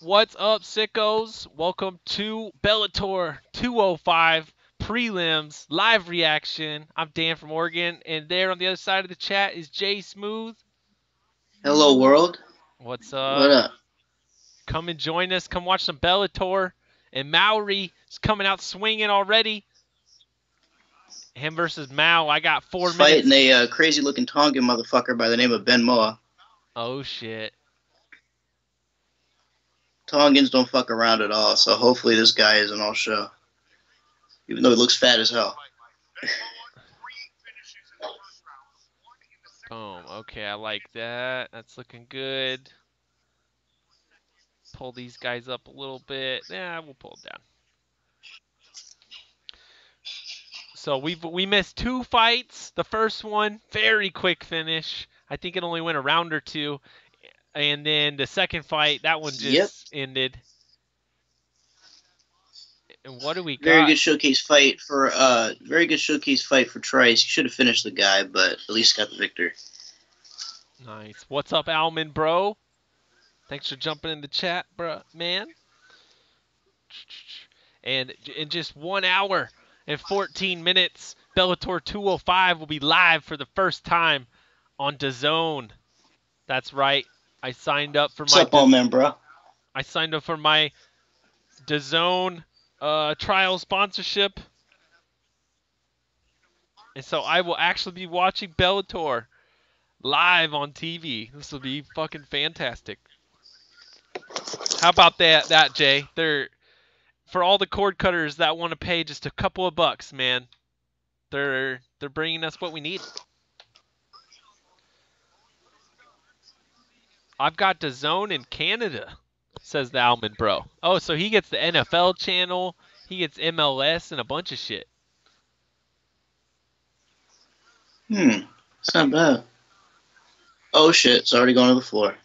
What's up, sickos? Welcome to Bellator 205 Prelims live reaction. I'm Dan from Oregon, and there on the other side of the chat is Jay Smooth. Hello, world. What's What up? up? Come and join us. Come watch some Bellator. And Maori is coming out swinging already. Him versus Mao. I got 4 He's minutes. fighting a crazy-looking Tongan motherfucker by the name of Ben Moa. Oh, shit. Tongans don't fuck around at all, so hopefully this guy isn't all show. Even though he looks fat as hell. Boom. Okay, I like that. That's looking good. Pull these guys up a little bit. Yeah, we'll pull it down. So we missed 2 fights. The first one, very quick finish. I think it only went a round or 2. And then the second fight, that one just ended. And what do we got? Very good showcase fight for Trice. He should have finished the guy, but at least got the victory. Nice. What's up, Alman, bro? Thanks for jumping in the chat, bro, man. And in just 1 hour and 14 minutes, Bellator 205 will be live for the first time on DAZN. That's right. I signed up for What's up, all man, bro? I signed up for my DAZN trial sponsorship. And so I will actually be watching Bellator live on TV. This will be fucking fantastic. How about that, Jay? For all the cord cutters that want to pay just a couple of bucks, man. They're bringing us what we need. I've got DAZN in Canada, says the Alman bro. Oh, so he gets the NFL channel, he gets MLS and a bunch of shit. It's not bad. Oh shit, it's already going to the floor.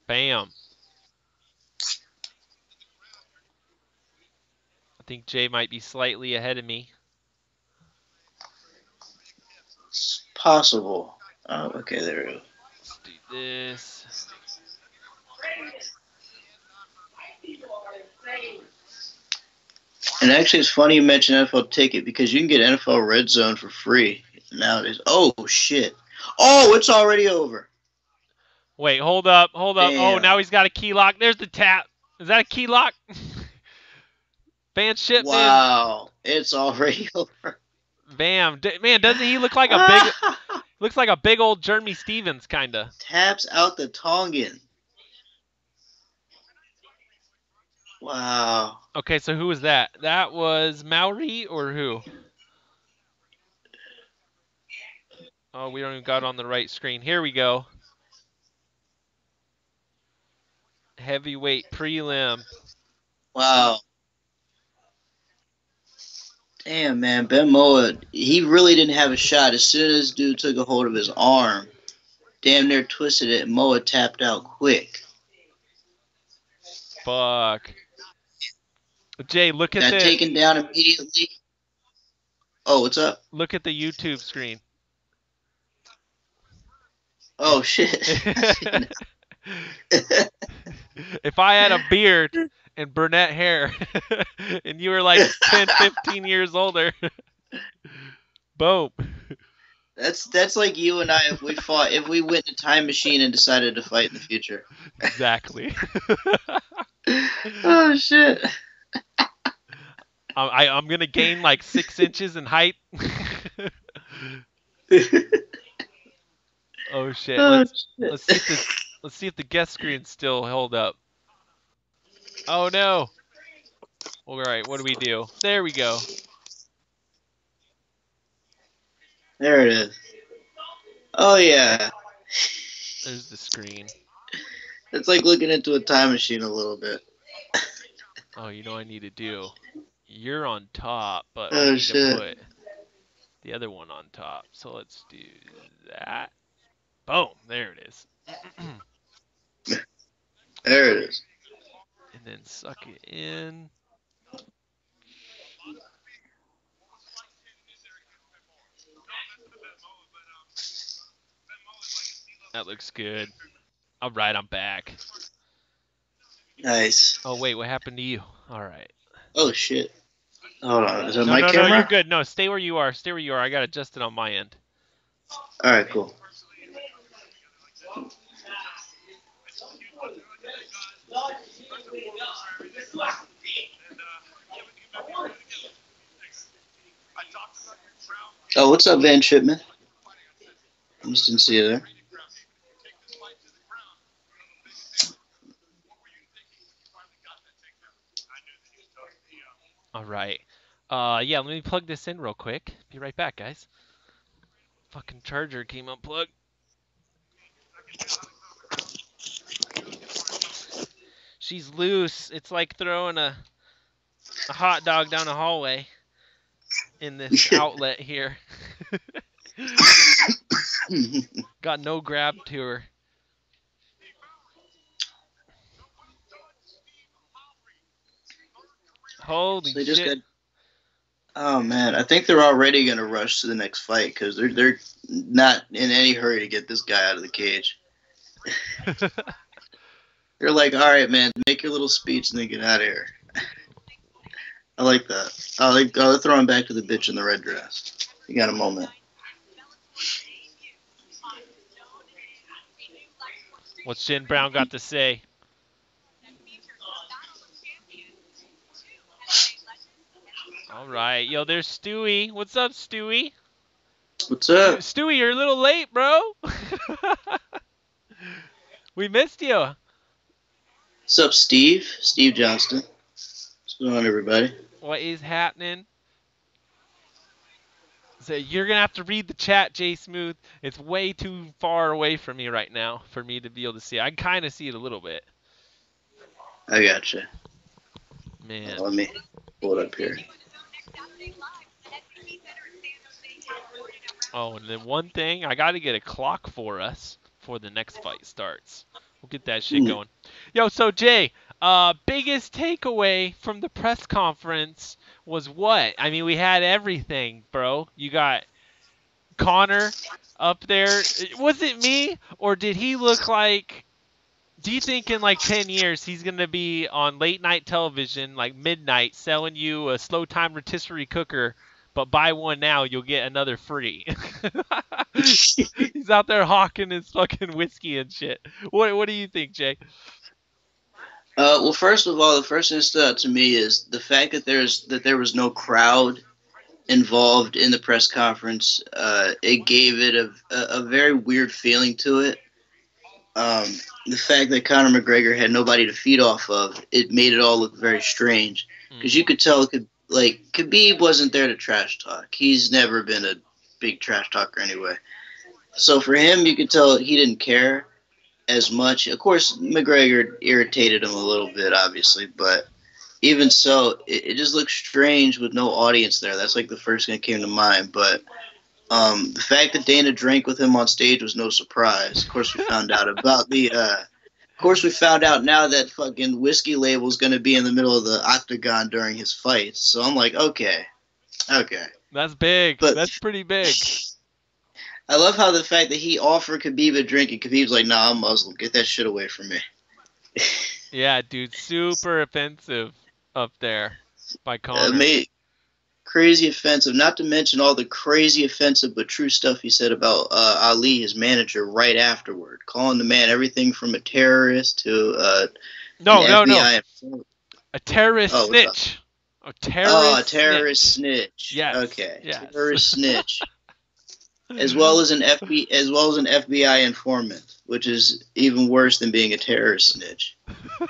Bam. I think Jay might be slightly ahead of me. It's possible. Oh, okay, there we go. Let's do this. And actually, it's funny you mentioned NFL Ticket because you can get NFL Red Zone for free nowadays. Oh, shit. Oh, it's already over. Wait, hold up. Damn. Oh, now he's got a key lock. There's the tap. Is that a key lock? Van Shipman. Wow, it's already over. Bam. Man, doesn't he look like a big... looks like a big old Jeremy Stevens, kind of. Taps out the Tongan. Wow. Okay, so who was that? That was Maori or who? Oh, we don't even got it on the right screen. Here we go. Heavyweight prelim. Wow. Damn, man. Ben Moa, he really didn't have a shot. As soon as dude took a hold of his arm, damn near twisted it, and Moa tapped out quick. Fuck. Jay, look at Got taken down immediately. Oh, what's up? Look at the YouTube screen. Oh, shit. If I had a beard and brunette hair and you were like 10, 15 years older, boom. That's like you and I if we went in a time machine and decided to fight in the future. Exactly. Oh, shit. I'm going to gain like 6 inches in height. Oh, shit. Let's see if the guest screen's still held up. Oh, no. All right, what do we do? There we go. There it is. Oh, yeah. There's the screen. It's like looking into a time machine a little bit. Oh, you know what I need to do? You're on top, but oh, I need shit. to put the other one on top. So let's do that. Boom. There it is. There it is. And then suck it in. That looks good. All right, I'm back. Nice. Oh wait, what happened to you? All right. Oh shit. Hold on. Is that No, my no, camera? no, you're good. No, stay where you are. Stay where you are. I got adjusted on my end. All right, cool. Oh, what's up, Van Shipman? I just didn't see you there. All right. Yeah, let me plug this in real quick. Be right back, guys. Fucking charger came unplugged. She's loose. It's like throwing a hot dog down a hallway in this outlet here. Got no grab to her. Holy So shit. Oh man, I think they're already gonna rush to the next fight because they're not in any hurry to get this guy out of the cage. They're like, all right, man, make your little speech and then get out of here. I like that. I'll throw him back to the bitch in the red dress. You got a moment. What's Shin Brown got to say? All right. Yo, there's Stewie. What's up, Stewie? What's up? Stewie, you're a little late, bro. We missed you. What's up, Steve? Steve Johnston. What's going on, everybody? What is happening? So you're going to have to read the chat, Jay Smooth. It's way too far away from me right now for me to be able to see it. I can kind of see it a little bit. I gotcha. Man. Let me pull it up here. Oh, and then one thing, I got to get a clock for us before the next fight starts. We'll get that shit going. Yo, so Jay, biggest takeaway from the press conference was what? I mean, we had everything, bro. You got Connor up there. Was it me, or did he look like... Do you think in like 10 years he's going to be on late night television, like midnight, selling you a slow time rotisserie cooker, but buy one now, you'll get another free? He's out there hawking his fucking whiskey and shit. What do you think, Jay? Well, first of all, the first thing that stood out to me is the fact that there was no crowd involved in the press conference. It gave it a very weird feeling to it. The fact that Conor McGregor had nobody to feed off of, it made it all look very strange. Because you could tell, Khabib wasn't there to trash talk. He's never been a big trash talker anyway. So for him, you could tell he didn't care as much. Of course, McGregor irritated him a little bit, obviously, but even so, it just looked strange with no audience there. That's like the first thing that came to mind. But the fact that Dana drank with him on stage was no surprise. Of course, we found out about we found out now that fucking whiskey label is going to be in the middle of the octagon during his fights. So I'm like, okay. That's big. But that's pretty big. I love how the fact that he offered Khabib a drink and Khabib's like, nah, I'm Muslim. Get that shit away from me. Yeah, dude, super offensive up there by Conor. Crazy offensive, not to mention all the crazy offensive but true stuff he said about Ali, his manager, right afterward, calling the man everything from a terrorist to No. A terrorist Oh, snitch. A terrorist snitch. Yes. Okay. Yes. Terrorist snitch. As well as an FBI informant, which is even worse than being a terrorist snitch.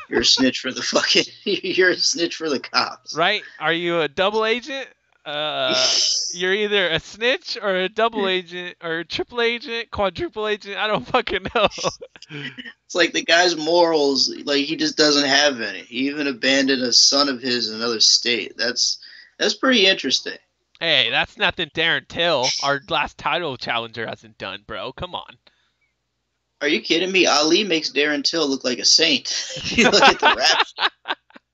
You're a snitch for the you're a snitch for the cops. Right? Are you a double agent? You're either a snitch or a double agent or a triple agent, quadruple agent. I don't fucking know. It's like the guy's morals, like he just doesn't have any. He even abandoned a son of his in another state. That's pretty interesting. Hey, that's nothing Darren Till, our last title challenger, hasn't done, bro. Come on. Are you kidding me? Ali makes Darren Till look like a saint. You look at the rap.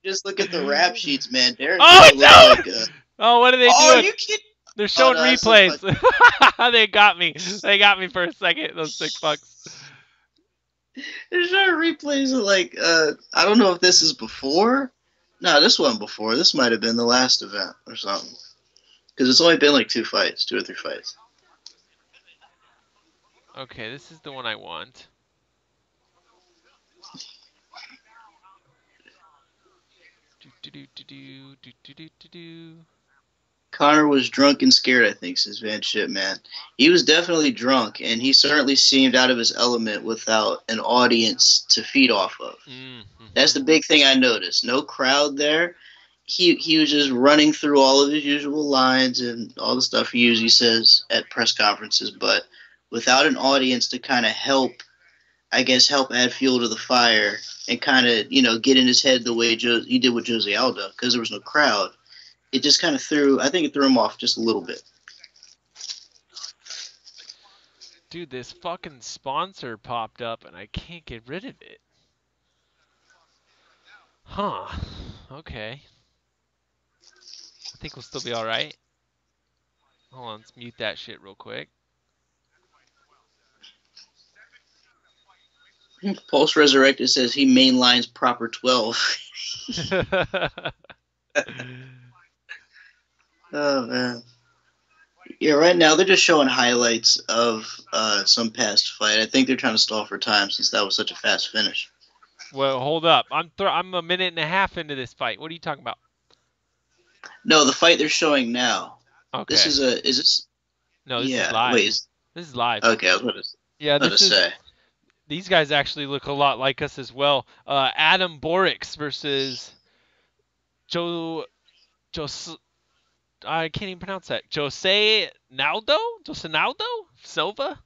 Just look at the rap sheets, man. Darren Till looks like a... Oh, what are they doing? Are you kidding? They're showing replays. They got me. They got me for a second, those sick fucks. They're showing replays of like I don't know if this is before. No, this wasn't before. This might have been the last event or something. Because it's only been like 2 or 3 fights. Okay, this is the one I want. Connor was drunk and scared, I think, says Van Shit, man. He was definitely drunk, and he certainly seemed out of his element without an audience to feed off of. Mm-hmm. That's the big thing I noticed. No crowd there. He was just running through all of his usual lines and all the stuff he usually says at press conferences, but without an audience to kind of help add fuel to the fire and kind of, get in his head the way he did with Jose Aldo, because there was no crowd. It just kind of threw him off just a little bit. Dude, this fucking sponsor popped up and I can't get rid of it. Huh. Okay. I think we'll still be alright. Hold on, let's mute that shit real quick. Pulse Resurrected says he mainlines proper 12. Oh, man. Yeah, right now they're just showing highlights of some past fight. I think they're trying to stall for time since that was such a fast finish. Well, hold up. I'm a minute and a half into this fight. What are you talking about? No, the fight they're showing now. Okay. Is this? No, this yeah, is live. Wait, this is live. Okay, I was about to say. These guys actually look a lot like us as well. Adam Borix versus I can't even pronounce that. Jose Naldo Silva?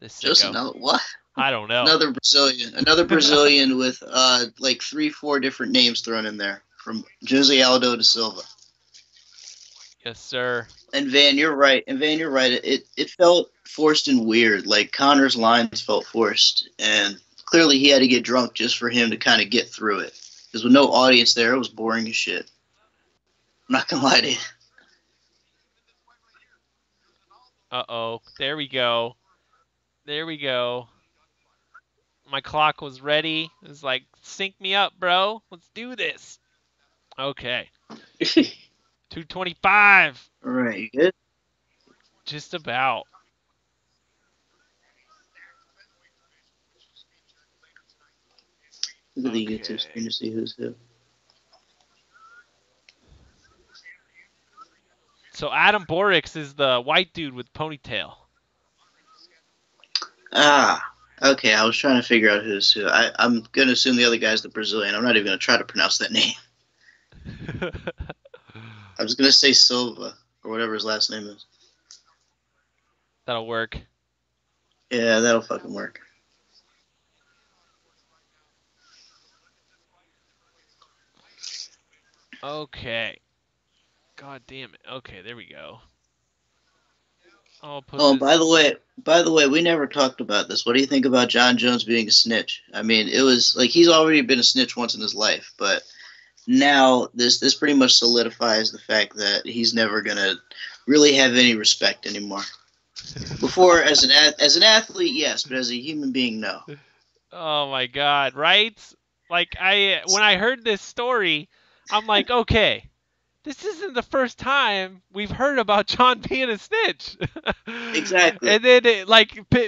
Jose Naldo? What? I don't know. Another Brazilian with like 3-4 different names thrown in there, from Jose Aldo to Silva. Yes, sir. And Van, you're right. It felt forced and weird. Like Connor's lines felt forced, and clearly he had to get drunk just for him to kind of get through it. Because with no audience there, it was boring as shit. I'm not gonna lie to you. Uh-oh. There we go. My clock was ready. It was like, sync me up, bro. Let's do this. Okay. 225. All right, you good? Just about. Look at the YouTube screen to see who's who. So Adam Borix is the white dude with ponytail. Ah, okay. I was trying to figure out who's who. I'm going to assume the other guy's the Brazilian. I'm not even going to try to pronounce that name. I was going to say Silva, or whatever his last name is. That'll work. Yeah, that'll fucking work. Okay. God damn it. Okay, there we go. By the way, we never talked about this. What do you think about John Jones being a snitch? I mean, it was like he's already been a snitch once in his life, but now this pretty much solidifies the fact that he's never gonna really have any respect anymore. Before, as an athlete, yes, but as a human being, no. Oh my God! Right? Like when I heard this story, I'm like, okay. This isn't the first time we've heard about John being a snitch. Exactly. And then,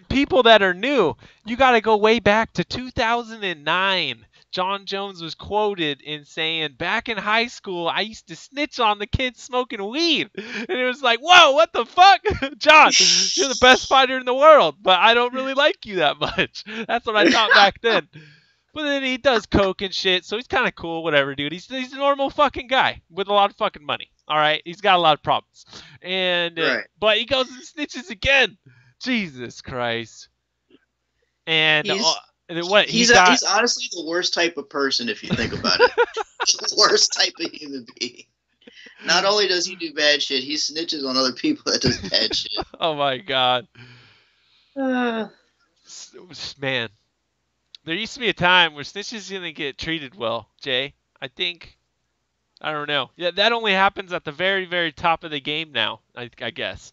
people that are new, you got to go way back to 2009. John Jones was quoted in saying, back in high school, I used to snitch on the kids smoking weed. And it was like, whoa, what the fuck? John, you're the best fighter in the world, but I don't really like you that much. That's what I thought back then. But then he does coke and shit, so he's kind of cool, whatever, dude. He's a normal fucking guy with a lot of fucking money, all right? He's got a lot of problems. And right. But he goes and snitches again. Jesus Christ. And he's honestly the worst type of person if you think about it. The worst type of human being. Not only does he do bad shit, he snitches on other people that does bad shit. Oh, my God. Man. There used to be a time where snitches didn't get treated well, Jay. I don't know. Yeah, that only happens at the very, very top of the game now, I guess.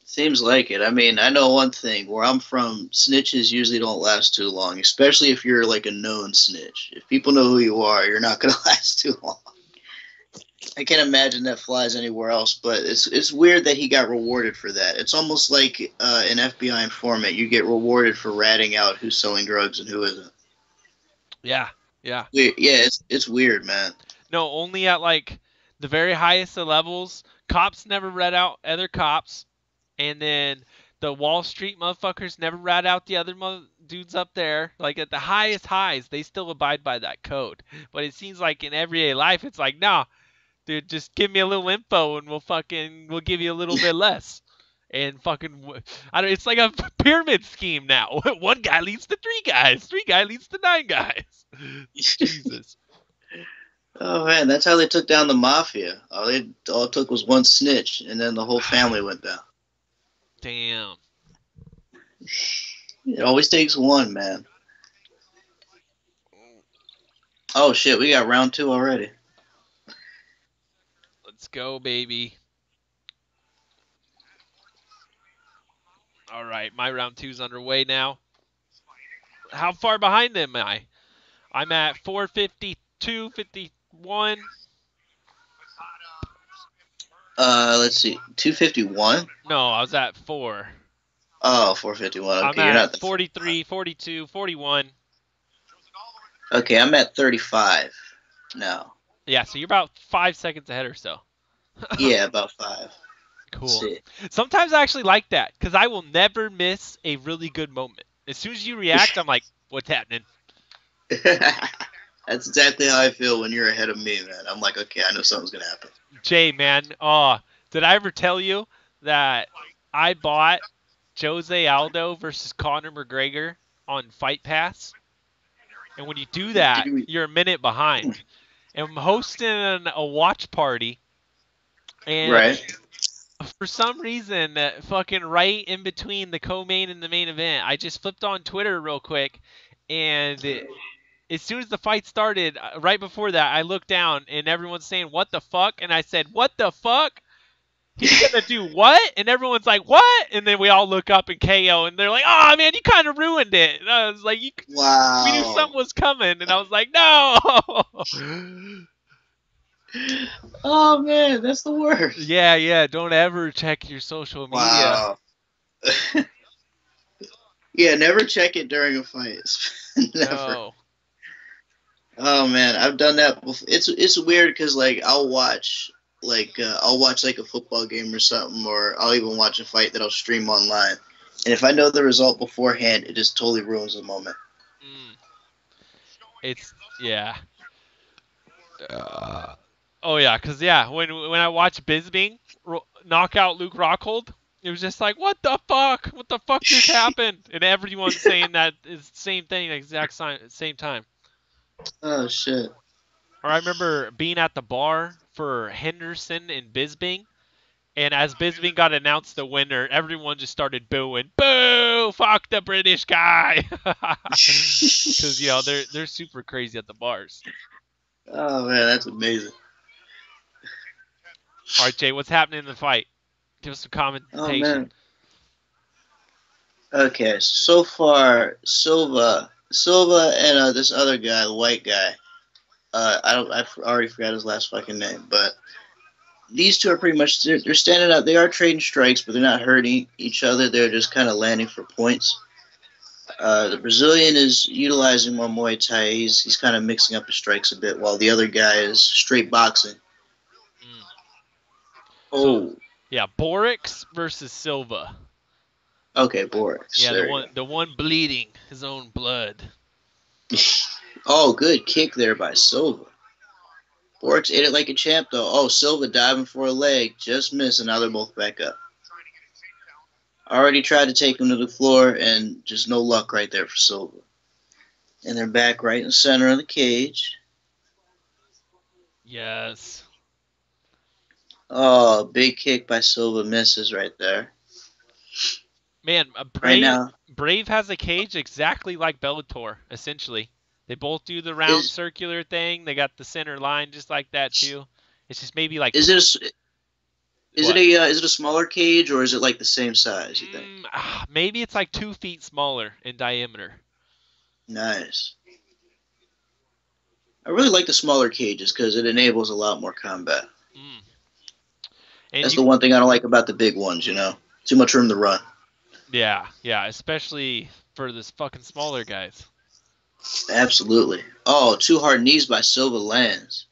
Seems like it. I mean, I know one thing. Where I'm from, snitches usually don't last too long, especially if you're like a known snitch. If people know who you are, you're not going to last too long. I can't imagine that flies anywhere else, but it's weird that he got rewarded for that. It's almost like an FBI informant. You get rewarded for ratting out who's selling drugs and who isn't. Yeah, yeah. Yeah, it's weird, man. No, only at like the very highest of levels. Cops never rat out other cops, and then the Wall Street motherfuckers never rat out the other dudes up there. Like at the highest highs, they still abide by that code. But it seems like in everyday life, it's like, nah, dude, just give me a little info and we'll give you a little bit less. And fucking, I don't. It's like a pyramid scheme now. One guy leads to three guys. Three guy leads to nine guys. Jesus. Oh man, that's how they took down the mafia. All it took was one snitch, and then the whole family went down. Damn. It always takes one, man. Oh shit, we got round 2 already. Let's go, baby. All right, my round 2's underway now. How far behind am I? I'm at 452, 51. Let's see, 251. No, I was at 4. Oh, 451. Okay, I'm you're not at 43, 42, 41. Okay, I'm at 35 now. Yeah, so you're about 5 seconds ahead or so. Yeah, about 5. Cool. Sometimes I actually like that because I will never miss a really good moment. As soon as you react, I'm like, what's happening? That's exactly how I feel when you're ahead of me, man. I'm like, okay, I know something's going to happen. Jay, man, did I ever tell you that I bought Jose Aldo versus Conor McGregor on Fight Pass? And when you do that, you're a minute behind. And I'm hosting a watch party. And right. For some reason, fucking right in between the co-main and the main event, I just flipped on Twitter real quick. And as soon as the fight started, right before that, I looked down and everyone's saying, what the fuck? And I said, what the fuck? He's gonna do what? And everyone's like, what? And then we all look up and KO, and they're like, oh man, you kind of ruined it. And I was like, wow. We knew something was coming, and I was like, no. Oh man, that's the worst. Yeah. Don't ever check your social media. Wow. Yeah, never check it during a fight. Never. No. Oh man, I've done that before. It's weird because like I'll watch like a football game or something, or I'll even watch a fight that I'll stream online. And if I know the result beforehand, it just totally ruins the moment. It's yeah. Oh yeah, cause when I watched Bisping knock out Luke Rockhold, it was just like, what the fuck? What the fuck just happened? And everyone's saying that is the same thing at the exact same time. Oh shit. Or I remember being at the bar for Henderson and Bisping, and as Bisping got announced the winner, everyone just started booing. Boo! Fuck the British guy! Because they're super crazy at the bars. Oh man, that's amazing. All right, Jay, what's happening in the fight? Give us some commentation. Oh man. Okay, so far Silva and this other guy, the white guy. I already forgot his last fucking name, but these two are pretty much they're standing up. They are trading strikes, but they're not hurting each other. They're just kind of landing for points. The Brazilian is utilizing more Muay Thai. He's kind of mixing up his strikes a bit, while the other guy is straight boxing. So, yeah, Borix versus Silva. Okay, Borix. Yeah, the one bleeding his own blood. Oh, good kick there by Silva. Borix ate it like a champ, though. Oh, Silva diving for a leg, just missed, and now they're both back up. Already tried to take him to the floor, and just no luck right there for Silva. And they're back right in the center of the cage. Yes. Oh, big kick by Silva, misses right there. Man, Brave has a cage exactly like Bellator, essentially. They both do the round circular thing. They got the center line just like that too. It's just maybe like is Is What? it a smaller cage or is it like the same size? You think? Maybe it's like 2 feet smaller in diameter. Nice. I really like the smaller cages because it enables a lot more combat. Mm. And That's the one thing I don't like about the big ones. Too much room to run. yeah, especially for this fucking smaller guys. Absolutely. Oh, 2 hard knees by Silva lands.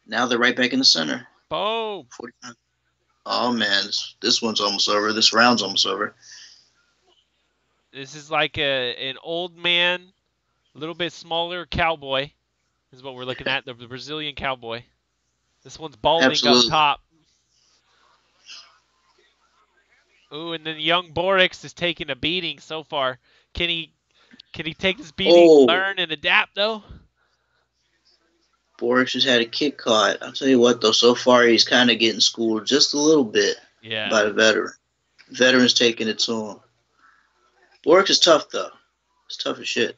Now they're right back in the center. Boom. 45. Oh man, this one's almost over. This round's almost over. This is like an old man, a little bit smaller cowboy. Is what we're looking at, the Brazilian cowboy. This one's balding Absolutely. up top. Ooh, and then young Borix is taking a beating so far. Can he take this beating, learn, and adapt, though? Borix just had a kick caught. I'll tell you what, though, so far he's kind of getting schooled just a little bit by the veteran. Veteran's taking it to him. Borix is tough, though. It's tough as shit.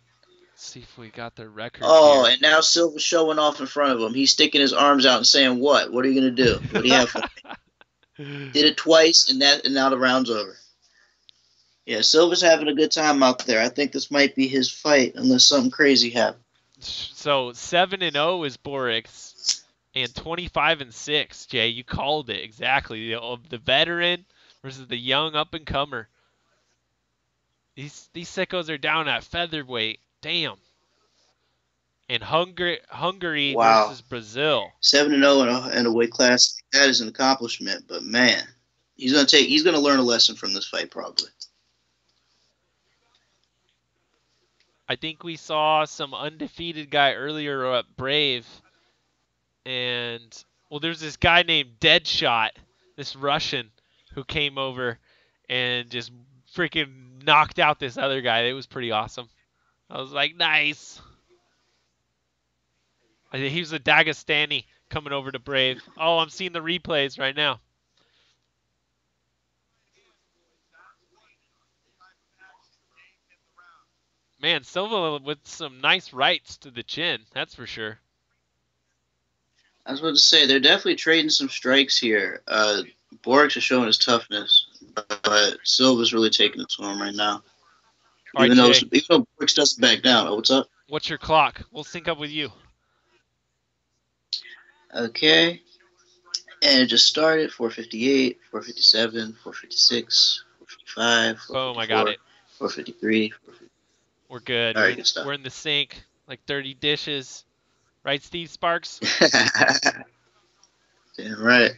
Let's see if we got the record here. And now Silva's showing off in front of him. He's sticking his arms out and saying, what? What are you going to do? What do you have for me? Did it twice, and now the round's over. Yeah, Silva's having a good time out there. I think this might be his fight, unless something crazy happens. So 7-0 is Borix, and 25-6. Jay, you called it exactly. The veteran versus the young up-and-comer. These sickos are down at featherweight. Damn. And Hungary versus Brazil. 7-0 in a weight class. That is an accomplishment, but man, he's gonna learn a lesson from this fight probably. I think we saw some undefeated guy earlier at Brave, and there's this guy named Deadshot, this Russian, who came over and just freaking knocked out this other guy. It was pretty awesome. I was like, nice. I think he was a Dagestani coming over to Brave. Oh, I'm seeing the replays right now. Man, Silva with some nice rights to the chin, that's for sure. I was about to say, they're definitely trading some strikes here. Borix is showing his toughness, but Silva's really taking it to him right now. Even though Borix doesn't back down. Oh, what's up? What's your clock? We'll sync up with you. Okay. And it just started. 4:58, 4:57, 4:56, 4:55, Boom, I got it. 4:53. We're good. All right, good stuff. We're in the sink, like 30 dishes. Right, Steve Sparks? Damn right.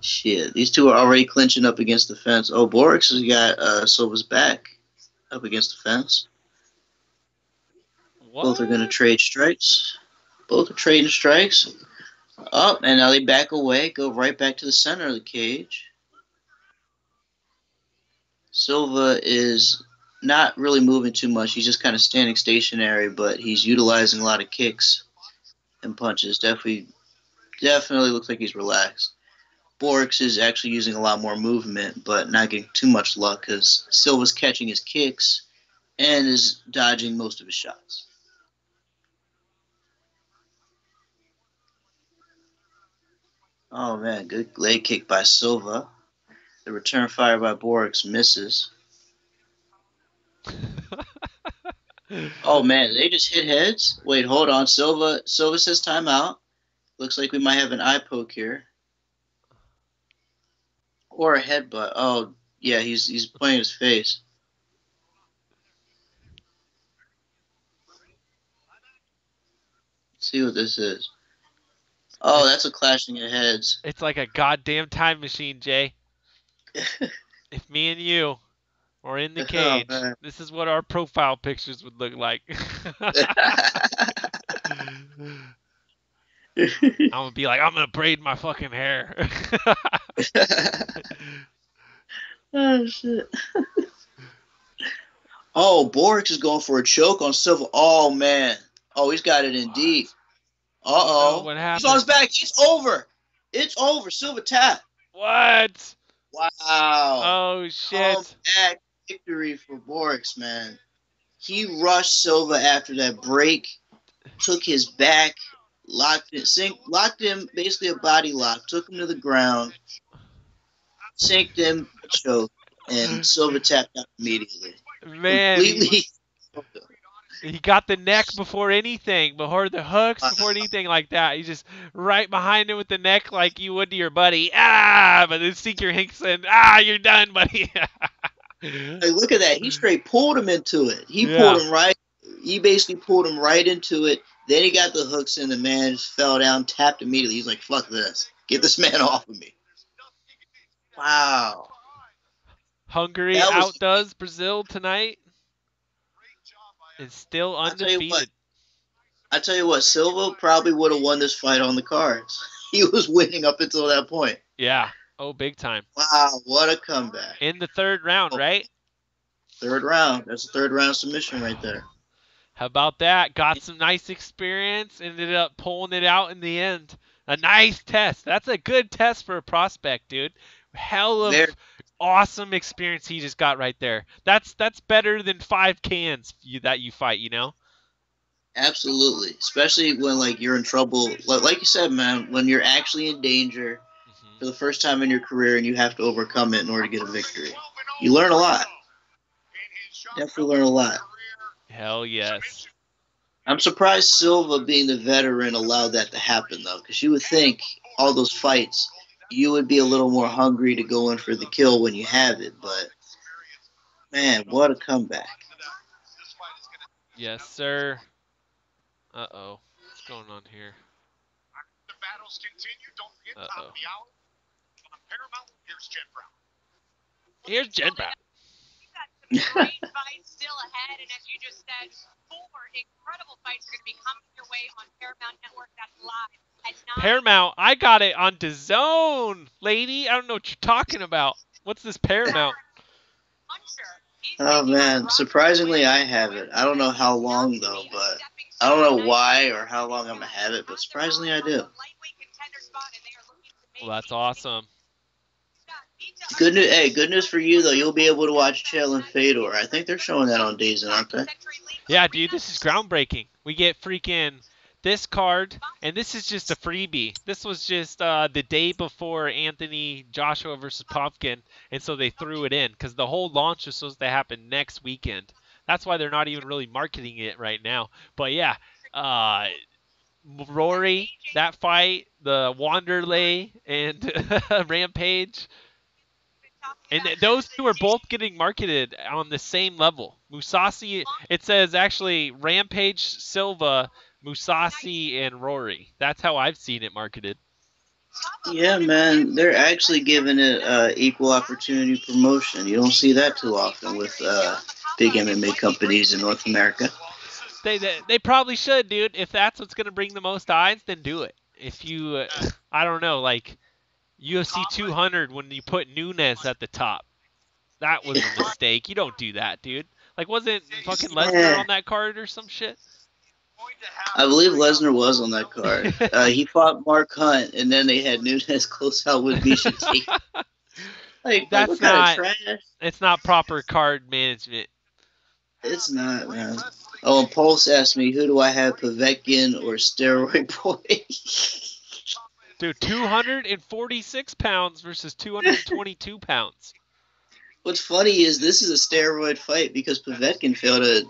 Shit, these two are already clinching up against the fence. Oh, Borix has got Silva's back up against the fence. What? Both are going to trade strikes. Both are trading strikes. Oh, and now they back away, go right back to the center of the cage. Silva is not really moving too much. He's just kind of standing stationary, but he's utilizing a lot of kicks and punches. Definitely looks like he's relaxed. Borix is actually using a lot more movement, but not getting too much luck because Silva's catching his kicks and is dodging most of his shots. Oh, man, good leg kick by Silva. The return fire by Borix misses. Oh, man, they just hit heads? Wait, hold on. Silva says timeout. Looks like we might have an eye poke here. Or a headbutt. Oh, yeah, he's pointing his face. Let's see what this is. Oh, that's a clashing of heads. It's like a goddamn time machine, Jay. If me and you were in the cage, this is what our profile pictures would look like. I'm going to be like, I'm going to braid my fucking hair. Oh, shit. Oh, Borix is going for a choke on Silva. Oh, man. Oh, he's got it in deep. Uh-oh. What happened? He's on his back. It's over. It's over. Silva tap. What? Wow. Oh, shit. Comeback victory for Borix, man. He rushed Silva after that break, took his back, locked him, basically a body lock, took him to the ground, synced him, choke, and Silva tapped out immediately. Man, Completely. he got the neck before anything, before the hooks, before anything like that. He's just right behind him with the neck like you would to your buddy. Ah, but then Seeker Hinkson, you're done, buddy. Hey, look at that. He straight pulled him into it. He basically pulled him right into it. Then he got the hooks in. The man just fell down, tapped immediately. He's like, fuck this. Get this man off of me. Wow. Hungary outdoes Brazil tonight. Is still undefeated. I tell you what, Silva probably would have won this fight on the cards. He was winning up until that point. Yeah. Oh, big time. Wow, what a comeback. In the third round, right? Third round. That's a third round submission right there. How about that? Got some nice experience. Ended up pulling it out in the end. A nice test. That's a good test for a prospect, dude. Hell of awesome experience he just got right there. That's better than 5 cans that you fight, you know? Absolutely. Especially when like you're in trouble. Like you said, man, when you're actually in danger for the first time in your career and you have to overcome it in order to get a victory. You learn a lot. Definitely learn a lot. Hell yes. I'm surprised Silva, being the veteran, allowed that to happen, though, because you would think all those fights, you would be a little more hungry to go in for the kill when you have it. But, man, what a comeback. Yes, sir. Uh-oh. What's going on here? Uh-oh. Here's Jen Brown. Great fights still ahead, and as you just said, 4 incredible fights are going to be coming your way on Paramount Network. That's live at 9. Paramount, I got it on DAZN, lady. I don't know what you're talking about. What's this Paramount? Oh man, surprisingly I have it. I don't know how long though, but I don't know why or how long I'm gonna have it, but surprisingly I do. Well, that's awesome. Good news. Hey, good news for you though. You'll be able to watch Chael and Fedor. I think they're showing that on DAZN, aren't they? Yeah, dude, this is groundbreaking. We get freaking this card, and this is just a freebie. This was just the day before Anthony Joshua versus Pumpkin, and so they threw it in because the whole launch is supposed to happen next weekend. That's why they're not even really marketing it right now. But yeah, Rory, that fight, the Wanderlei and Rampage. And those two are both getting marketed on the same level. Mousasi, it says actually Rampage, Silva, Mousasi, and Rory. That's how I've seen it marketed. Yeah, man. They're actually giving it equal opportunity promotion. You don't see that too often with big MMA companies in North America. They probably should, dude. If that's what's going to bring the most eyes, then do it. If you, I don't know, like UFC 200 when you put Nunes at the top. That was a mistake. You don't do that, dude. Like, wasn't fucking Lesnar on that card or some shit? I believe Lesnar was on that card. He fought Mark Hunt, and then they had Nunes close out with Misha T. That's not. It's not proper card management. It's not, man. Oh, and Pulse asked me, who do I have, Povetkin or Steroid Boy? Dude, 246 pounds versus 222 pounds. What's funny is this is a steroid fight because Povetkin failed a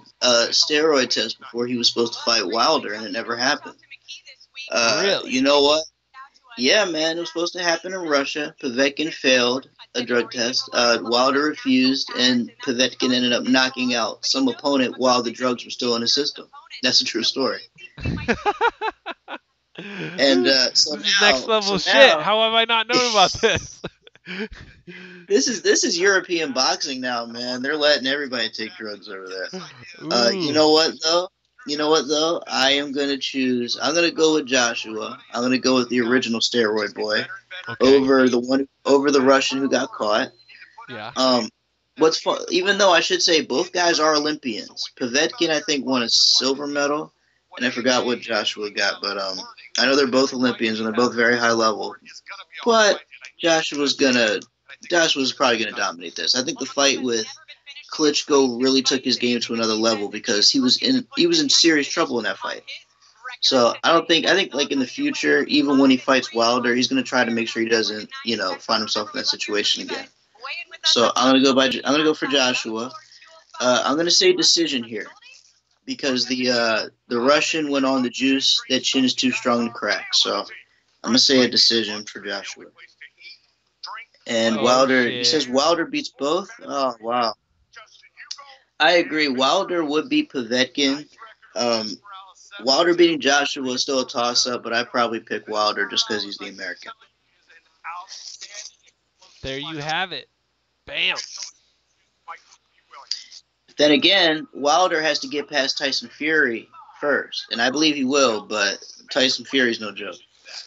steroid test before he was supposed to fight Wilder, and it never happened. Really? You know what? Yeah, man, it was supposed to happen in Russia. Povetkin failed a drug test. Wilder refused, and Povetkin ended up knocking out some opponent while the drugs were still in his system. That's a true story. And so this is next level shit. How have I not known about this? This is European boxing now, man. They're letting everybody take drugs over there. You know what though? I am gonna choose. I'm gonna go with Joshua. I'm gonna go with the original steroid boy over the Russian who got caught. Yeah. What's fun? Even though I should say both guys are Olympians. Povetkin, I think, won a silver medal, and I forgot what Joshua got, but I know they're both Olympians and they're both very high level. But Joshua's probably gonna dominate this. I think the fight with Klitschko really took his game to another level because he was in serious trouble in that fight. So I think like in the future, even when he fights Wilder, he's gonna try to make sure he doesn't, find himself in that situation again. So I'm gonna go for Joshua. I'm gonna say decision here because the Russian went on the juice. That chin is too strong to crack. So I'm gonna say a decision for Joshua. And Wilder, he says Wilder beats both. Oh wow. I agree. Wilder would beat Povetkin. Wilder beating Joshua is still a toss-up, but I'd probably pick Wilder just because he's the American. There you have it. Bam. Then again, Wilder has to get past Tyson Fury first, and I believe he will, but Tyson Fury's no joke.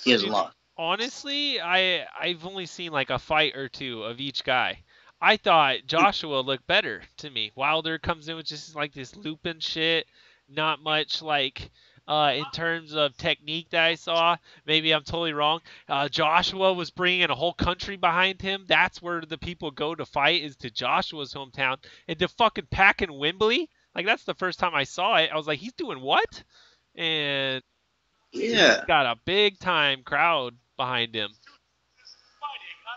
He hasn't lost. Honestly, I've only seen like a fight or two of each guy. I thought Joshua looked better to me. Wilder comes in with just like this looping shit, not much like in terms of technique that I saw. Maybe I'm totally wrong. Joshua was bringing a whole country behind him. That's where the people go to fight, is to Joshua's hometown. And to fucking pack in Wembley, like that's the first time I saw it. I was like, he's doing what? And yeah, he's got a big time crowd behind him.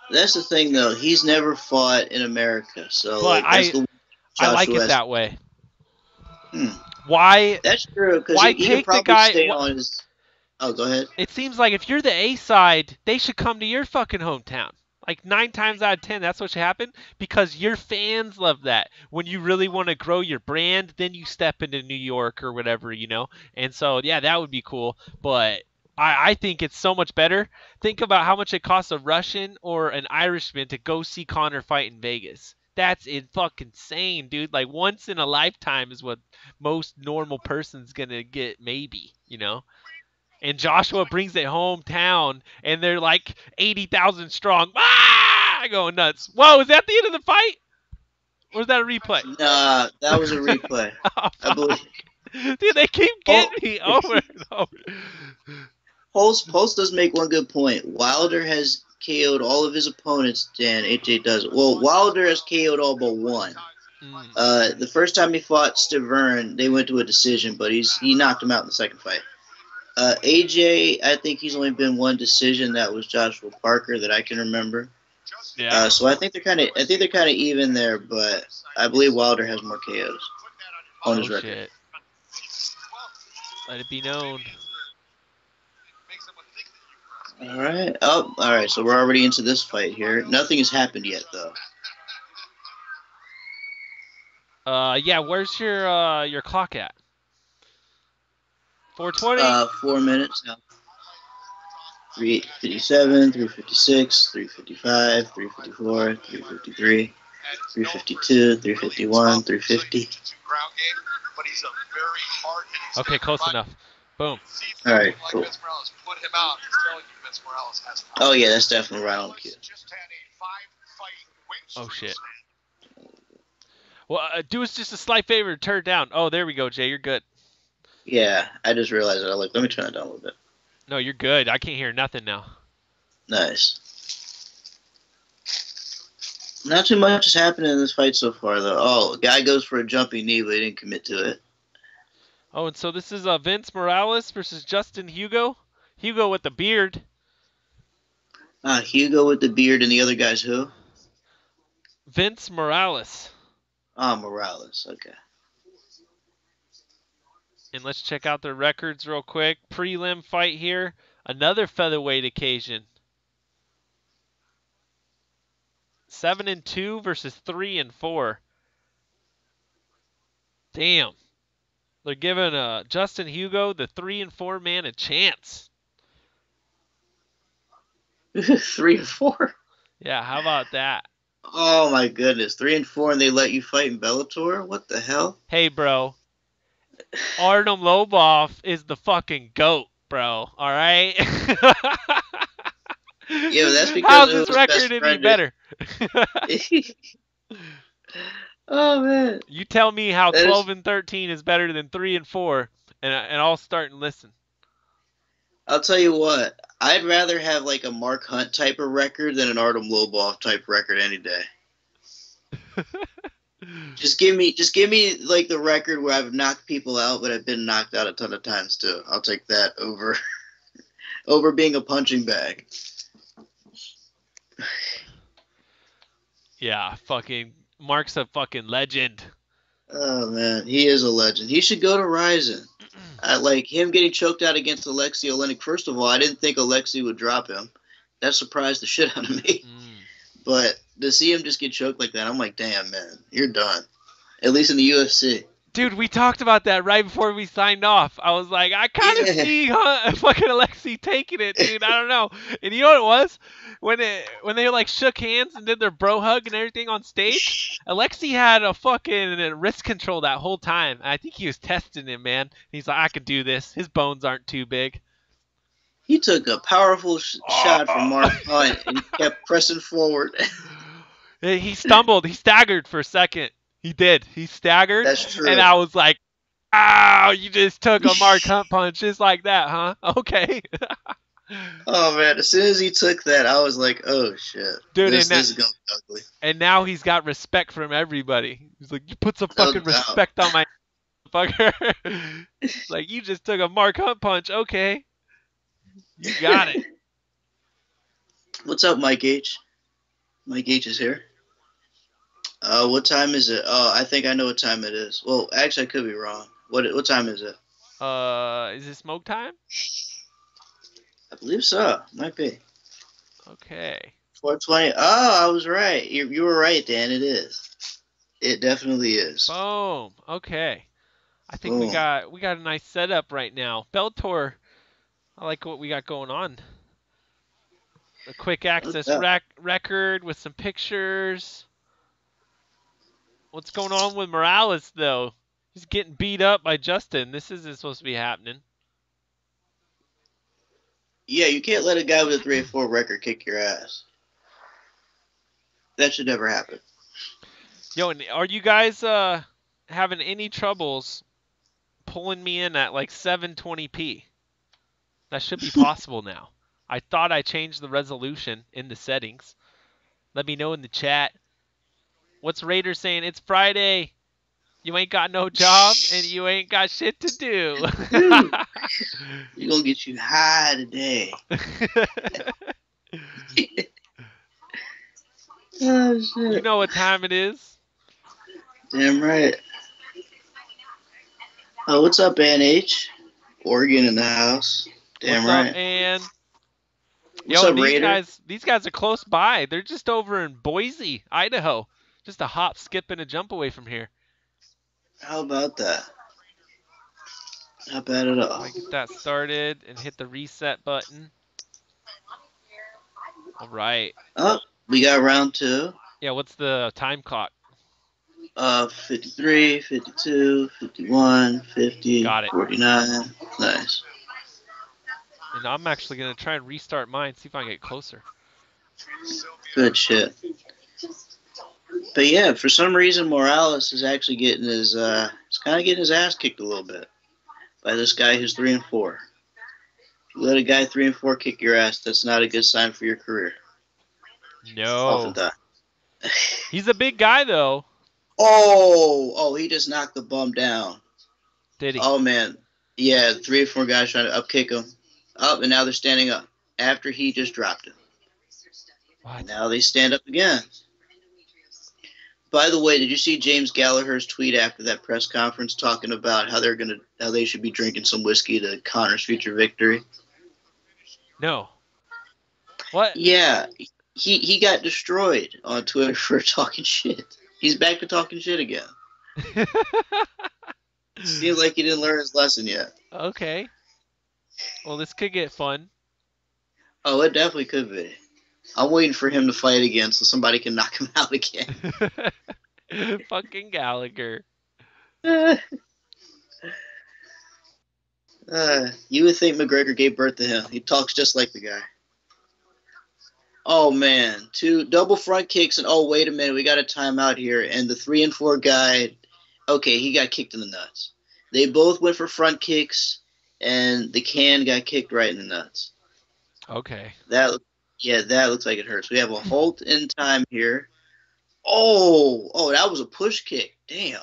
That's the thing, though. He's never fought in America, so but I like it that way. Why? That's true. Because why he take could the guy? stay on his. Oh, go ahead. It seems like if you're the A side, they should come to your fucking hometown. Like 9 times out of 10, that's what should happen, because your fans love that. When you really want to grow your brand, then you step into New York or whatever, And so, yeah, that would be cool. But I think it's so much better. Think about how much it costs a Russian or an Irishman to go see Conor fight in Vegas. That's fucking insane, dude. Like once in a lifetime is what most normal person's gonna get, maybe, And Joshua brings it hometown, and they're like 80,000 strong. Ah! Going nuts. Whoa, is that the end of the fight? Or is that a replay? Nah, that was a replay. Oh, I believe. Dude, they keep getting me over and over. Pulse does make one good point. Wilder has KO'd all of his opponents, Dan. AJ does. Well, Wilder has KO'd all but one. The first time he fought Stiverne, they went to a decision, but he knocked him out in the second fight. AJ, I think he's only been one decision. That was Joshua Parker that I can remember. Yeah. So I think they're kind of even there, but I believe Wilder has more KOs on his record. Shit. Let it be known. All right. Oh, all right. So we're already into this fight here. Nothing has happened yet, though. Yeah. Where's your clock at? 4:20. 4 minutes now. 3:57, 3:56, 3:55, 3:54, 3:53, 3:52, 3:51, 3:50. Okay, close enough. Boom. All right, cool. Oh yeah, that's definitely right on cue. Oh shit. Well, do us just a slight favor, turn it down. Oh, there we go, Jay. You're good. Yeah, I just realized that. Let me turn it down a little bit. No, you're good. I can't hear nothing now. Nice. Not too much has happened in this fight so far, though. Oh, guy goes for a jumping knee, but he didn't commit to it. Oh, and so this is Vince Morales versus Justin Hugo. Hugo with the beard. Hugo with the beard, and the other guy's who? Vince Morales. Morales. Okay. And let's check out their records real quick. Prelim fight here. Another featherweight occasion. 7-2 versus 3-4. Damn. They're giving Justin Hugo, the 3-4 man, a chance. 3-4? Yeah, how about that? Oh my goodness. 3-4 and they let you fight in Bellator? What the hell? Hey, bro. Artem Lobov is the fucking GOAT, bro. All right? Yeah, but that's because how's his record any better? Oh man! You tell me how 12-13 is better than 3-4, and I'll start and listen. I'll tell you what. I'd rather have like a Mark Hunt type of record than an Artem Lobov type record any day. Just give me like the record where I've knocked people out, but I've been knocked out a ton of times too. I'll take that over being a punching bag. Yeah, fucking Mark's a fucking legend. Oh man, he is a legend. He should go to Ryzen. Like him getting choked out against Alexei Oleinik. First of all, I didn't think Alexei would drop him. That surprised the shit out of me. But to see him just get choked like that, I'm like, damn man, you're done. At least in the UFC. Dude, we talked about that right before we signed off. I was like, I kind of see fucking Alexei taking it, dude. I don't know. And you know what it was? When they like shook hands and did their bro hug and everything on stage, Alexei had a fucking wrist control that whole time. I think he was testing him, man. He's like, I could do this. His bones aren't too big. He took a powerful shot from Mark Hunt and kept pressing forward. He stumbled. He staggered for a second. He did. He staggered. That's true. And I was like, ow, you just took a Mark Hunt punch just like that, huh? Okay. Oh, man. As soon as he took that, I was like, oh, shit. Dude, this is going to be ugly. And now he's got respect from everybody. He's like, you put some fucking respect on my fucker. Like, you just took a Mark Hunt punch. Okay. You got it. What's up, Mike H? Mike H is here. What time is it? Oh, I think I know what time it is. Well, actually, I could be wrong. What time is it? Is it smoke time? I believe so. Might be. Okay. 4:20. Oh, I was right. You were right, Dan. It is. It definitely is. Boom. Okay. I think we got a nice setup right now. Bellator. I like what we got going on. A quick access record with some pictures. What's going on with Morales, though? He's getting beat up by Justin. This isn't supposed to be happening. Yeah, you can't let a guy with a 3-4 record kick your ass. That should never happen. Yo, and are you guys having any troubles pulling me in at like 720p? That should be possible now. I thought I changed the resolution in the settings. Let me know in the chat. What's Raider saying? It's Friday. You ain't got no job and you ain't got shit to do. You're going to get you high today. Oh, shit. You know what time it is? Damn right. Oh, what's up, H? Oregon in the house. Damn what's right. Up, and what's up, Raider? These guys are close by. They're just over in Boise, Idaho. Just a hop, skip, and a jump away from here. How about that? Not bad at all. Get that started and hit the reset button. All right. Oh, we got round 2. Yeah, what's the time clock? 53, 52, 51, 50, Got it. 49. Nice. And I'm actually going to try and restart mine, see if I can get closer. Good shit. But yeah, for some reason, Morales is actually getting his, he's kind of getting his ass kicked a little bit by this guy who's 3-4. If you let a guy 3-4 kick your ass, that's not a good sign for your career. No. He's a big guy, though. Oh, he just knocked the bum down. Did he? Oh, man. Yeah, 3-4 guys trying to upkick him. Up, and now they're standing up after he just dropped him. What? Now they stand up again. By the way, did you see James Gallagher's tweet after that press conference talking about how they should be drinking some whiskey to Connor's future victory? No. What? Yeah, he got destroyed on Twitter for talking shit. He's back to talking shit again. Seems like he didn't learn his lesson yet. Okay. Well, this could get fun. Oh, it definitely could be. I'm waiting for him to fight again so somebody can knock him out again. Fucking Gallagher. You would think McGregor gave birth to him. He talks just like the guy. Oh, man. 2 double front kicks, and oh, wait a minute. We got a timeout here. And the 3-4 guy, okay, he got kicked in the nuts. They both went for front kicks, and the can got kicked right in the nuts. Okay. That looks like it hurts. We have a halt in time here. Oh, that was a push kick. Damn.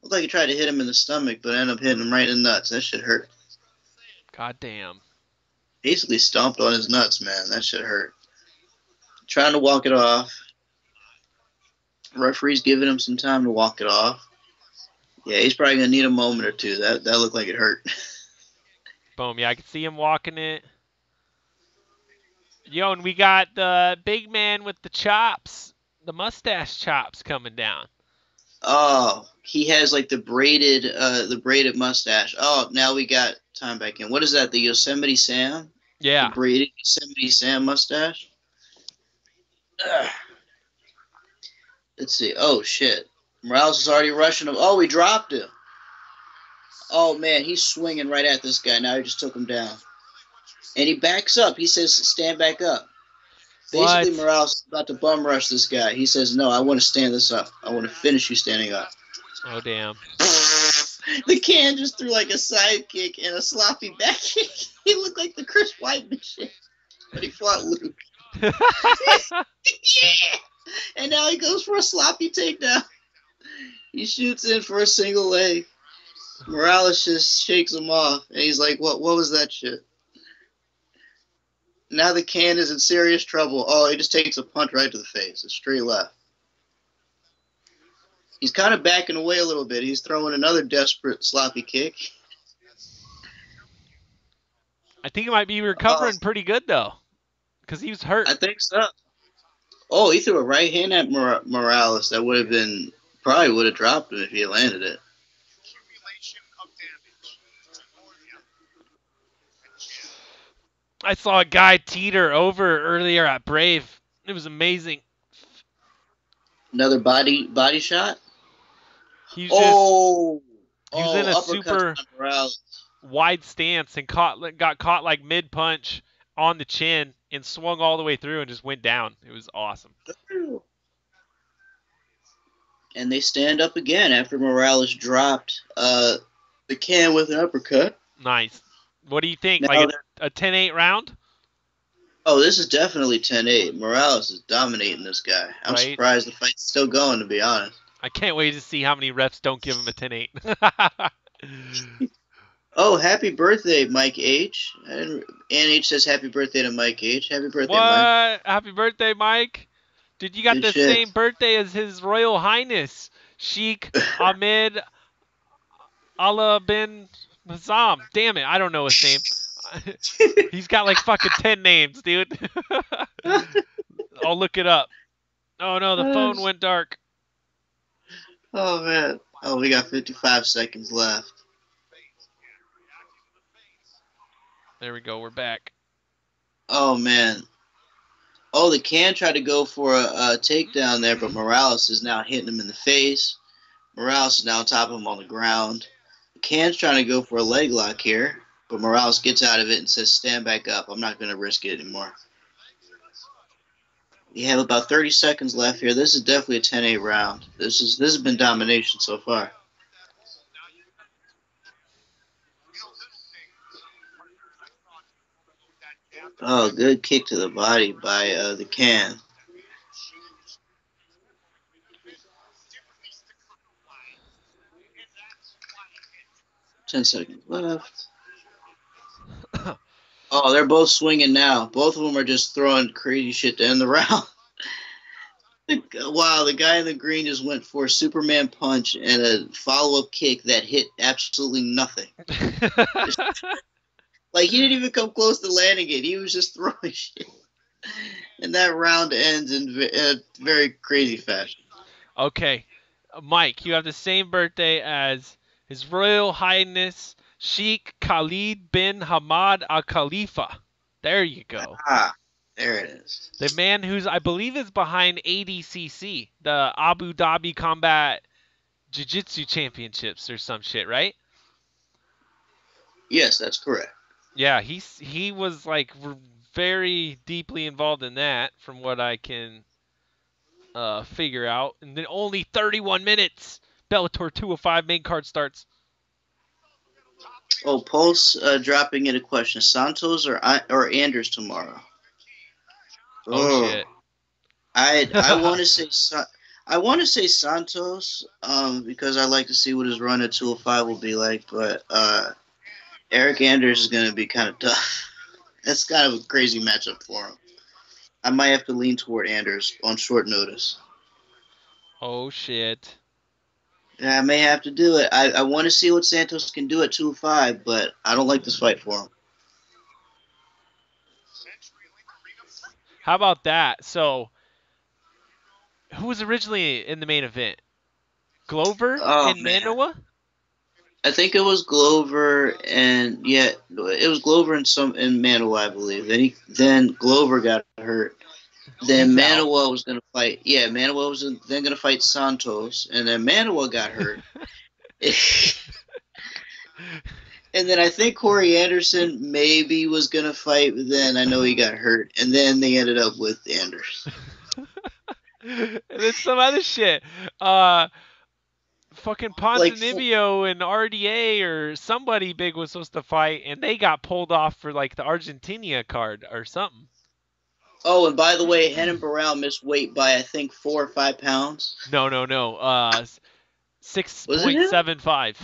Looked like he tried to hit him in the stomach, but ended up hitting him right in the nuts. That shit hurt. God damn. Basically stomped on his nuts, man. That shit hurt. Trying to walk it off. Referee's giving him some time to walk it off. Yeah, he's probably going to need a moment or two. That looked like it hurt. Boom. Yeah, I can see him walking it. Yo, and we got the big man with the chops, the mustache chops coming down. Oh, he has like the braided mustache. Oh, now we got time back in. What is that? The Yosemite Sam? Yeah. The braided Yosemite Sam mustache? Ugh. Let's see. Oh, shit. Morales is already rushing him. Oh, he dropped him. Oh, man, he's swinging right at this guy. Now he just took him down. And he backs up. He says, stand back up. Basically, What? Morales is about to bum rush this guy. He says, no, I want to stand this up. I want to finish you standing up. Oh, damn. The can just threw like a side kick and a sloppy back kick. He looked like the Chris Weidman shit. But he fought Luke. Yeah. And now he goes for a sloppy takedown. He shoots in for a single leg. Morales just shakes him off. And he's like, what was that shit? Now the can is in serious trouble. Oh, he just takes a punch right to the face. A straight left. He's kind of backing away a little bit. He's throwing another desperate sloppy kick. I think he might be recovering pretty good, though. Because he was hurt. I think so. Oh, he threw a right hand at Morales. That would have been, probably would have dropped him if he had landed it. I saw a guy teeter over earlier at Brave. It was amazing. Another body shot? He was He was in a super wide stance and got caught like mid-punch on the chin and swung all the way through and just went down. It was awesome. And they stand up again after Morales dropped the can with an uppercut. Nice. What do you think? Now like a 10-8 round? Oh, this is definitely 10-8. Morales is dominating this guy. I'm surprised the fight's still going, to be honest. I can't wait to see how many reps don't give him a 10-8. Oh, happy birthday, Mike H. And H says happy birthday to Mike H. Happy birthday, Mike. Happy birthday, Mike. Dude, you got Good the shit. same birthday as His Royal Highness, Sheikh Ahmed Allah bin Mazam. Damn it, I don't know his name. He's got like fucking 10 names, dude. I'll look it up. Oh no, the phone went dark. Oh, man. Oh, we got 55 seconds left. There we go, we're back. Oh, man. Oh, the can tried to go for a takedown there, but Morales is now hitting him in the face. Morales is now on top of him on the ground. The can's trying to go for a leg lock here, but Morales gets out of it and says, stand back up. I'm not going to risk it anymore. You have about 30 seconds left here. This is definitely a 10-8 round. This has been domination so far. Oh, good kick to the body by the can. Ten seconds left. Oh, they're both swinging now. Both of them are just throwing crazy shit to end the round. Wow, the guy in the green just went for a Superman punch and a follow-up kick that hit absolutely nothing. Like, he didn't even come close to landing it. He was just throwing shit. And that round ends in a very crazy fashion. Okay, Mike, you have the same birthday as His Royal Highness Sheikh Khalid bin Hamad Al Khalifa. There you go. Ah, there it is. The man who's, I believe, is behind ADCC, the Abu Dhabi Combat Jiu-Jitsu Championships or some shit, right? Yes, that's correct. Yeah, he was like very deeply involved in that, from what I can figure out. And then only 31 minutes. Bellator 205 main card starts. Oh, Pulse dropping in a question: Santos or Anders tomorrow? Oh shit! I want to say I want to say Santos, because I like to see what his run at 205 will be like, but Eric Anders is going to be kind of tough. That's kind of a crazy matchup for him. I might have to lean toward Anders on short notice. Oh shit. Yeah, I may have to do it. I want to see what Santos can do at 205, but I don't like this fight for him. How about that? So, who was originally in the main event? Glover and Manoa? I think it was Glover and it was Glover and Manoa, I believe. Then Glover got hurt. Then Manoa was gonna fight. Yeah, Manoa was then gonna fight Santos, and then Manoa got hurt. And then I think Corey Anderson maybe was gonna fight, but then I know he got hurt, and then they ended up with Anders. And then some other shit. Fucking Ponzinibbio and RDA or somebody big was supposed to fight, and they got pulled off for like the Argentina card or something. Oh, and by the way, Renan Barão missed weight by I think 4 or 5 pounds. No. 6.75.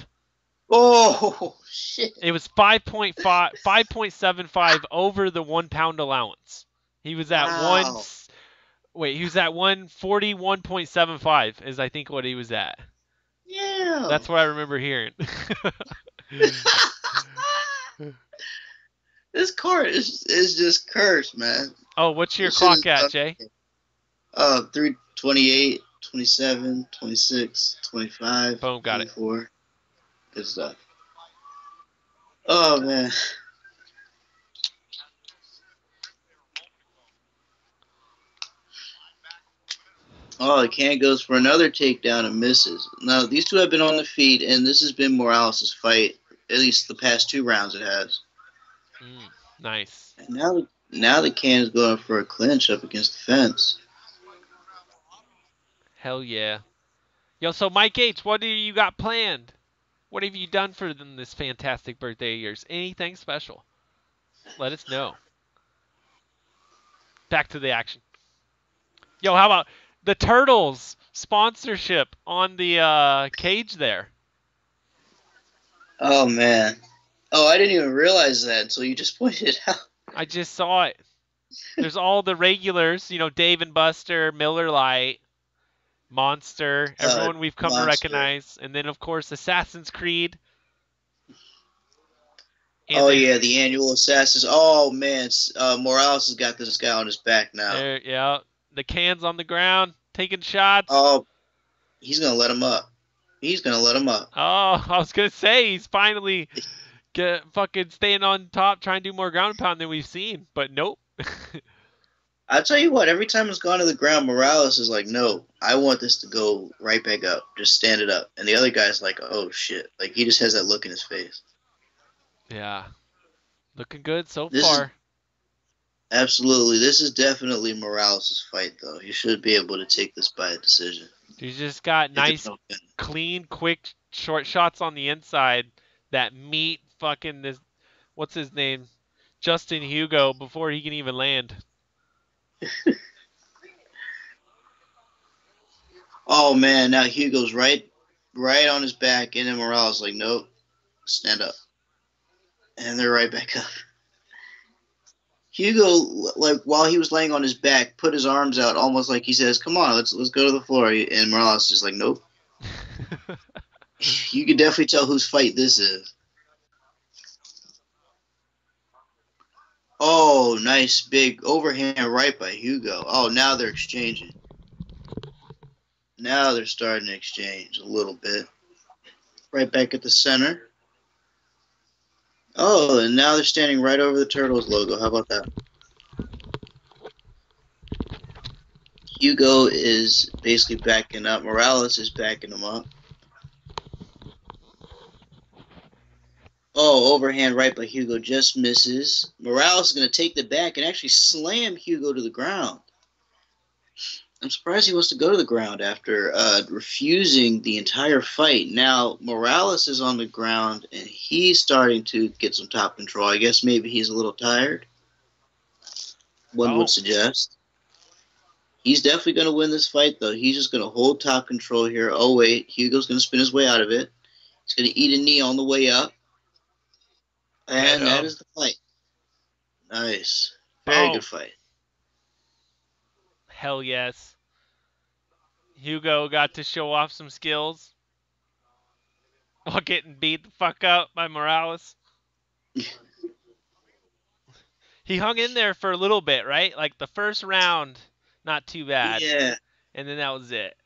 Oh shit! It was 5.75 over the 1 pound allowance. He was at he was at 141.75 is I think what he was at. Yeah. That's what I remember hearing. This card is just cursed, man. Oh, what's your clock at, Jay? 328, 27, 26, 25. Boom, got 24. It. Good stuff. Oh, man. Oh, the can goes for another takedown and misses. Now, these two have been on the feet, and this has been Morales' fight. At least the past 2 rounds it has. Nice. And now the can is going for a clinch up against the fence. Hell yeah. Yo, so Mike H., what do you got planned? What have you done for them this fantastic birthday of yours? Anything special? Let us know. Back to the action. Yo, how about the Turtles sponsorship on the cage there? Oh, man. Oh, I didn't even realize that until you just pointed it out. I just saw it. There's all the regulars, Dave and Buster, Miller Lite, Monster, everyone we've come to recognize. And then, of course, Assassin's Creed. And the annual Assassins. Oh, man. Morales has got this guy on his back now. Yeah. The can's on the ground, taking shots. Oh, he's going to let him up. Oh, I was going to say, he's finally fucking staying on top, trying to do more ground pound than we've seen. But nope. I'll tell you what, every time it's gone to the ground, Morales is like, no, I want this to go right back up. Just stand it up. And the other guy's like, oh, shit. Like, he just has that look in his face. Yeah. Looking good so far. Absolutely. This is definitely Morales' fight, though. He should be able to take this by a decision. He's just got nice, clean, quick, short shots on the inside that meet fucking this, what's his name? Justin Hugo before he can even land. Oh, man. Now Hugo's right on his back, and then Morales is like, nope, stand up. And they're right back up. Hugo, like while he was laying on his back, put his arms out almost like he says, come on, let's go to the floor. And Morales is just like, nope. You can definitely tell whose fight this is. Oh, nice big overhand right by Hugo. Oh, now they're exchanging. Now they're starting to exchange a little bit. Right back at the center. Oh, and now they're standing right over the Turtles logo. How about that? Hugo is basically backing up. Morales is backing him up. Oh, overhand right by Hugo just misses. Morales is going to take the back and actually slam Hugo to the ground. I'm surprised he wants to go to the ground after refusing the entire fight. Now, Morales is on the ground, and he's starting to get some top control. I guess maybe he's a little tired. One would suggest. He's definitely going to win this fight, though. He's just going to hold top control here. Oh, wait. Hugo's going to spin his way out of it. He's going to eat a knee on the way up. And that is the fight. Nice. Very good fight. Hell yes. Hugo got to show off some skills while getting beat the fuck up by Morales. He hung in there for a little bit, right? Like the first round, not too bad. Yeah. And then that was it.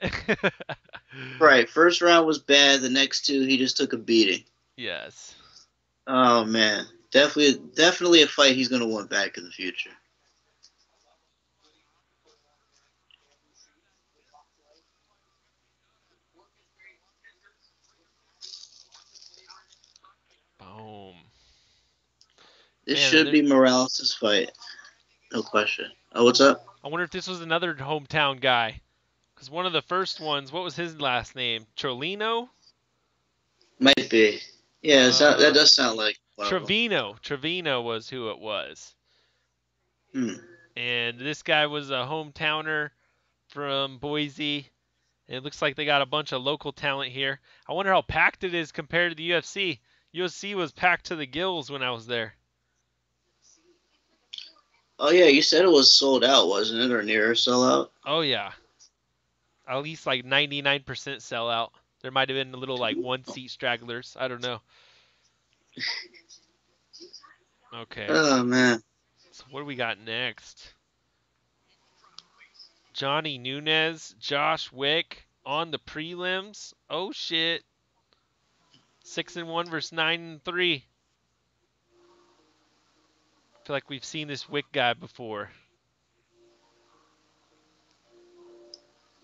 Right. First round was bad. The next two, he just took a beating. Yes. Oh, man. Definitely a fight he's going to want back in the future. Boom. This should be Morales' fight. No question. Oh, what's up? I wonder if this was another hometown guy. Because one of the first ones, what was his last name? Trolino? Might be. Yeah, that does sound like Trevino. Trevino was who it was. And this guy was a hometowner from Boise. And it looks like they got a bunch of local talent here. I wonder how packed it is compared to the UFC. UFC was packed to the gills when I was there. Oh, yeah, you said it was sold out, wasn't it? Or near sellout? Oh, yeah. At least like 99% sellout. There might have been a little like one-seat stragglers. I don't know. Okay. Oh, man. So what do we got next? Johnny Nunez, Josh Wick on the prelims. Oh, shit. 6-1 versus 9-3. I feel like we've seen this Wick guy before.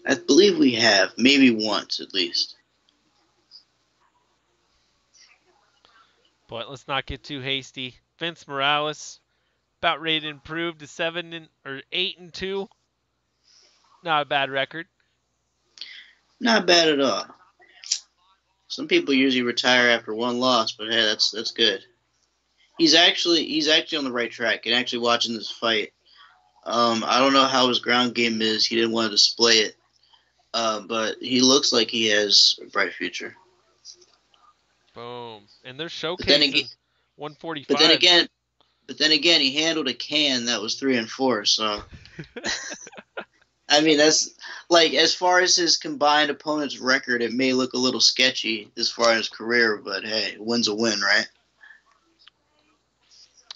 I believe we have. Maybe once, at least. But let's not get too hasty. Vince Morales, about ready to improve to 8-2. Not a bad record. Not bad at all. Some people usually retire after one loss, but hey, that's good. He's actually on the right track. And actually watching this fight, I don't know how his ground game is. He didn't want to display it, but he looks like he has a bright future. Boom. And they're showcasing 145. But then again, he handled a can that was 3-4. So, I mean, that's like as far as his combined opponent's record, it may look a little sketchy as far as his career, but hey, a win's a win, right?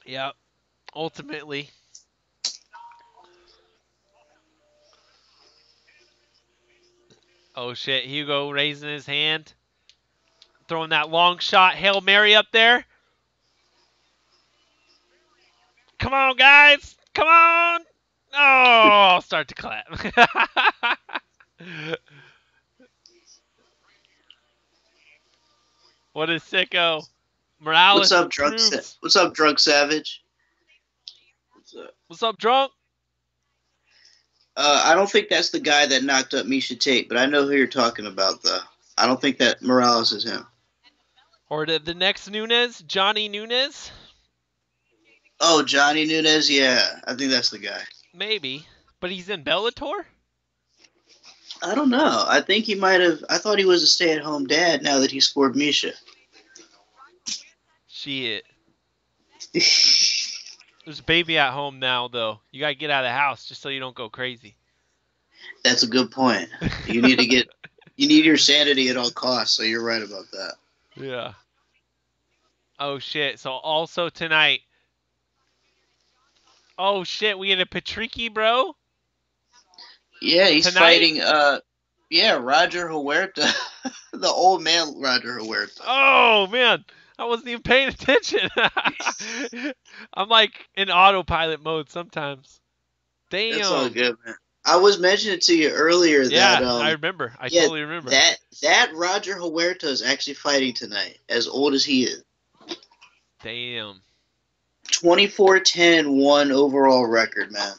Yep. Ultimately. Oh shit, Hugo raising his hand. Throwing that long shot, Hail Mary up there. Come on, guys. Come on. Oh, I'll start to clap. What a sicko. Morales. What's up, drunk savage? What's up, drunk? I don't think that's the guy that knocked up Misha Tate, but I know who you're talking about, though. I don't think that Morales is him. Or the next Nunez, Johnny Nunez? Oh, Johnny Nunez, yeah. I think that's the guy. Maybe. But he's in Bellator? I don't know. I think he might have... I thought he was a stay-at-home dad now that he scored Misha. Shit. There's a baby at home now, though. You gotta get out of the house just so you don't go crazy. That's a good point. You need to get... You need your sanity at all costs, so you're right about that. Yeah. Oh, shit. So, also tonight... Oh, shit. We had a Patricky, bro? Yeah, he's fighting... Roger Huerta. The old man Roger Huerta. Oh, man. I wasn't even paying attention. I'm like in autopilot mode sometimes. Damn. That's all good, man. I was mentioning to you earlier that... Yeah, I remember. I totally remember. That Roger Huerta is actually fighting tonight, as old as he is. Damn. 24-10-1 overall record, man.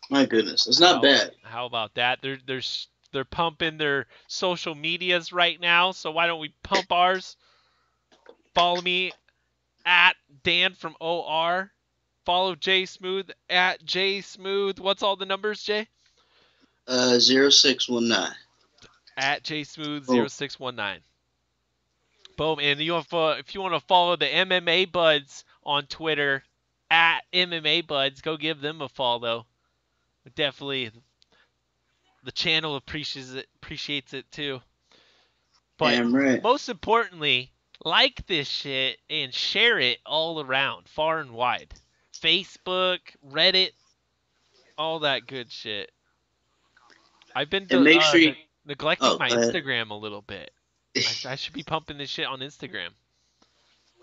My goodness. It's not bad. How about that? They're pumping their social medias right now, so why don't we pump ours? Follow me at Dan from OR. Follow Jay Smooth at Jay Smooth. What's all the numbers, Jay? 0619. At jsmooth0619. Boom. And if you want to follow the MMA Buds on Twitter, at MMA Buds, go give them a follow. Definitely, the channel appreciates it too. But Damn right. most importantly, like this shit and share it all around, far and wide. Facebook, Reddit, all that good shit. I've been And make sure you. neglecting Oh, my go ahead. Instagram a little bit. I should be pumping this shit on Instagram.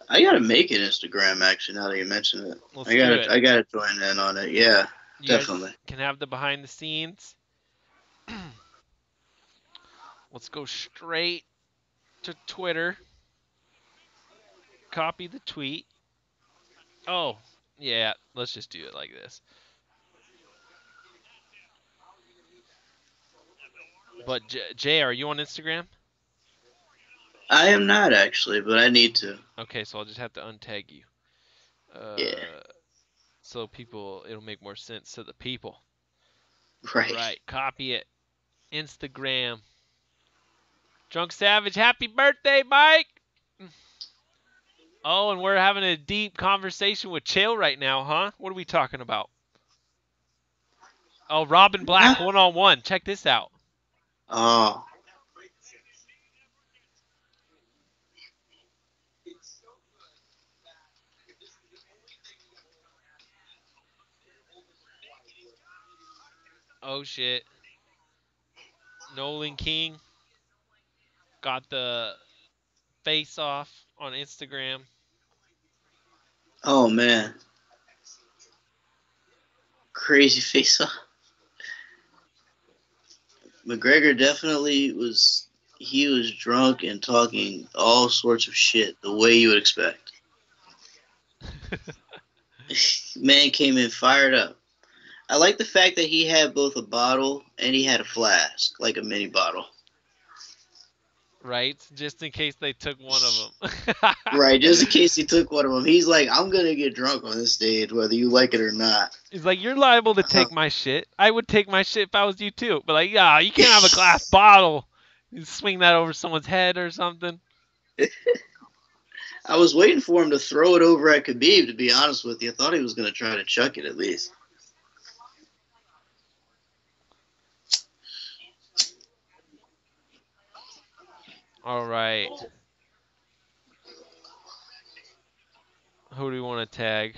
I gotta make an Instagram actually. Now that you mention it, Let's do it. I gotta join in on it. Yeah, You definitely. guys can have the behind the scenes. Let's go straight to Twitter. Copy the tweet. Oh, yeah. Let's just do it like this. But Jay, are you on Instagram? I am not actually, but I need to. Okay, so I'll just have to untag you. Yeah. So it'll make more sense to the people. Right. Right. Copy it. Instagram. Drunk Savage, happy birthday, Mike! Oh, and we're having a deep conversation with Chael right now, huh? What are we talking about? Oh, Robin Black, one-on-one. Check this out. Oh. Oh, shit. Nolan King got the face-off on Instagram. Oh, man. Crazy face-off. McGregor definitely was drunk and talking all sorts of shit the way you would expect. Man came in fired up. I like the fact that he had both a bottle and he had a flask, like a mini bottle. Right? Just in case they took one of them. Right, just in case he took one of them. He's like, I'm going to get drunk on this stage, whether you like it or not. He's like, you're liable to take my shit. I would take my shit if I was you too. But like, yeah, you can't have a glass bottle. You swing that over someone's head or something. I was waiting for him to throw it over at Khabib, to be honest with you. I thought he was going to try to chuck it at least. All right. Who do we want to tag?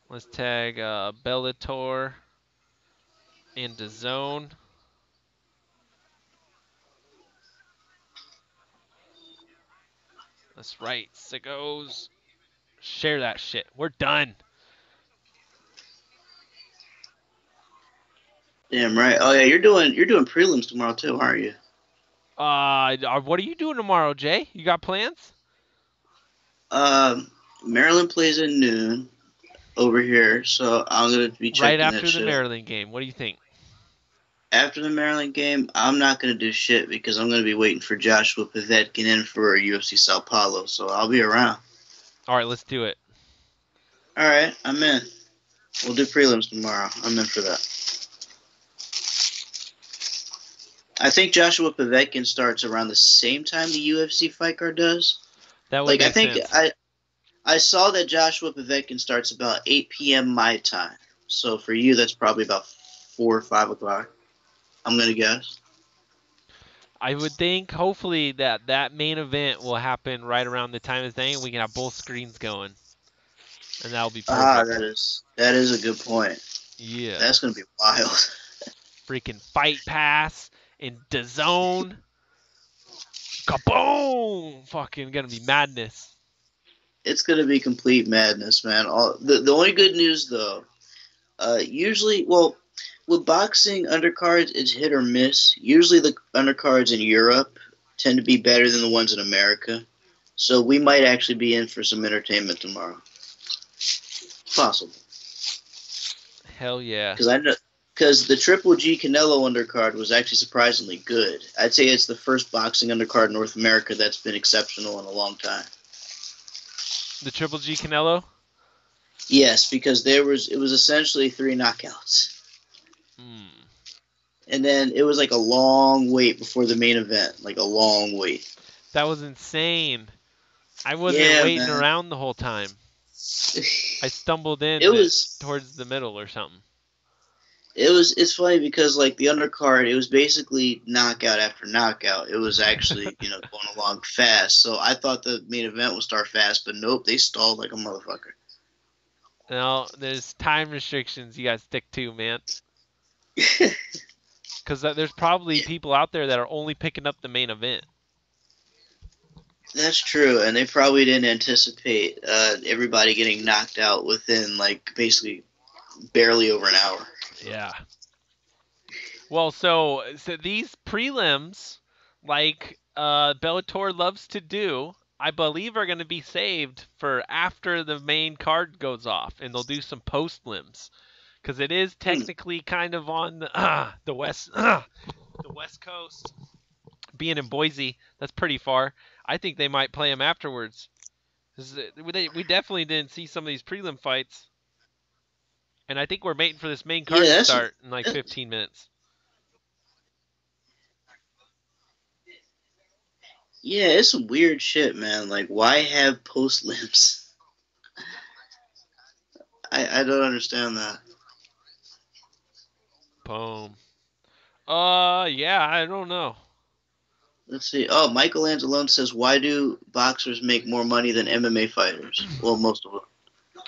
Let's tag Bellator and DAZN. That's right, sickos. Share that shit. We're done. Damn right. Oh yeah, you're doing prelims tomorrow too, aren't you? What are you doing tomorrow, Jay? You got plans? Maryland plays at noon over here, so I'm gonna be checking right after that shit. The Maryland game. What do you think? After the Maryland game, I'm not gonna do shit because I'm gonna be waiting for Joshua Povetkin in for UFC Sao Paulo, so I'll be around. All right, let's do it. All right, I'm in. We'll do prelims tomorrow. I'm in for that. I think Joshua Povetkin starts around the same time the UFC fight card does. That would make sense. I saw that Joshua Povetkin starts about 8 p.m. my time. So for you, that's probably about 4 or 5 o'clock. I'm going to guess. I would think, hopefully, that main event will happen right around the time of the thing, and we can have both screens going. And that'll be perfect. That is a good point. Yeah. That's going to be wild. Freaking Fight Pass and DAZN. Kaboom! Fucking going to be madness. It's going to be complete madness, man. The only good news, though, usually, well, with boxing undercards, it's hit or miss. Usually the undercards in Europe tend to be better than the ones in America. So we might actually be in for some entertainment tomorrow. Possible. Hell yeah. Because the Triple G Canelo undercard was actually surprisingly good. I'd say it's the first boxing undercard in North America that's been exceptional in a long time. The Triple G Canelo? Yes, because it was essentially 3 knockouts. And then it was like a long wait before the main event, like a long wait. That was insane. I wasn't Yeah, waiting man. around the whole time. I stumbled in It was towards the middle or something. It's funny because like the undercard, it was basically knockout after knockout. It was actually, going along fast. So I thought the main event would start fast, but nope, they stalled like a motherfucker. No, there's time restrictions you gotta stick to, man. Because there's probably people out there that are only picking up the main event. That's true, and they probably didn't anticipate everybody getting knocked out within like basically barely over an hour. Yeah. Well, so these prelims, like Bellator loves to do, I believe are going to be saved for after the main card goes off, and they'll do some post-lims. Because it is technically kind of on the west coast. Being in Boise, that's pretty far. I think they might play them afterwards. We definitely didn't see some of these prelim fights. And I think we're waiting for this main card to start in like 15 minutes. Yeah, it's some weird shit, man. Like, why have post limbs? I don't understand that. Boom. Yeah, I don't know. Let's see. Oh, Michael Anzalone says, why do boxers make more money than MMA fighters? Well, most of them.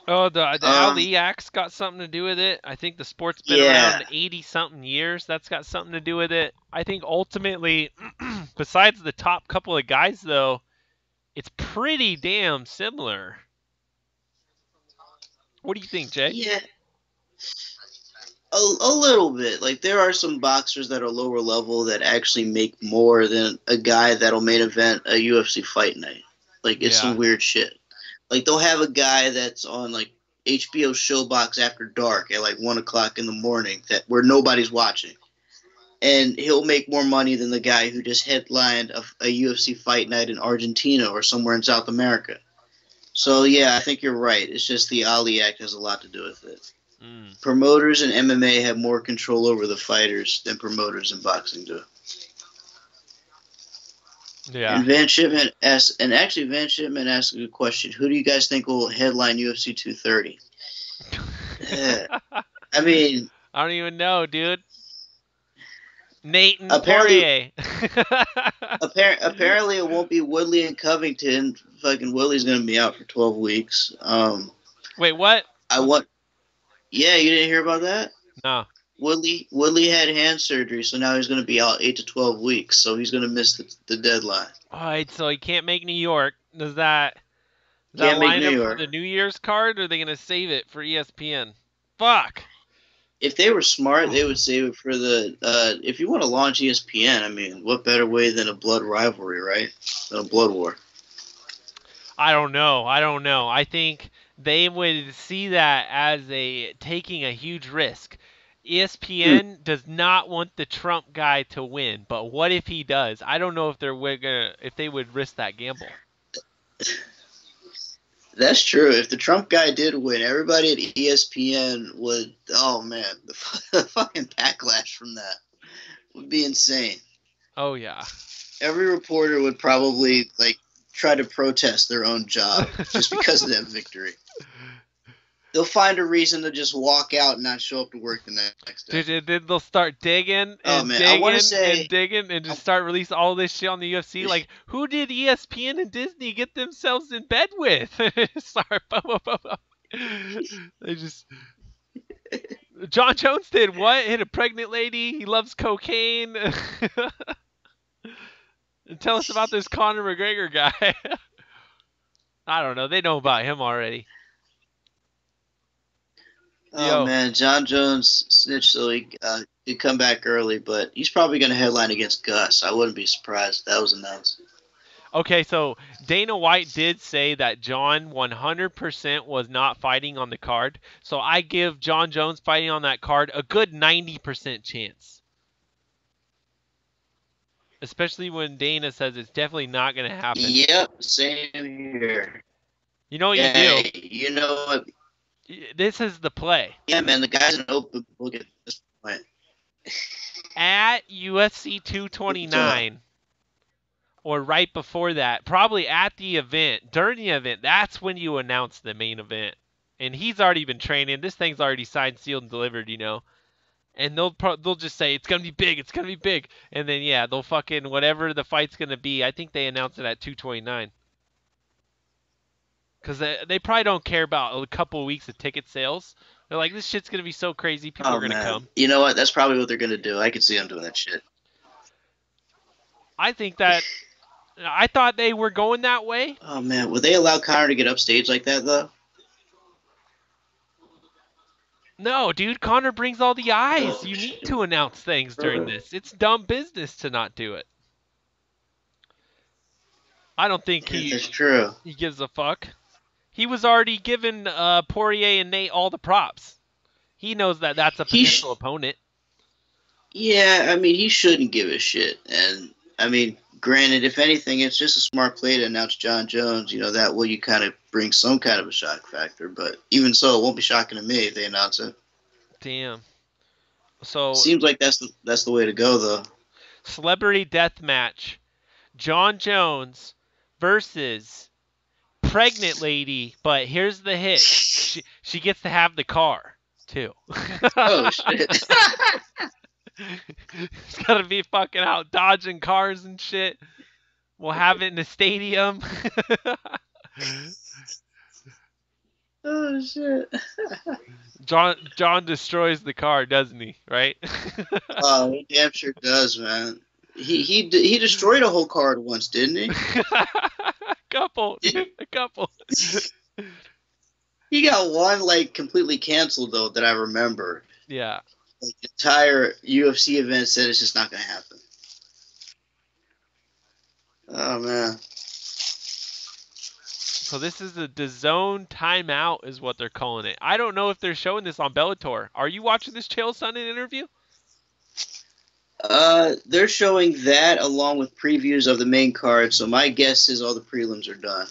Oh, the Ali Act's got something to do with it. I think the sport's been around 80-something years. That's got something to do with it. I think ultimately, besides the top couple of guys, though, it's pretty damn similar. What do you think, Jay? Yeah. A little bit. Like, there are some boxers that are lower level that actually make more than a guy that'll main event a UFC fight night. Like, it's some weird shit. Like, they'll have a guy that's on, like, HBO Showbox After Dark at, like, 1 o'clock in the morning where nobody's watching. And he'll make more money than the guy who just headlined a UFC fight night in Argentina or somewhere in South America. So, yeah, I think you're right. It's just the Ali Act has a lot to do with it. Promoters in MMA have more control over the fighters than promoters in boxing do. Yeah. And Van Shipman asks a good question. Who do you guys think will headline UFC 230? I mean, I don't even know, dude. Nathan Poirier. Apparently, apparently it won't be Woodley and Covington. Fucking Woodley's gonna be out for 12 weeks. Wait, what? Yeah, you didn't hear about that? No. Woodley had hand surgery, so now he's going to be out 8 to 12 weeks, so he's going to miss the deadline. All right, so he can't make New York. Does that line up for the New Year's card, or are they going to save it for ESPN? Fuck. If they were smart, they would save it for if you want to launch ESPN, I mean, what better way than a blood rivalry, right? Than a blood war. I don't know. I think they would see that as taking a huge risk. ESPN does not want the Trump guy to win, but what if he does? I don't know if they would risk that gamble. That's true. If the Trump guy did win, everybody at ESPN would. Oh man, the fucking backlash from that would be insane. Oh yeah. Every reporter would probably try to protest their own job just because of that victory. They'll find a reason to just walk out and not show up to work the next day. Dude, then they'll start digging and digging and just start releasing all this shit on the UFC. Like, who did ESPN and Disney get themselves in bed with? Start, they just. John Jones did what? Hit a pregnant lady. He loves cocaine. And tell us about this Conor McGregor guy. I don't know. They know about him already. Oh, man. John Jones snitched so he could come back early, but he's probably going to headline against Gus. I wouldn't be surprised if that was announced. Okay, so Dana White did say that John 100% was not fighting on the card. So I give John Jones fighting on that card a good 90% chance. Especially when Dana says it's definitely not going to happen. Yep, same here. You know what you do? You know what? This is the play. Yeah, man, the guy's an open book at this point. at UFC 229 or right before that, probably at the event, during the event, that's when you announce the main event. And he's already been training. This thing's already signed, sealed, and delivered, you know. And they'll just say it's gonna be big, it's gonna be big, and then yeah, they'll fucking whatever the fight's gonna be. I think they announced it at 229. Because they probably don't care about a couple of weeks of ticket sales. They're like, this shit's gonna be so crazy, people are gonna come. You know what? That's probably what they're gonna do. I could see them doing that shit. I think that. I thought they were going that way. Oh man, would they allow Conor to get upstage like that though? No, dude, Conor brings all the eyes. You need to announce things during this. It's dumb business to not do it. I don't think That's true. He gives a fuck. He was already giving Poirier and Nate all the props. He knows that that's a potential opponent. Yeah, I mean, he shouldn't give a shit. And, I mean, granted, if anything, it's just a smart play to announce John Jones. You know, that way you kind of bring some kind of a shock factor. But even so, it won't be shocking to me if they announce it. Damn. So seems like that's the way to go, though. Celebrity death match. John Jones versus pregnant lady, but here's the hit. She gets to have the car, too. Oh, shit. It's gotta be fucking out dodging cars and shit. We'll have it in the stadium. Oh, shit. John destroys the car, doesn't he? Right? Oh, he damn sure does, man. He destroyed a whole car at once, didn't he? A couple. He got one like completely canceled though that I remember. Yeah. Like the entire UFC event said it's just not gonna happen. Oh man. So this is the DAZN timeout is what they're calling it. I don't know if they're showing this on Bellator. Are you watching this Chael Sonnen interview? They're showing that along with previews of the main card, so my guess is all the prelims are done.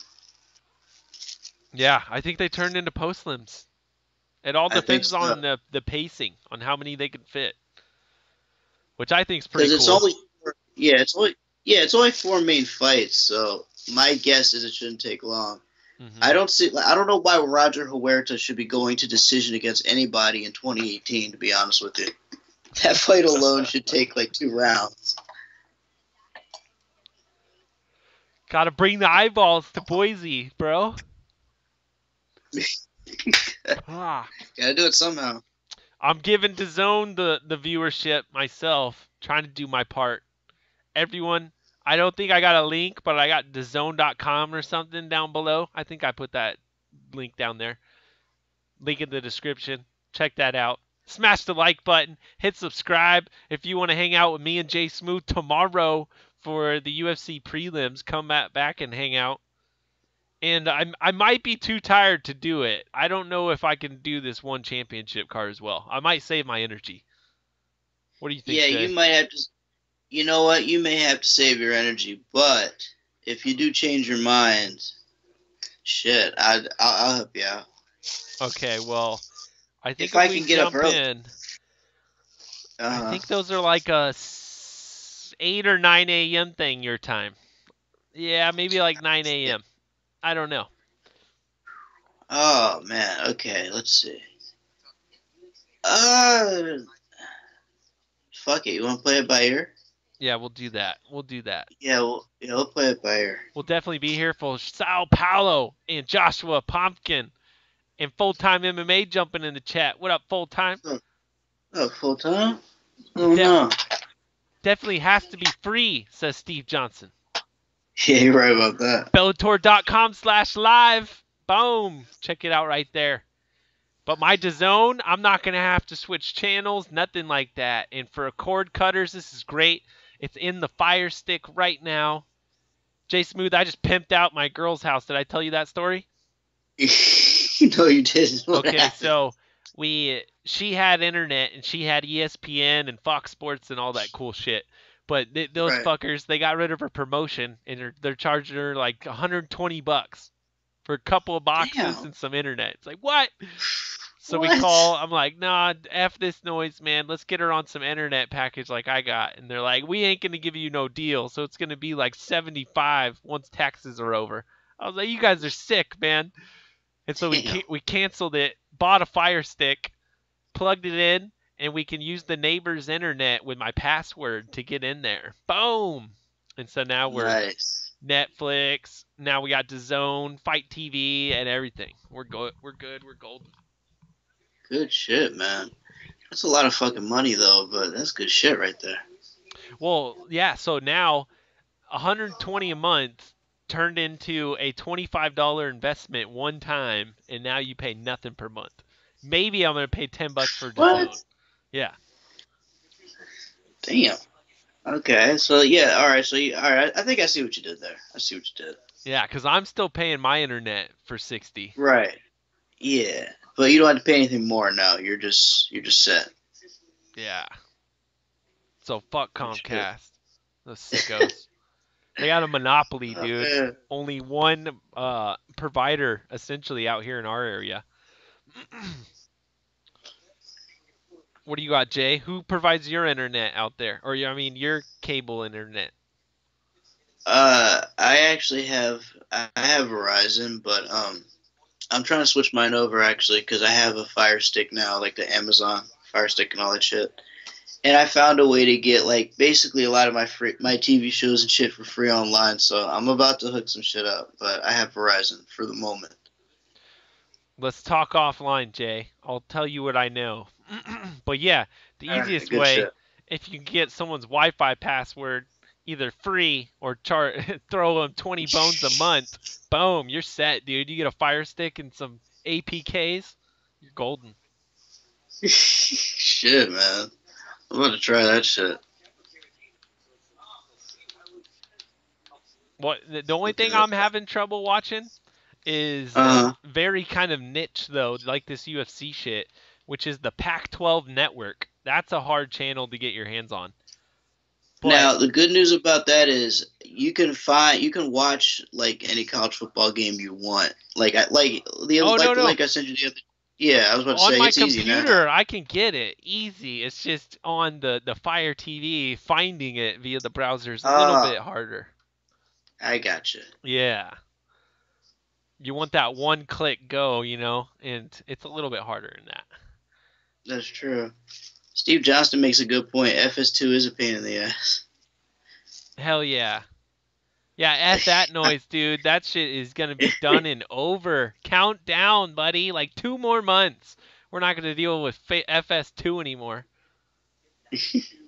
Yeah, I think they turned into postlims. It all depends on the pacing, on how many they can fit. Which I think is pretty cool. It's only 4 main fights, so my guess is it shouldn't take long. Mm-hmm. I don't know why Roger Huerta should be going to decision against anybody in 2018, to be honest with you. That fight alone should take like 2 rounds. Gotta bring the eyeballs to Boise, bro. Gotta do it somehow. I'm giving DAZN the viewership myself, trying to do my part. Everyone, I don't think I got a link, but I got DAZN.com or something down below. I think I put that link down there. Link in the description. Check that out. Smash the like button. Hit subscribe. If you want to hang out with me and Jay Smooth tomorrow for the UFC prelims, come back and hang out. And I might be too tired to do it. I don't know if I can do this one championship card as well. I might save my energy. What do you think? Yeah, Jay? you might have to. You know what? You may have to save your energy, but if you do change your mind, shit, I'll help you out. Okay, well, I think if I can get up early. I think those are like a 8 or 9 a.m. thing your time. Yeah, maybe like 9 a.m. I don't know. Oh man, okay, let's see. Fuck it, you want to play it by ear? Yeah, we'll do that. Yeah, we'll play it by ear. We'll definitely be here for Sao Paulo and Joshua Pumpkin and Full-Time MMA jumping in the chat. What up, Full-Time? Oh, Full-Time? Oh, no. Definitely has to be free, says Steve Johnson. Yeah, you're right about that. Bellator.com/live. Boom. Check it out right there. But my DAZN, I'm not going to have to switch channels, nothing like that. And for cord cutters, this is great. It's in the Fire Stick right now. Jay Smooth, I just pimped out my girl's house. Did I tell you that story? No, you didn't. Okay, so she had internet and she had ESPN and Fox Sports and all that cool shit. But those fuckers, they got rid of her promotion and they're charging her like $120 for a couple of boxes and some internet. It's like, what? So we call. I'm like, nah, f this noise, man. Let's get her on some internet package like I got. And they're like, we ain't gonna give you no deal. So it's gonna be like 75 once taxes are over. I was like, you guys are sick, man. And so Damn. we canceled it. Bought a Fire Stick, plugged it in, and we can use the neighbor's internet with my password to get in there. Boom. And so now we're Nice. Netflix. Now we got DAZN, Fight TV, and everything. We're good. We're good. We're golden. Good shit, man. That's a lot of fucking money, though, but that's good shit right there. Well, yeah. So now, $120 a month turned into a $25 investment one time, and now you pay nothing per month. Maybe I'm gonna pay $10 for DAZN. What? Yeah. Damn. Okay, so yeah, all right, all right. I think I see what you did there. I see what you did. Yeah, because I'm still paying my internet for $60. Right. Yeah, but you don't have to pay anything more now. You're just set. Yeah. So fuck Comcast. Those sickos. They got a monopoly, dude. Man. Only one provider essentially out here in our area. What do you got, Jay? Who provides your internet out there? Or your cable internet? I actually have Verizon, but I'm trying to switch mine over actually because I have a Fire Stick now, like the Amazon Fire Stick and all that shit. And I found a way to get like basically a lot of my TV shows and shit for free online. So I'm about to hook some shit up, but I have Verizon for the moment. Let's talk offline, Jay. I'll tell you what I know. But yeah, the All right, easiest good way, shit. if you can get someone's Wi-Fi password either free or throw them 20 bones a month, boom, you're set, dude. You get a Fire Stick and some APKs, you're golden. Shit, man. I'm about to try that shit. What the only Look at thing that. I'm having trouble watching is very kind of niche though, like this UFC shit, which is the Pac-12 network. That's a hard channel to get your hands on. But, now the good news about that is you can watch like any college football game you want. Like I sent you the other. Yeah, I was about to on say my it's easy now. computer, I can get it easy. It's just on the Fire TV, finding it via the browser is a little bit harder. I gotcha. Yeah. You want that one-click go, and it's a little bit harder than that. That's true. Steve Johnston makes a good point. FS2 is a pain in the ass. Hell yeah. Yeah, at that noise, dude. That shit is going to be done and over. Count down, buddy. Like 2 more months. We're not going to deal with FS2 anymore.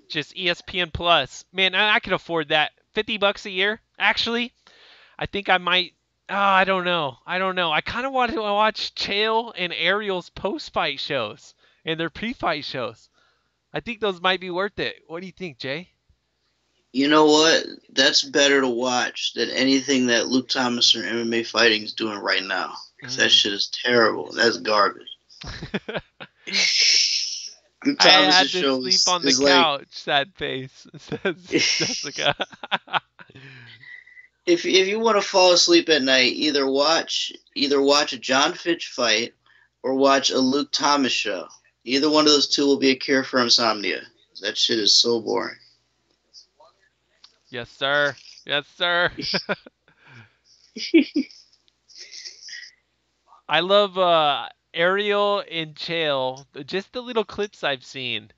Just ESPN Plus. Man, I could afford that. $50 a year, actually. I think I might. Oh, I don't know. I kind of want to watch Chael and Ariel's post-fight shows and their pre-fight shows. I think those might be worth it. What do you think, Jay? You know what? That's better to watch than anything that Luke Thomas or MMA Fighting is doing right now. Because that shit is terrible. That's garbage. Luke I had Thomas's to show sleep on the is couch. Sad face, says Jessica. If you want to fall asleep at night, either watch a John Fitch fight or watch a Luke Thomas show. Either one of those two will be a cure for insomnia. That shit is so boring. Yes, sir. Yes, sir. I love Ariel and Chael. Just the little clips I've seen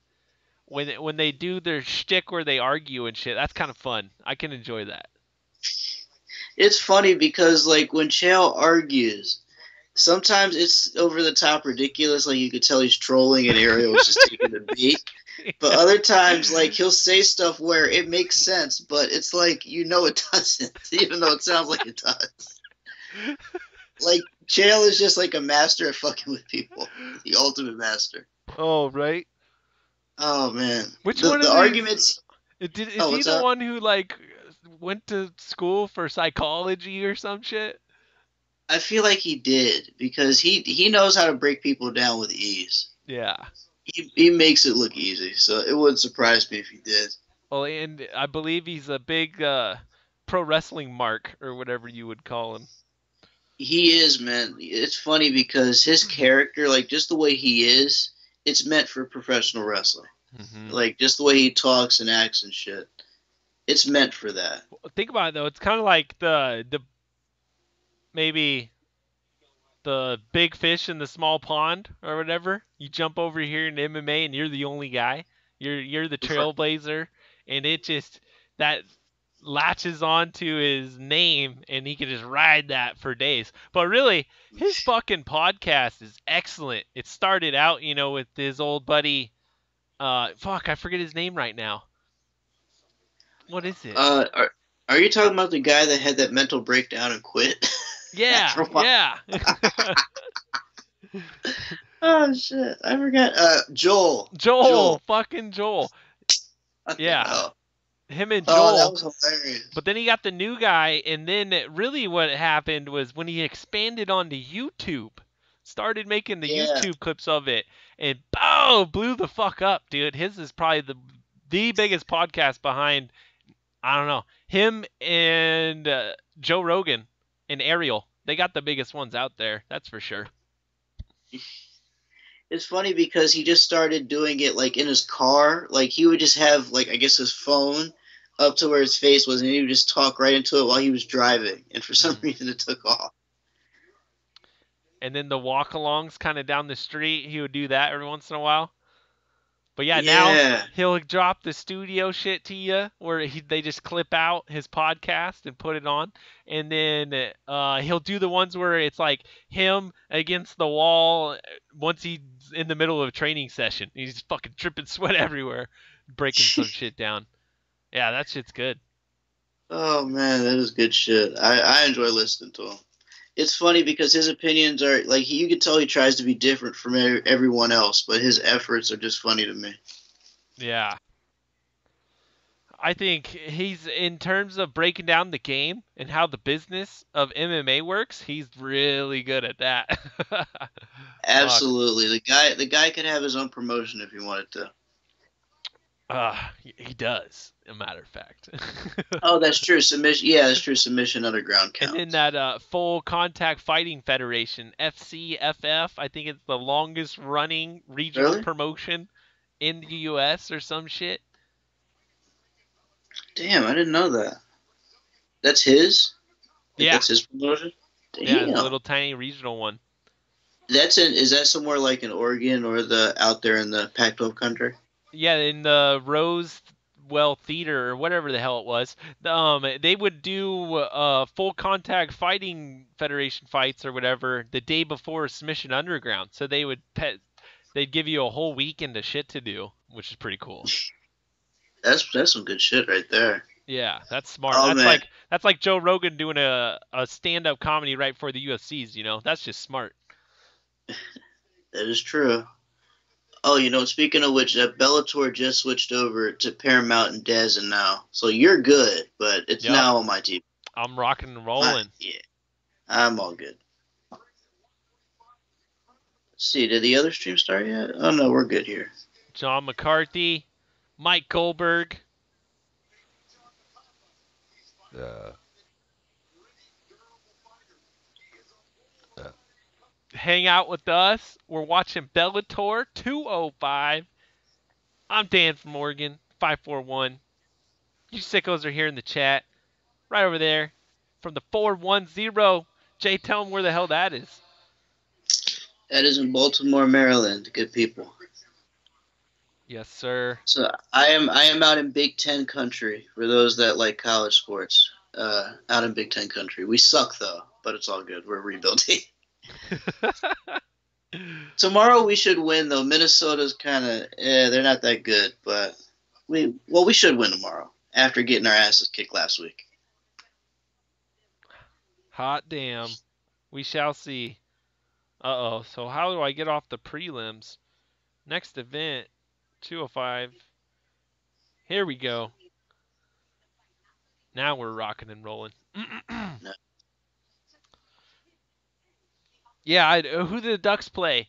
when they do their shtick where they argue and shit. That's kind of fun. I can enjoy that. It's funny because like when Chael argues, sometimes it's over the top ridiculous. Like you could tell he's trolling and Ariel is just taking the bait. But other times, like he'll say stuff where it makes sense, but it's like it doesn't, even though it sounds like it does. Like Chael is just like a master at fucking with people, the ultimate master. Oh, right. Oh man, Which one of the these, arguments? Is he the one who like went to school for psychology or some shit? I feel like he did because he knows how to break people down with ease. Yeah. He makes it look easy, so it wouldn't surprise me if he did. Well, and I believe he's a big pro wrestling mark or whatever you would call him. He is, man. It's funny because his character, like just the way he is, it's meant for professional wrestling. Mm-hmm. Like just the way he talks and acts and shit. It's meant for that. Think about it though. It's kind of like the maybe the big fish in the small pond or whatever. You jump over here in MMA and you're the only guy. You're the trailblazer, and it just that latches onto his name, and he can just ride that for days. But really, his fucking podcast is excellent. It started out, with his old buddy. I forget his name right now. What is it? Are you talking about the guy that had that mental breakdown and quit? Yeah, yeah. Oh shit! I forgot. Joel. Fucking Joel. Yeah. Hell. Him and Joel. Oh, that was hilarious. But then he got the new guy, and then really what happened was when he expanded onto YouTube, started making the YouTube clips of it, and blew the fuck up, dude. His is probably the biggest podcast behind, I don't know, him and Joe Rogan and Ariel. They got the biggest ones out there, that's for sure. It's funny because he just started doing it like in his car. Like he would just have like I guess his phone up to where his face was, and he would just talk right into it while he was driving. And for some reason, it took off. And then the walk-alongs kind of down the street, he would do that every once in a while. But now he'll drop the studio shit to you where they just clip out his podcast and put it on. And then he'll do the ones where it's like him against the wall once he's in the middle of a training session. He's just fucking dripping sweat everywhere, breaking some shit down. Yeah, that shit's good. Oh, man, that is good shit. I enjoy listening to him. It's funny because his opinions are, like, you can tell he tries to be different from everyone else, but his efforts are just funny to me. Yeah. I think he's, in terms of breaking down the game and how the business of MMA works, he's really good at that. Absolutely. The guy could have his own promotion if he wanted to. He does, a matter of fact. Oh, that's true. Submission. Yeah, that's true. Submission Underground counts. And then that Full Contact Fighting Federation, FCFF, I think it's the longest running regional promotion in the U.S. or some shit. Damn, I didn't know that. That's his? Yeah. That's his promotion? Damn. Yeah, it's a little tiny regional one. Is that somewhere like in Oregon or out there in the Pac-12 country? Yeah, in the Rosewell Theater or whatever the hell it was. They would do Full Contact Fighting Federation fights or whatever the day before Submission Underground. So they'd give you a whole weekend of shit to do, which is pretty cool. That's some good shit right there. Yeah, that's smart. Oh, that's like Joe Rogan doing a stand-up comedy right for the UFCs, That's just smart. That is true. Oh, speaking of which, Bellator just switched over to Paramount and DAZN now. So you're good, but it's now on my TV. I'm rocking and rolling. Yeah, I'm all good. Let's see, did the other stream start yet? Oh, no, we're good here. John McCarthy, Mike Goldberg. Hang out with us. We're watching Bellator 205. I'm Dan from Oregon, 541. You sickos are here in the chat. Right over there. From the 410. Jay, tell them where the hell that is. That is in Baltimore, Maryland. Good people. Yes, sir. So I am out in Big Ten country for those that like college sports. Out in Big Ten country. We suck, though, but it's all good. We're rebuilding. Tomorrow we should win, though. Minnesota's kind of, they're not that good, but we should win tomorrow after getting our asses kicked last week. Hot damn. We shall see. Uh-oh. So how do I get off the prelims? Next event, 205. Here we go. Now we're rocking and rolling. No. Yeah, who did the Ducks play?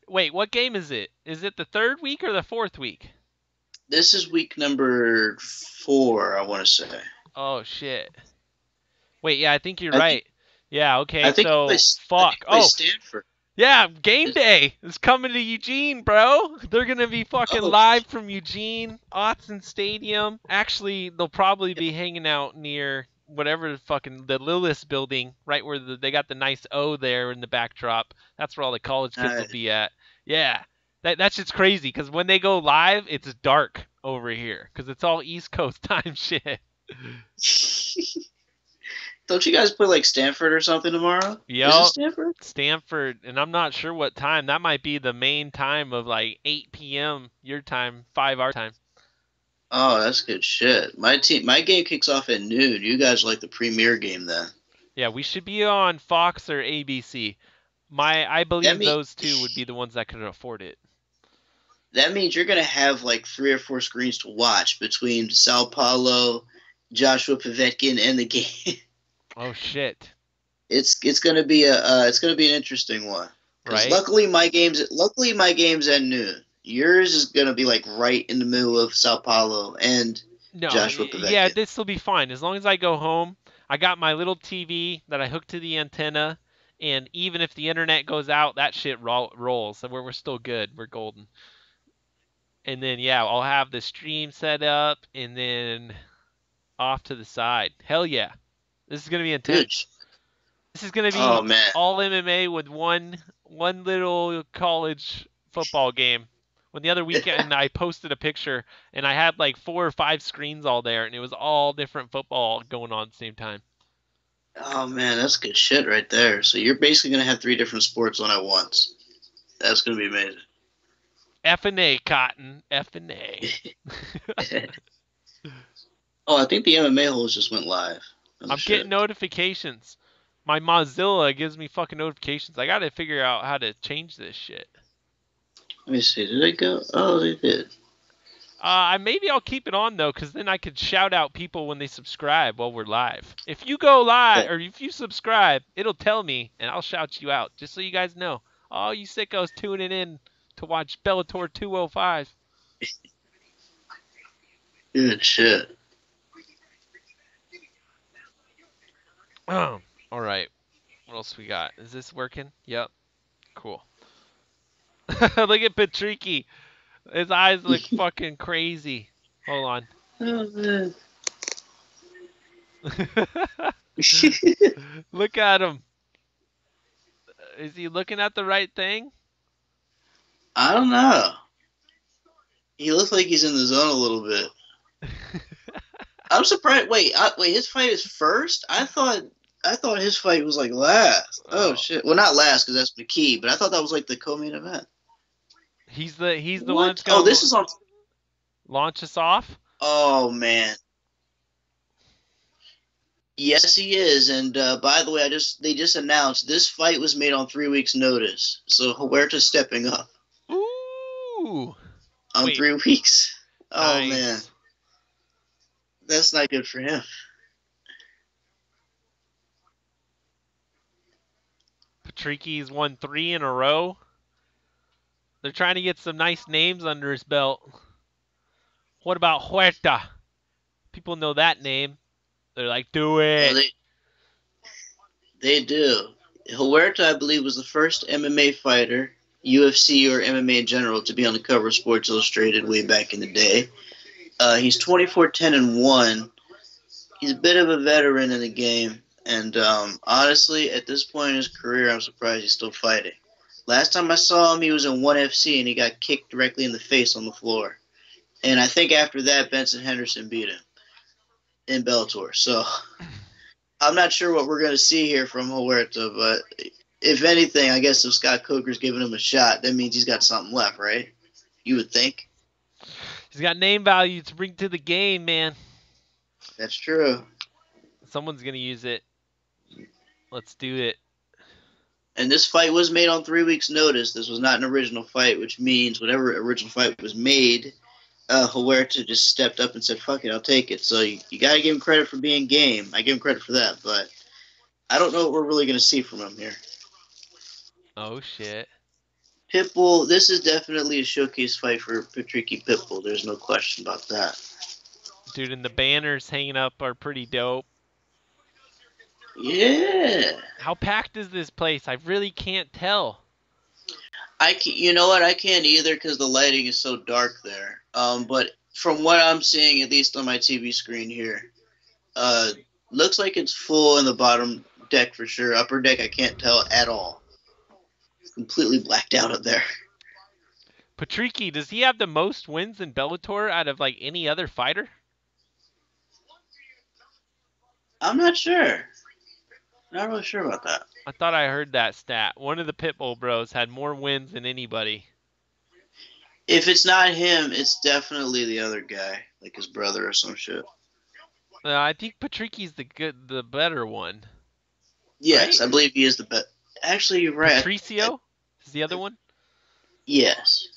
Wait, what game is it? Is it the third week or the fourth week? This is week number 4, I want to say. Oh, shit. Wait, yeah, I think you're right. Yeah, okay, I think so he fuck. plays Oh, Stanford. yeah, game day is coming to Eugene, bro. They're gonna be fucking Oh, live from Eugene, Autzen Stadium. Actually, they'll probably be hanging out near whatever the Lillis building, right where they got the nice O there in the backdrop. That's where all the college kids will be at. Yeah, that shit's crazy because when they go live, it's dark over here because it's all East Coast time shit. Don't you guys play like Stanford or something tomorrow? Yep. Is it Stanford? Stanford, and I'm not sure what time. That might be the main time of like 8 p.m. your time, 5 our time. Oh, that's good shit. My game kicks off at noon. You guys are like the premier game then. Yeah, we should be on Fox or ABC. I believe those two would be the ones that could afford it. That means you're gonna have like 3 or 4 screens to watch between Sao Paulo, Joshua Povetkin, and the game. Oh shit! It's gonna be an interesting one. Right. Luckily my game's at noon. Yours is gonna be like right in the middle of Sao Paulo and Joshua Povetkin. Yeah, this will be fine as long as I go home. I got my little TV that I hooked to the antenna, and even if the internet goes out, that shit rolls. So we're still good. We're golden. And then yeah, I'll have the stream set up, and then off to the side. Hell yeah. This is gonna be intense. This is gonna be all MMA with one little college football game. When the other weekend I posted a picture and I had like 4 or 5 screens all there, and it was all different football going on at the same time. Oh man, that's good shit right there. So you're basically gonna have 3 different sports on at once. That's gonna be amazing. F&A, Cotton. F&A. Oh, I think the MMA holes just went live. I'm getting notifications. My Mozilla gives me fucking notifications. I gotta figure out how to change this shit. Let me see. Did they go? Oh, they did. Maybe I'll keep it on though, because then I could shout out people when they subscribe while we're live. If you go live or if you subscribe, it'll tell me and I'll shout you out just so you guys know. Oh, you sickos tuning in to watch Bellator 205. Good shit. All right. What else we got? Is this working? Yep. Cool. Look at Patricky. His eyes look fucking crazy. Hold on. Oh, man. Look at him. Is he looking at the right thing? I don't know. He looks like he's in the zone a little bit. I'm surprised. Wait, his fight is first? I thought his fight was like last. Oh shit. Well, not last because that's McKee, but I thought that was like the co-main event. He's the one that's gonna this is on launch us off? Oh man. Yes, he is. And by the way, they just announced this fight was made on 3 weeks' notice. So Huerta's stepping up. Ooh. On 3 weeks. Oh nice. man. That's not good for him. Patricky's won 3 in a row. They're trying to get some nice names under his belt. What about Huerta? People know that name. They're like, do it. Well, they do. Huerta, I believe, was the first MMA fighter, UFC or MMA in general, to be on the cover of Sports Illustrated way back in the day. He's 24-10-1. He's a bit of a veteran in the game. And honestly, at this point in his career, I'm surprised he's still fighting. Last time I saw him, he was in 1FC, and he got kicked directly in the face on the floor. And I think after that, Benson Henderson beat him in Bellator. So I'm not sure what we're going to see here from Huerta, but if anything, I guess if Scott Coker's giving him a shot, that means he's got something left, right? You would think. He's got name value to bring to the game, man. That's true. Someone's going to use it. Let's do it. And this fight was made on 3 weeks' notice. This was not an original fight, which means whatever original fight was made, Huerta just stepped up and said, fuck it, I'll take it. So you got to give him credit for being game. I give him credit for that, but I don't know what we're really going to see from him here. Oh, shit. Pitbull, this is definitely a showcase fight for Patricky Pitbull. There's no question about that. Dude, and the banners hanging up are pretty dope. Yeah. How packed is this place? I really can't tell. You know what? I can't either because the lighting is so dark there. But from what I'm seeing, at least on my TV screen here, looks like it's full in the bottom deck for sure. Upper deck, I can't tell at all. It's completely blacked out up there. Patricky, does he have the most wins in Bellator out of like any other fighter? I'm not sure. Not really sure about that. I thought I heard that stat. One of the Pitbull bros had more wins than anybody. If it's not him, it's definitely the other guy, like his brother or some shit. I think Patricky's the better one. Yes, right? I believe he is the best. Actually, you're right. Patricio is the other one? Yes.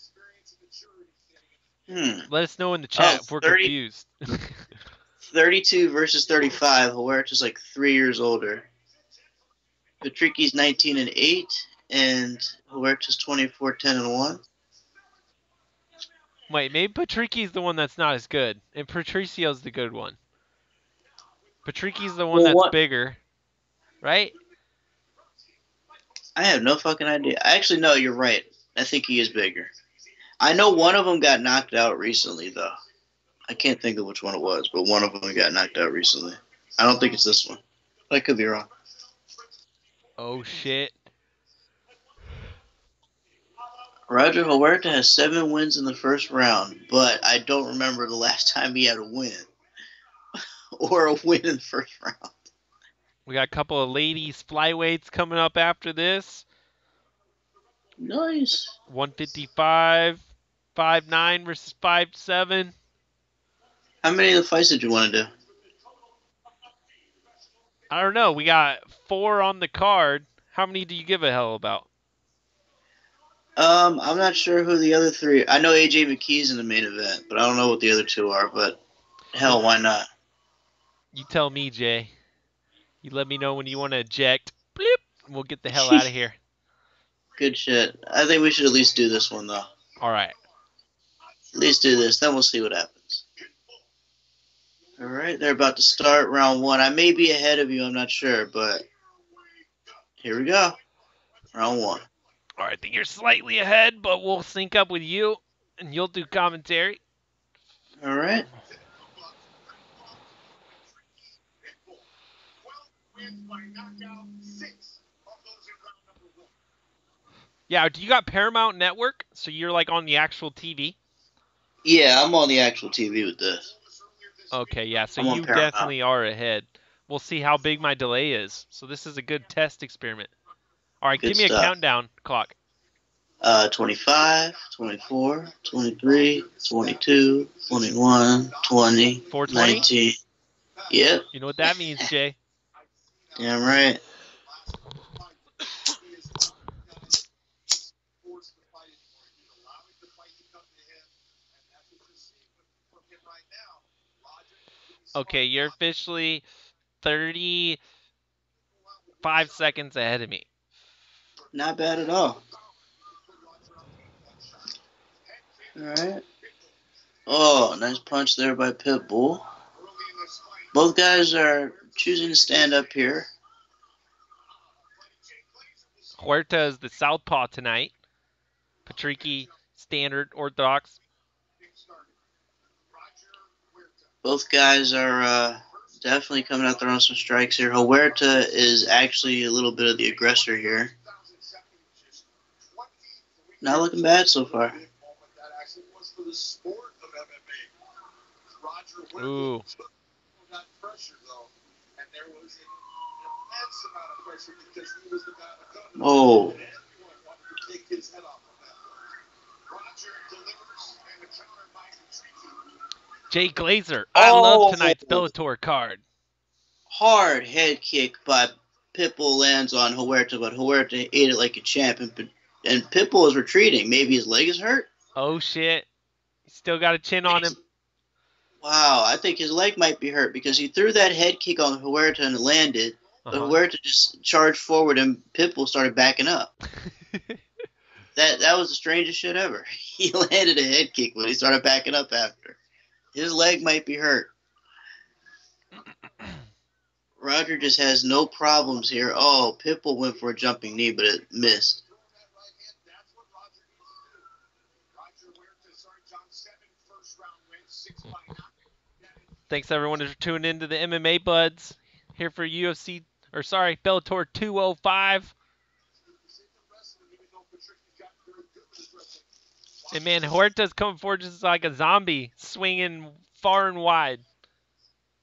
Let us know in the chat if we're 30, confused. 32 versus 35. Huerta's like 3 years older. Patricky's 19-8, and Huerta's 24-10-1. Wait, maybe Patricky's the one that's not as good, and Patricio's the good one. Patricky's the one that's bigger, right? I have no fucking idea. Actually, no, you're right. I think he is bigger. I know one of them got knocked out recently, though. I can't think of which one it was, but one of them got knocked out recently. I don't think it's this one. I could be wrong. Oh, shit. Roger Huerta has 7 wins in the first round, but I don't remember the last time he had a win. Or a win in the first round. We got a couple of ladies flyweights coming up after this. Nice. 155, 5'9" versus 5'7". How many of the fights did you want to do? I don't know. We got 4 on the card. How many do you give a hell about? I'm not sure who the other 3. I know AJ McKee's in the main event, but I don't know what the other 2 are. But hell, why not? You tell me, Jay. You let me know when you want to eject. Bleep. We'll get the hell out of here. Good shit. I think we should at least do this one, though. All right. At least do this. Then we'll see what happens. All right. They're about to start round 1. I may be ahead of you. I'm not sure, but here we go. Round 1. All right. I think you're slightly ahead, but we'll sync up with you, and you'll do commentary. All right. Yeah, do you got Paramount Network? So you're like on the actual TV? Yeah, I'm on the actual TV with this. Okay, yeah, so you definitely are ahead. We'll see how big my delay is. So this is a good test experiment. All right, give me a countdown clock. 25, 24, 23, 22, 21, 20, 19. Yep. You know what that means, Jay? Damn right. Okay, you're officially 35 seconds ahead of me. Not bad at all. All right. Oh, nice punch there by Pitbull. Both guys are choosing to stand up here. Huerta is the southpaw tonight. Patricky, standard, orthodox. Both guys are definitely coming out there on some strikes here. Huerta is actually a little bit of the aggressor here. Not looking bad so far. Ooh. Oh. Jay Glazer. I love tonight's Bellator card. Hard head kick by Pitbull lands on Huerta, but Huerta ate it like a champ, and Pitbull is retreating. Maybe his leg is hurt? Oh, shit. He's still got a chin on him. Wow, I think his leg might be hurt because he threw that head kick on Huerta and it landed, but Huerta just charged forward and Pitbull started backing up. That was the strangest shit ever. He landed a head kick, but he started backing up after. His leg might be hurt. Roger just has no problems here. Oh, Pitbull went for a jumping knee, but it missed. Thanks everyone for tuning into the MMA Buds. Here for Bellator 205. And man, Huerta's coming forward just like a zombie, swinging far and wide.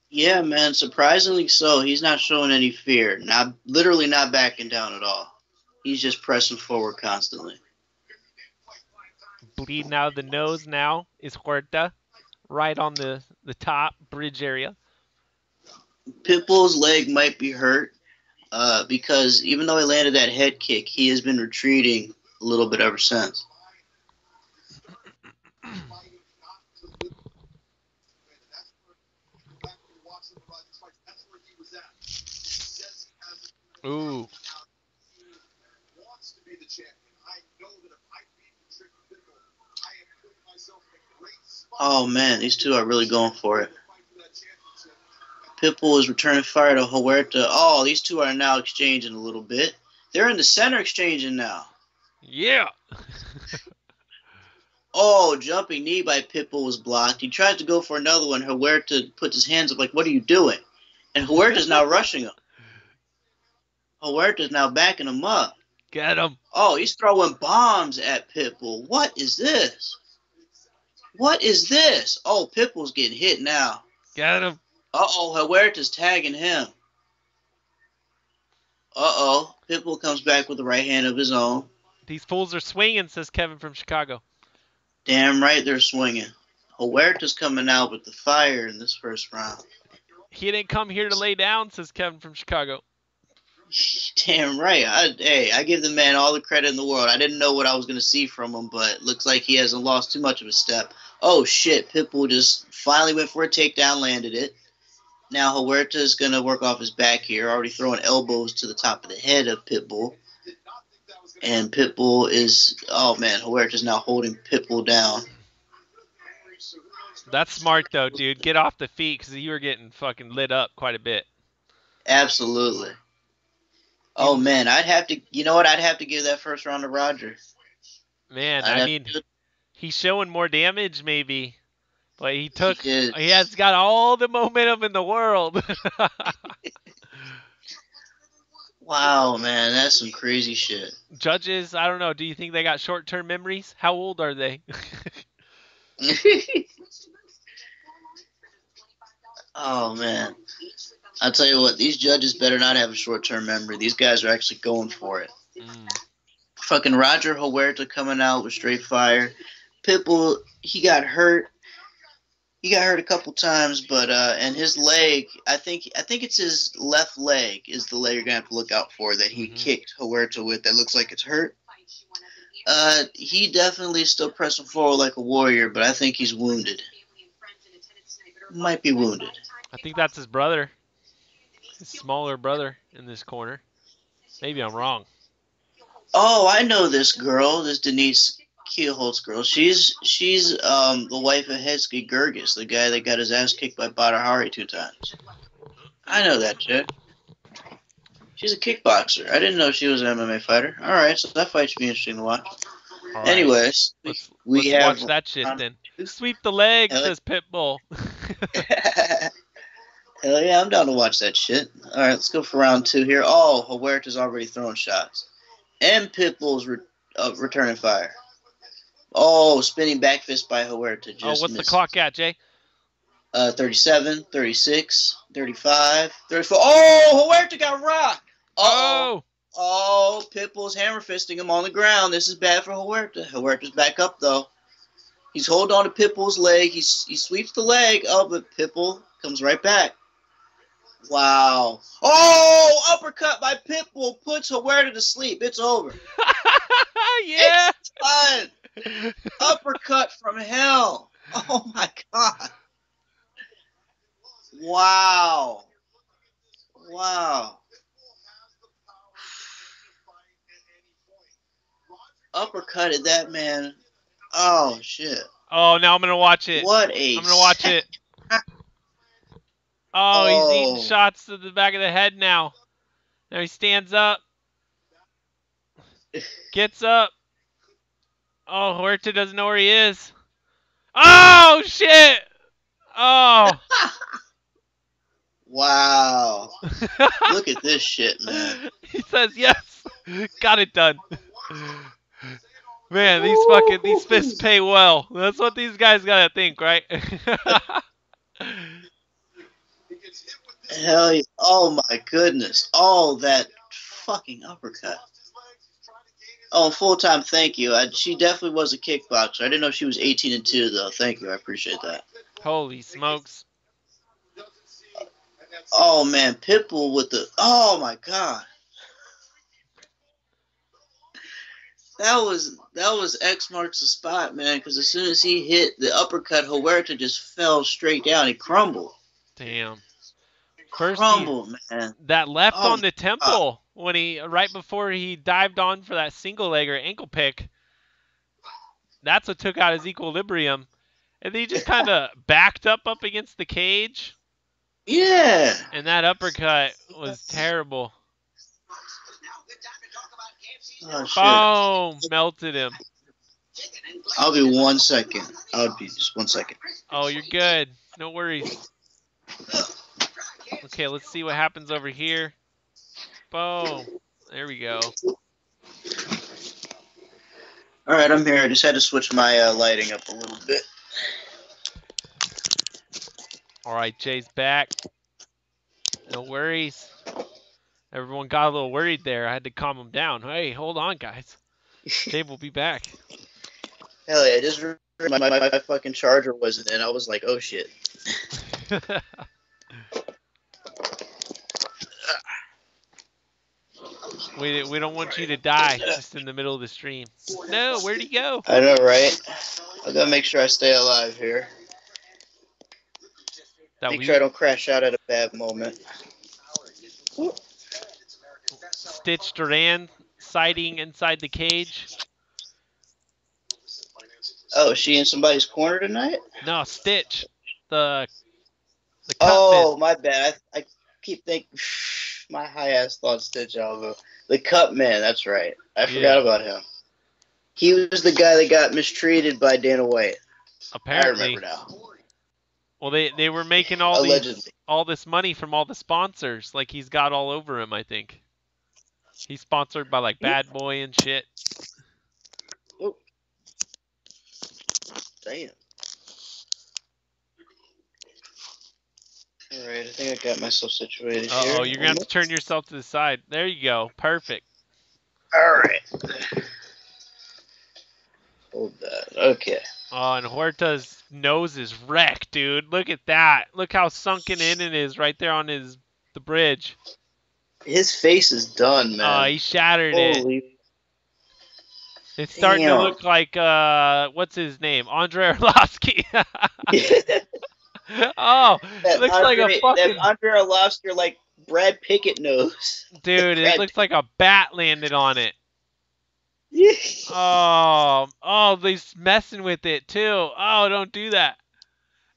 Yeah, man, surprisingly so. He's not showing any fear. Literally not backing down at all. He's just pressing forward constantly. Bleeding out of the nose now is Huerta, right on the top bridge area. Pitbull's leg might be hurt because even though he landed that head kick, he has been retreating a little bit ever since. Ooh. Oh, man, these two are really going for it. Pitbull is returning fire to Huerta. Oh, these two are now exchanging a little bit. They're in the center exchanging now. Yeah. Oh, jumping knee by Pitbull was blocked. He tried to go for another one. Huerta puts his hands up like, what are you doing? And Huerta's now rushing him. Huerta's now backing him up. Get him. Oh, he's throwing bombs at Pitbull. What is this? What is this? Oh, Pitbull's getting hit now. Get him. Uh-oh, Huerta's tagging him. Uh-oh, Pitbull comes back with the right hand of his own. These fools are swinging, says Kevin from Chicago. Damn right they're swinging. Huerta's coming out with the fire in this first round. He didn't come here to lay down, says Kevin from Chicago. Damn right. I give the man all the credit in the world. I didn't know what I was going to see from him, but looks like he hasn't lost too much of a step. Oh, shit. Pitbull just finally went for a takedown, landed it. Now Huerta is going to work off his back here, already throwing elbows to the top of the head of Pitbull. And Pitbull is, oh, man, Huerta's now holding Pitbull down. That's smart, though, dude. Get off the feet because you were getting fucking lit up quite a bit. Absolutely. Oh, man, I'd have to give that first round to Roger. Man, I mean, he's showing more damage maybe, but he has got all the momentum in the world. Wow, man, that's some crazy shit. Judges, I don't know. Do you think they got short-term memories? How old are they? Oh, man. I'll tell you what, these judges better not have a short-term memory. These guys are actually going for it. Fucking Roger Huerta coming out with straight fire. Pitbull, he got hurt. He got hurt a couple times, but and his leg, I think it's his left leg is the leg you're gonna have to look out for that he kicked Huerta with. That looks like it's hurt. He definitely is still pressing forward like a warrior, but I think he's wounded. Might be wounded. I think that's his brother. His smaller brother in this corner. Maybe I'm wrong. Oh, I know this girl, this Denise Keelholtz girl. She's the wife of Hesky Gergis, the guy that got his ass kicked by Badr Hari 2 times. I know that chick. She's a kickboxer. I didn't know she was an MMA fighter. All right, so that fight should be interesting to watch. Right. Anyways, let's watch that shit then. Sweep the leg, says Pitbull. Hell yeah, I'm down to watch that shit. All right, let's go for round 2 here. Oh, Huerta's already throwing shots. And Pitbull's returning fire. Oh, spinning back fist by Huerta. Just what's missed. The clock at, Jay? 37, 36, 35, 34. Oh, Huerta got rocked. Oh, Pitbull's hammer fisting him on the ground. This is bad for Huerta. Huerta's back up, though. He's holding on to Pitbull's leg. He sweeps the leg. Oh, but Pitbull comes right back. Wow. Oh, uppercut by Pitbull puts Huerta to sleep. It's over. Yeah. It's done. Uppercut from hell. Oh, my God. Wow. Wow. Uppercutted that man. Oh, shit. Oh, now I'm going to watch it. I'm going to watch it. Oh, he's eating Oh. shots to the back of the head now. Now he stands up. Gets up. Oh, Huerta doesn't know where he is. Oh, shit! Oh. Wow. Look at this shit, man. He says yes. Got it done. Man, these fists pay well. That's what these guys gotta think, right? Hell yeah. Oh my goodness. Oh, that fucking uppercut. Oh, full-time, thank you. She definitely was a kickboxer. I didn't know she was 18-2, though. Thank you. I appreciate that. Holy smokes. Oh, man. Pitbull with the... Oh, my God. That was X marks the spot, man, because as soon as he hit the uppercut, Huerta just fell straight down. He crumbled. Damn. Crumbled, man. That left Oh, on the temple when right before he dived on for that single leg or ankle pick. That's what took out his equilibrium. And then he just kind of backed up against the cage. Yeah. And that uppercut was terrible. Oh, shit. Boom! Melted him. I'll be 1 second. I'll be just 1 second. Oh, you're good. No worries. Okay, let's see what happens over here. Boom. There we go. All right, I'm here. I just had to switch my lighting up a little bit. All right, Jay's back. No worries. Everyone got a little worried there. I had to calm them down. Hey, hold on, guys. Dave will be back. Hell yeah, just my fucking charger wasn't in. I was like, oh shit. We don't want you to die just in the middle of the stream. No, where'd he go? I know, right? I gotta make sure I stay alive here. Make sure I don't crash out at a bad moment. Stitch Duran sighting inside the cage. Oh, is she in somebody's corner tonight? No, Stitch. The oh, my bad. I keep thinking my high ass thought Stitch Alvo. The Cup Man, that's right. I forgot about him. He was the guy that got mistreated by Dana White. Apparently. I remember now. Well, they were making all this money from all the sponsors. Like he's got all over him, I think. He's sponsored by like Bad Boy and shit. Oh. Damn. Alright, I think I got myself situated here. Oh, you're gonna have to turn yourself to the side. There you go. Perfect. Alright. Hold that. Okay. Oh, and Huerta's nose is wrecked, dude. Look at that. Look how sunken in it is right there on the bridge. His face is done, man. Oh, he shattered it. It's starting to look like, what's his name? Andre Arlovsky. Oh, it looks like a fucking... That Andre Arlovsky, like Brad Pickett nose. Dude, it looks like a bat landed on it. Oh, they's messing with it, too. Oh, don't do that.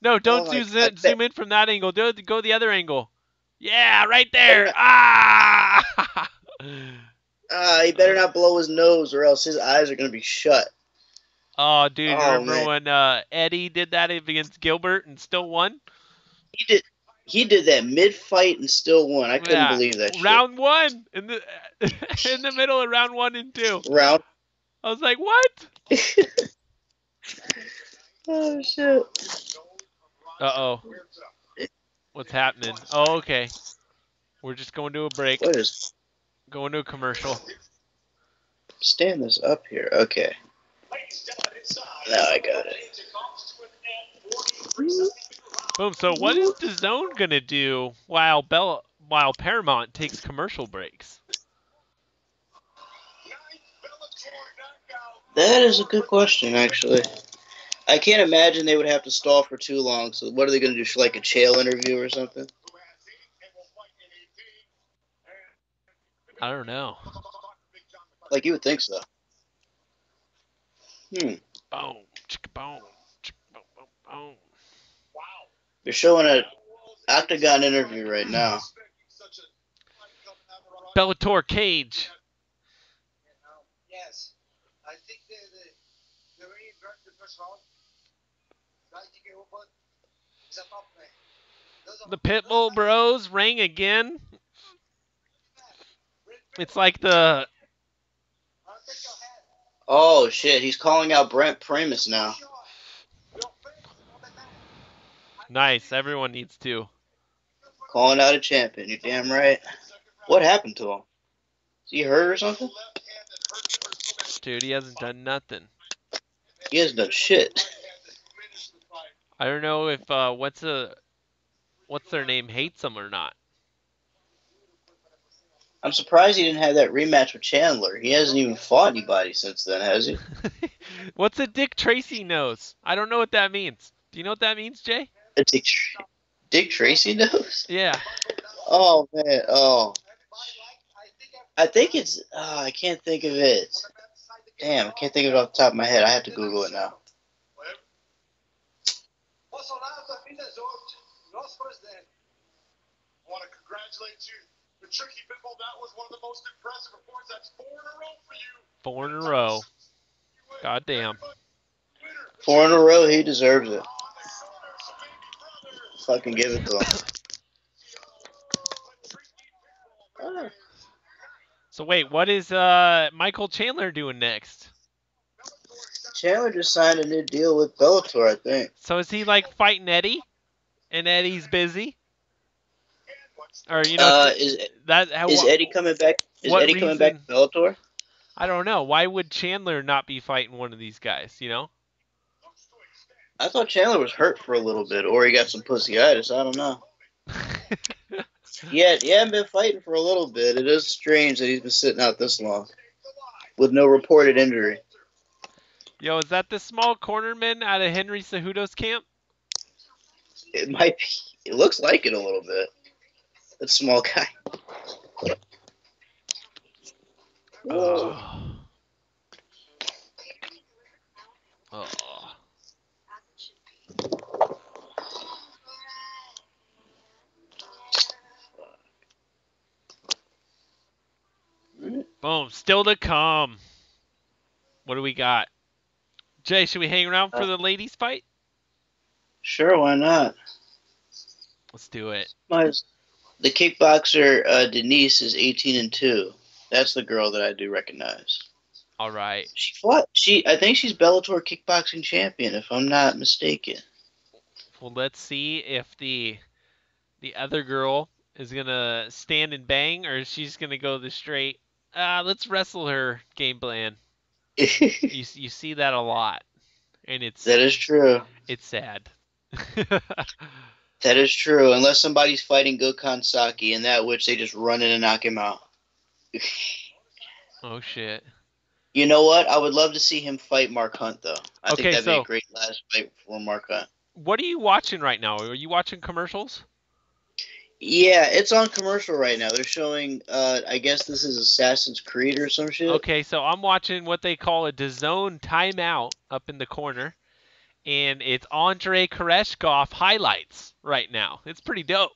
No, don't zoom in from that angle. Go the other angle. Yeah, right there. He better not blow his nose or else his eyes are going to be shut. Oh, dude, remember when Eddie did that against Gilbert and still won? He did that mid-fight and still won. I couldn't believe that shit. Round 1 in the middle of round 1 and 2. I was like, what? Oh, shit. Uh-oh. What's happening? Oh, okay. We're just going to a break. Going to a commercial. Stand this up here. Okay. Now I got it. Boom. So what is DAZN going to do while Paramount takes commercial breaks? That is a good question, actually. I can't imagine they would have to stall for too long. So what are they going to do, like a Chael interview or something? I don't know. Like you would think so. Boom. Chicka boom. Chicka boom boom boom. They're showing Octagon interview right now. Bellator cage. Yes. I think the very first round, is a top man. The Pitbull bros ring again. It's like the... Oh, shit. He's calling out Brent Primus now. Nice. Everyone needs to. Calling out a champion. You're damn right. What happened to him? Is he hurt or something? Dude, he hasn't done nothing. He hasn't done shit. I don't know if what's their name hates him or not. I'm surprised he didn't have that rematch with Chandler. He hasn't even fought anybody since then, has he? What's a Dick Tracy nose? I don't know what that means. Do you know what that means, Jay? A Dick Tracy nose? Yeah. Oh, man. Oh. I think it's... I can't think of it. Damn, I can't think of it off the top of my head. I have to Google it now. I want to congratulate you. The tricky Pitbull, that was one of the most impressive reports. That's 4 in a row for you. 4 in a row. Goddamn. 4 in a row, he deserves it. Fucking give it to him. So wait, what is Michael Chandler doing next? Chandler just signed a new deal with Bellator, I think. So is he like fighting Eddie? And Eddie's busy? Or you know is Eddie coming back? Is what Eddie coming back to Bellator? I don't know. Why would Chandler not be fighting one of these guys, you know? I thought Chandler was hurt for a little bit, or he got some pussyitis. I don't know. Yeah, he hadn't been fighting for a little bit. It is strange that he's been sitting out this long with no reported injury. Yo, is that the small cornerman out of Henry Cejudo's camp? It might be. It looks like it a little bit. That small guy. Oh. Boom. Still to come. What do we got? Jay, should we hang around for the ladies' fight? Sure, why not? Let's do it. The kickboxer Denise is 18-2. That's the girl that I do recognize. All right. She fought. I think she's Bellator kickboxing champion, if I'm not mistaken. Well, let's see if the other girl is gonna stand and bang, or if she's gonna go the straight. Let's wrestle her game plan. You see that a lot, and that is true. It's sad. That is true, unless somebody's fighting Gokhan Saki, in that which they just run in and knock him out. Oh shit. You know what? I would love to see him fight Mark Hunt, though. I think that'd be a great last fight for Mark Hunt. What are you watching right now? Are you watching commercials? Yeah, it's on commercial right now. They're showing, I guess this is Assassin's Creed or some shit. Okay, so I'm watching what they call a DAZN timeout up in the corner, and it's Andrei Koreshkov highlights right now. It's pretty dope.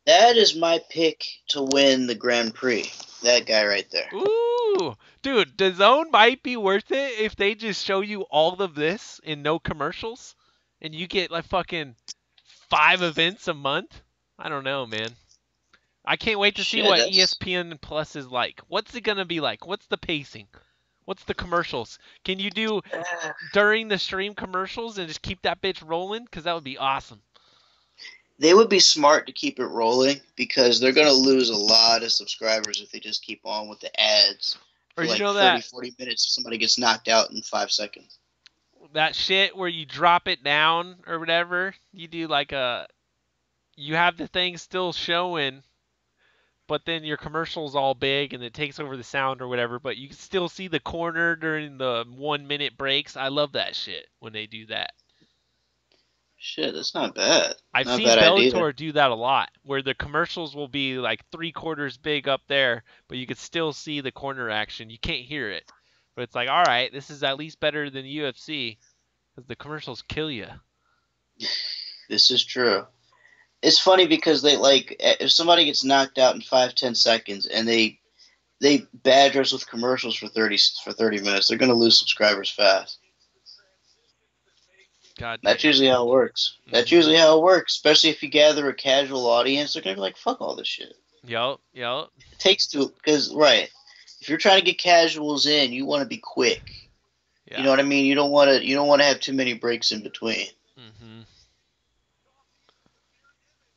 That is my pick to win the Grand Prix. That guy right there. Ooh, dude, DAZN might be worth it if they just show you all of this in no commercials, and you get like fucking 5 events a month. I don't know, man. I can't wait to see what ESPN Plus is like. What's it gonna be like? What's the pacing? What's the commercials? Can you do during the stream commercials and just keep that bitch rolling? Because that would be awesome. They would be smart to keep it rolling because they're going to lose a lot of subscribers if they just keep on with the ads for like 30, 40 minutes if somebody gets knocked out in 5 seconds. That shit where you drop it down or whatever, you do like you have the thing still showing, but then your commercial's all big and it takes over the sound or whatever, but you can still see the corner during the 1 minute breaks. I love that shit when they do that. Shit, that's not bad. I've seen Bellator do that a lot, where the commercials will be like 3/4 big up there, but you can still see the corner action. You can't hear it, but it's like, all right, this is at least better than UFC, because the commercials kill you. This is true. it's funny because they like if somebody gets knocked out in 5-10 seconds and they badger us with commercials for 30 minutes, they're gonna lose subscribers fast. God That's damn. usually how it works. That's Mhm. usually how it works. Especially if you gather a casual audience, they're gonna be like, "Fuck all this shit." Yep. It takes two because if you're trying to get casuals in, you want to be quick. Yeah. You know what I mean? You don't want to have too many breaks in between. Mhm.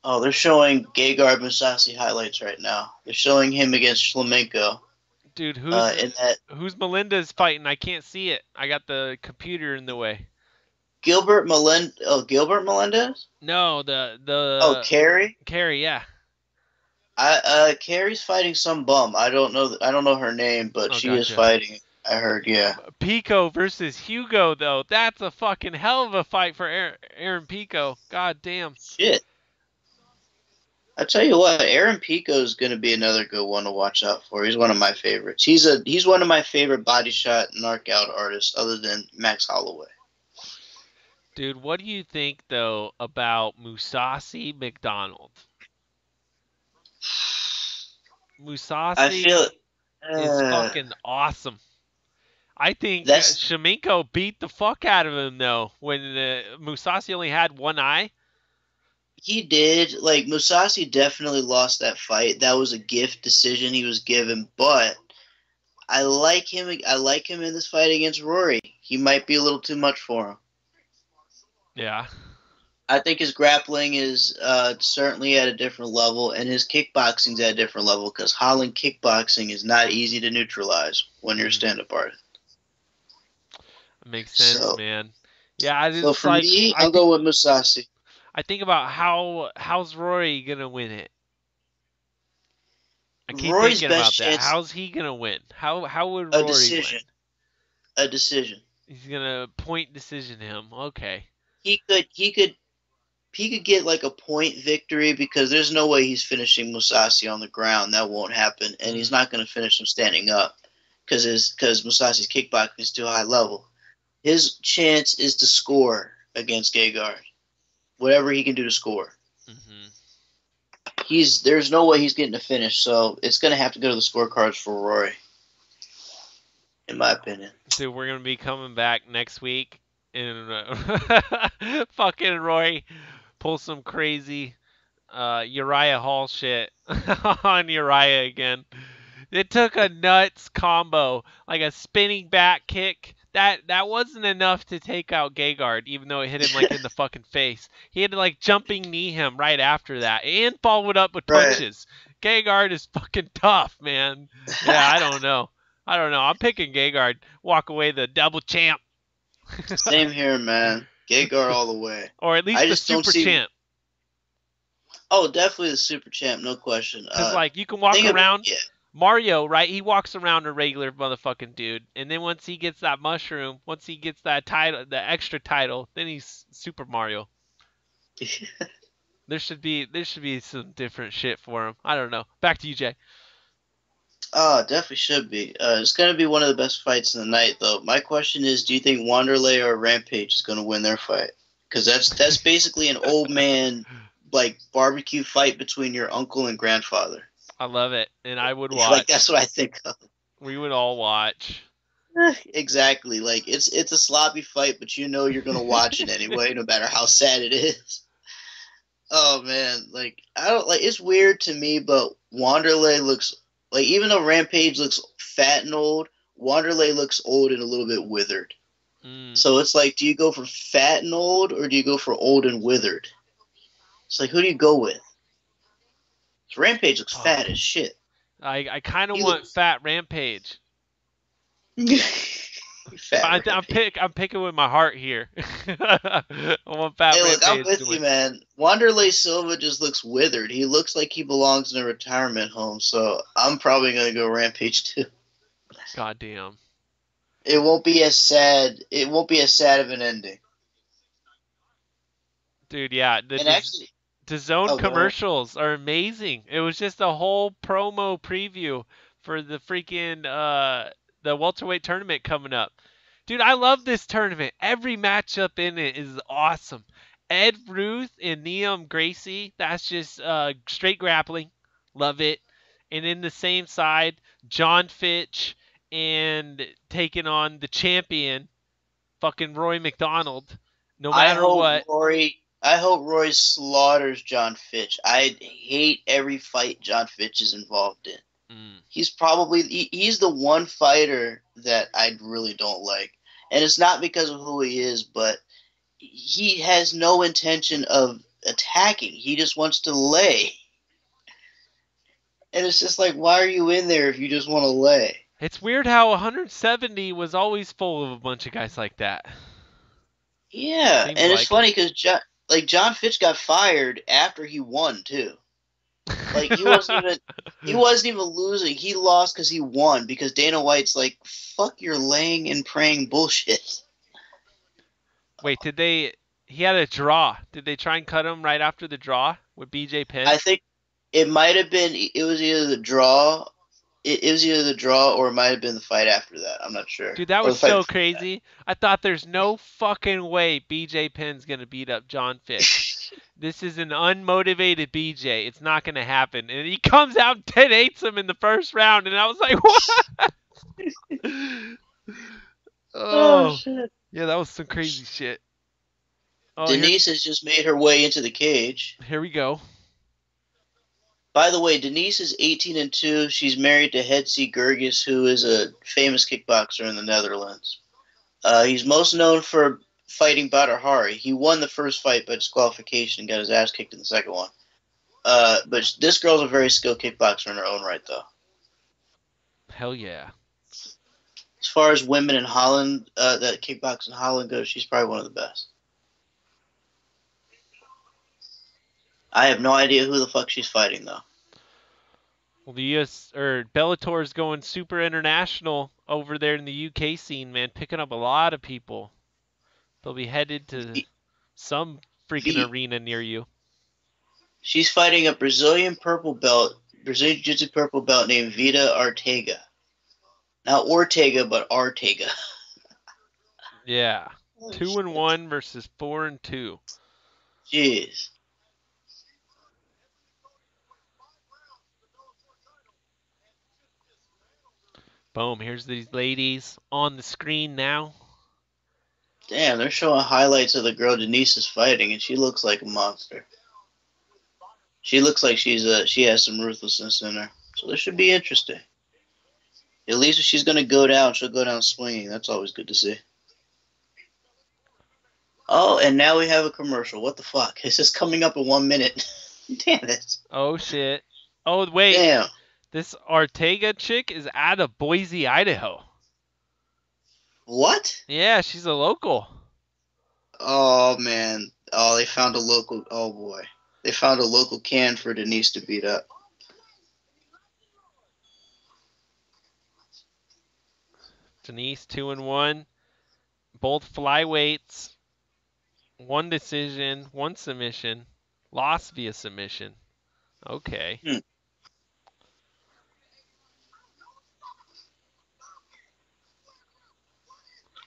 Oh, they're showing Gegard Mousasi highlights right now. They're showing him against Flamenco. Dude, who's Melinda's fighting? I can't see it. I got the computer in the way. Gilbert Melendez? No, Oh, Carrie? Carrie, yeah. Carrie's fighting some bum. I don't know her name, but Oh, she is gotcha. fighting. I heard, yeah. Pico versus Hugo, though. That's a fucking hell of a fight for Aaron Pico. God damn. Shit. I tell you what, Aaron Pico is going to be another good one to watch out for. He's one of my favorites. He's one of my favorite body shot knockout artists, other than Max Holloway. Dude, what do you think, though, about Mousasi McDonald? Mousasi I feel is fucking awesome. I think That's- Shamenko beat the fuck out of him, though, when Mousasi only had one eye. he did. Like, Mousasi definitely lost that fight. That was a gift decision he was given, but I like him. I like him in this fight against Rory. He might be a little too much for him. Yeah. I think his grappling is certainly at a different level, and his kickboxing's at a different level because Holland kickboxing is not easy to neutralize when you're a stand-up artist. Makes sense, man. Yeah, So for me, I'll go with Mousasi. I think about how's Rory gonna win it. I keep Rory's thinking about best that. chance- How's he gonna win? How would A Rory decision. win? A decision. He's gonna point decision him. Okay. He could get like a point victory because there's no way he's finishing Mousasi on the ground. That won't happen, and he's not going to finish him standing up because Musasi's kickboxing is too high level. His chance is to score against Gegard, whatever he can do to score. Mm-hmm. There's no way he's getting a finish, so it's going to have to go to the scorecards for Rory, in my opinion. So we're gonna be coming back next week, and fucking Roy pull some crazy Uriah Hall shit on Uriah again. It took a nuts combo, like a spinning back kick. That wasn't enough to take out Gegard, even though it hit him like in the fucking face. He had to like jumping knee him right after that and follow it up with punches. Right. Gegard is fucking tough, man. Yeah, I don't know. I'm picking Gegard. Walk away the double champ. Same here, man. Gegard all the way. Or at least the super champ. Oh, definitely the super champ, no question. Because like you can walk around. Mario, right? He walks around a regular motherfucking dude, and then once he gets that mushroom, once he gets that title, the extra title, then he's Super Mario. There should be some different shit for him. I don't know. Back to you, Jay. Oh, definitely should be. It's going to be one of the best fights in the night, though. My question is, do you think Wanderlei or Rampage is going to win their fight? Because that's basically an old man like barbecue fight between your uncle and grandfather. I love it, and I would watch. Like that's what I think of. We would all watch. Exactly. Like it's a sloppy fight, but you know you're gonna watch it anyway, no matter how sad it is. Oh man, like I don't like. It's weird to me, but Wanderlei looks like, even though Rampage looks fat and old, Wanderlei looks old and a little bit withered. So it's like, do you go for fat and old, or do you go for old and withered? It's like, who do you go with? Rampage looks fat as shit. I kind of want fat Rampage. I'm picking with my heart here. I want fat Rampage. Look, I'm with you, man. Wanderlei Silva just looks withered. He looks like he belongs in a retirement home. So I'm probably gonna go Rampage too. Goddamn. It won't be as sad. It won't be as sad of an ending. Dude, yeah. The Zone commercials are amazing. It was just a whole promo preview for the freaking the welterweight tournament coming up. Dude, I love this tournament. Every matchup in it is awesome. Ed Ruth and Liam Gracie, that's just straight grappling. Love it. And in the same side, John Fitch and taking on the champion, fucking Roy McDonald. No matter what. I hope Roy slaughters John Fitch. I hate every fight John Fitch is involved in. He's the one fighter that I really don't like. And it's not because of who he is, but he has no intention of attacking. He just wants to lay. And it's just like, why are you in there if you just want to lay? It's weird how 170 was always full of a bunch of guys like that. Yeah, and it's funny because John Fitch got fired after he won too. Like he wasn't even losing. He lost because he won because Dana White's like, fuck your laying and praying bullshit. Wait, he had a draw. Did they try and cut him right after the draw with BJ Penn? I think it might have been, it was either the draw. It was either the draw or it might have been the fight after that. I'm not sure. Dude, that was so crazy. I thought there's no fucking way BJ Penn's going to beat up John Fitch. This is an unmotivated BJ. It's not going to happen. And he comes out and 10-8s him in the first round. And I was like, what? Oh, shit. Yeah, that was some crazy shit. Oh, Denise has just made her way into the cage. Here we go. By the way, Denise is 18-2. She's married to Hetzi Gergis, who is a famous kickboxer in the Netherlands. He's most known for fighting Badr Hari. He won the first fight by disqualification and got his ass kicked in the second one. But this girl's a very skilled kickboxer in her own right, though. Hell yeah. As far as women in Holland, that kickbox in Holland goes, she's probably one of the best. I have no idea who the fuck she's fighting, though. Well, the Bellator is going super international over there in the UK scene, man, picking up a lot of people. They'll be headed to some freaking arena near you. She's fighting a Brazilian Jiu-Jitsu purple belt named Vida Ortega. Not Ortega, but Artega. Yeah. 2-1 versus 4-2. Jeez. Boom, here's these ladies on the screen now. Damn, they're showing highlights of the girl Denise is fighting, and she looks like a monster. She looks like she has some ruthlessness in her. So this should be interesting. At least if she's going to go down, she'll go down swinging. That's always good to see. Oh, and now we have a commercial. What the fuck? It's just coming up in 1 minute. Damn it. Oh, shit. Oh, wait. Damn. This Ortega chick is out of Boise, Idaho. What? Yeah, she's a local. Oh, man. Oh, they found a local. Oh, boy. They found a local can for Denise to beat up. Denise 2-1. Both flyweights. 1 decision, 1 submission. Lost via submission. Okay.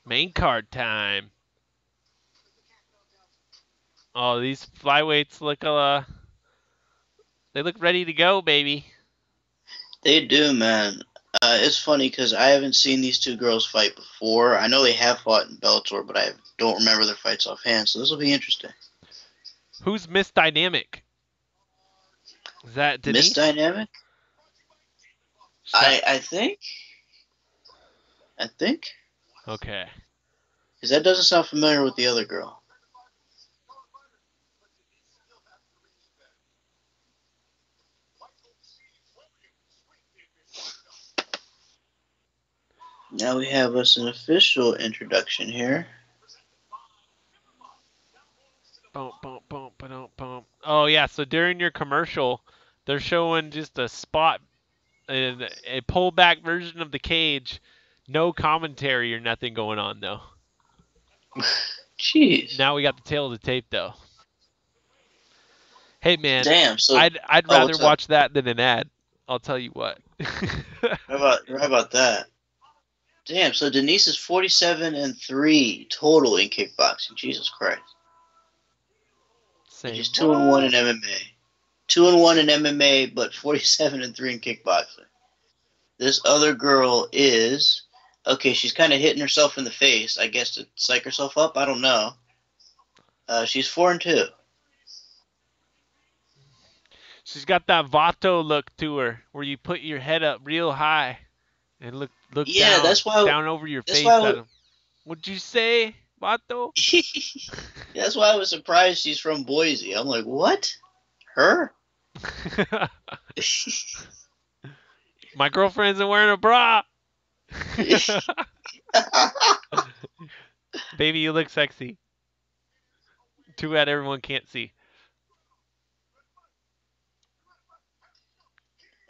Main card time. Oh, these flyweights look they look ready to go, baby. They do, man. It's funny because I haven't seen these two girls fight before. I know they have fought in Bellator, but I don't remember their fights offhand, so this will be interesting. Who's Miss Dynamic? Is that Denise? Miss Dynamic? I think. Okay. Because that doesn't sound familiar with the other girl. Now we have us an official introduction here. Bump, bump, bump, bump, bump. Oh, yeah, so during your commercial, they're showing just a spot, a pullback version of the cage. No commentary or nothing going on, though. Jeez. Now we got the tail of the tape, though. Hey, man. Damn. So I'd rather watch that than an ad. I'll tell you what. How about that? Damn. So Denise is 47-3 total in kickboxing. Jesus Christ. Say She's 2-1 in MMA. 2-1 in MMA, but 47-3 in kickboxing. This other girl is okay. She's kind of hitting herself in the face, I guess, to psych herself up. I don't know. She's 4-2. She's got that Vato look to her, where you put your head up real high and look Yeah, down, that's why. down over your That's face why. at him. What'd you say, Vato? That's why I was surprised she's from Boise. I'm like, what? Her? My girlfriend isn't wearing a bra. Baby, you look sexy. Too bad everyone can't see.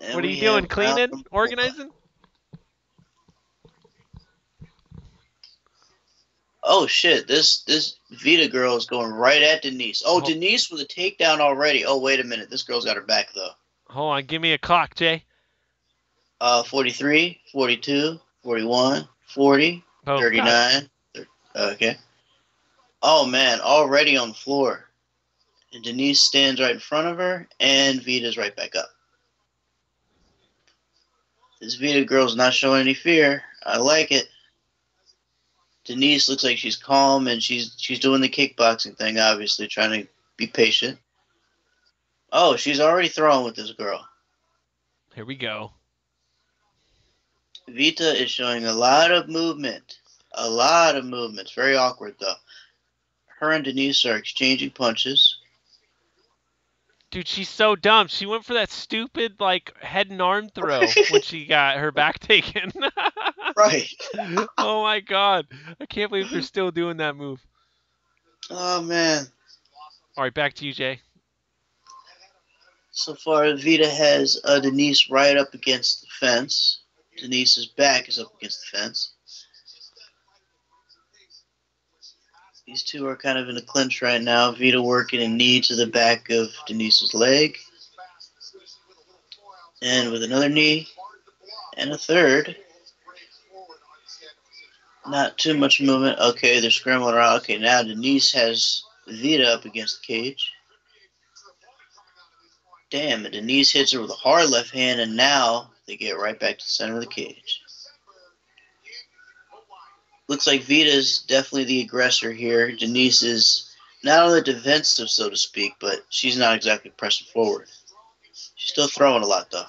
And What are we you doing? have Cleaning? Malcolm- Organizing? Oh shit! This Vita girl is going right at Denise. Oh, Denise with a takedown already. Oh, wait a minute. This girl's got her back though. Hold on, give me a clock, Jay. 43, 42, 41, 40, Oh, 39. Okay. Oh man, already on the floor. And Denise stands right in front of her, and Vita's right back up. This Vita girl's not showing any fear. I like it. Denise looks like she's calm, and she's doing the kickboxing thing, obviously, trying to be patient. Oh, she's already throwing with this girl. Here we go. Vita is showing a lot of movement. A lot of movement. It's very awkward, though. Her and Denise are exchanging punches. Dude, she's so dumb. She went for that stupid, like, head and arm throw when she got her back taken. Right. Oh, my God. I can't believe they're still doing that move. Oh, man. All right, back to you, Jay. So far, Vita has Denise right up against the fence. Denise's back is up against the fence. These two are kind of in a clinch right now. Vita working a knee to the back of Denise's leg. And with another knee. And a third. Not too much movement. Okay, they're scrambling around. Okay, now Denise has Vita up against the cage. Damn, and Denise hits her with a hard left hand, and now they get right back to the center of the cage. Looks like Vita's definitely the aggressor here. Denise is not on the defensive, so to speak, but she's not exactly pressing forward. She's still throwing a lot, though.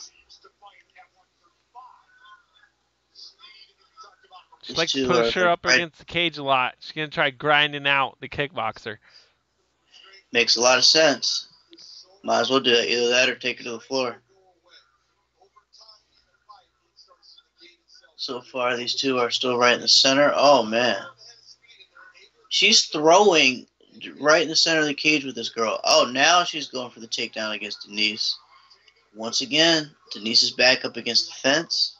She likes to push her up against the cage a lot. She's going to try grinding out the kickboxer. Makes a lot of sense. Might as well do it. Either that or take her to the floor. So far, these two are still right in the center. Oh, man. She's throwing right in the center of the cage with this girl. Oh, now she's going for the takedown against Denise. Once again, Denise is back up against the fence.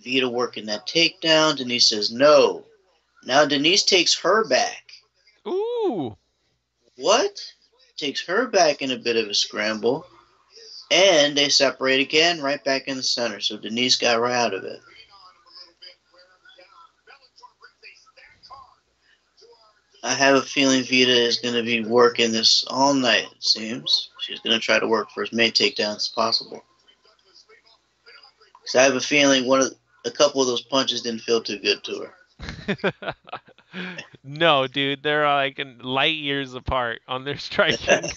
Vita working that takedown. Denise says no. Now Denise takes her back. Ooh. What? Takes her back in a bit of a scramble. And they separate again, right back in the center. So Denise got right out of it. I have a feeling Vita is going to be working this all night, it seems. She's going to try to work for as many takedowns as possible. Because I have a feeling a couple of those punches didn't feel too good to her. No, dude. They're like light years apart on their striking.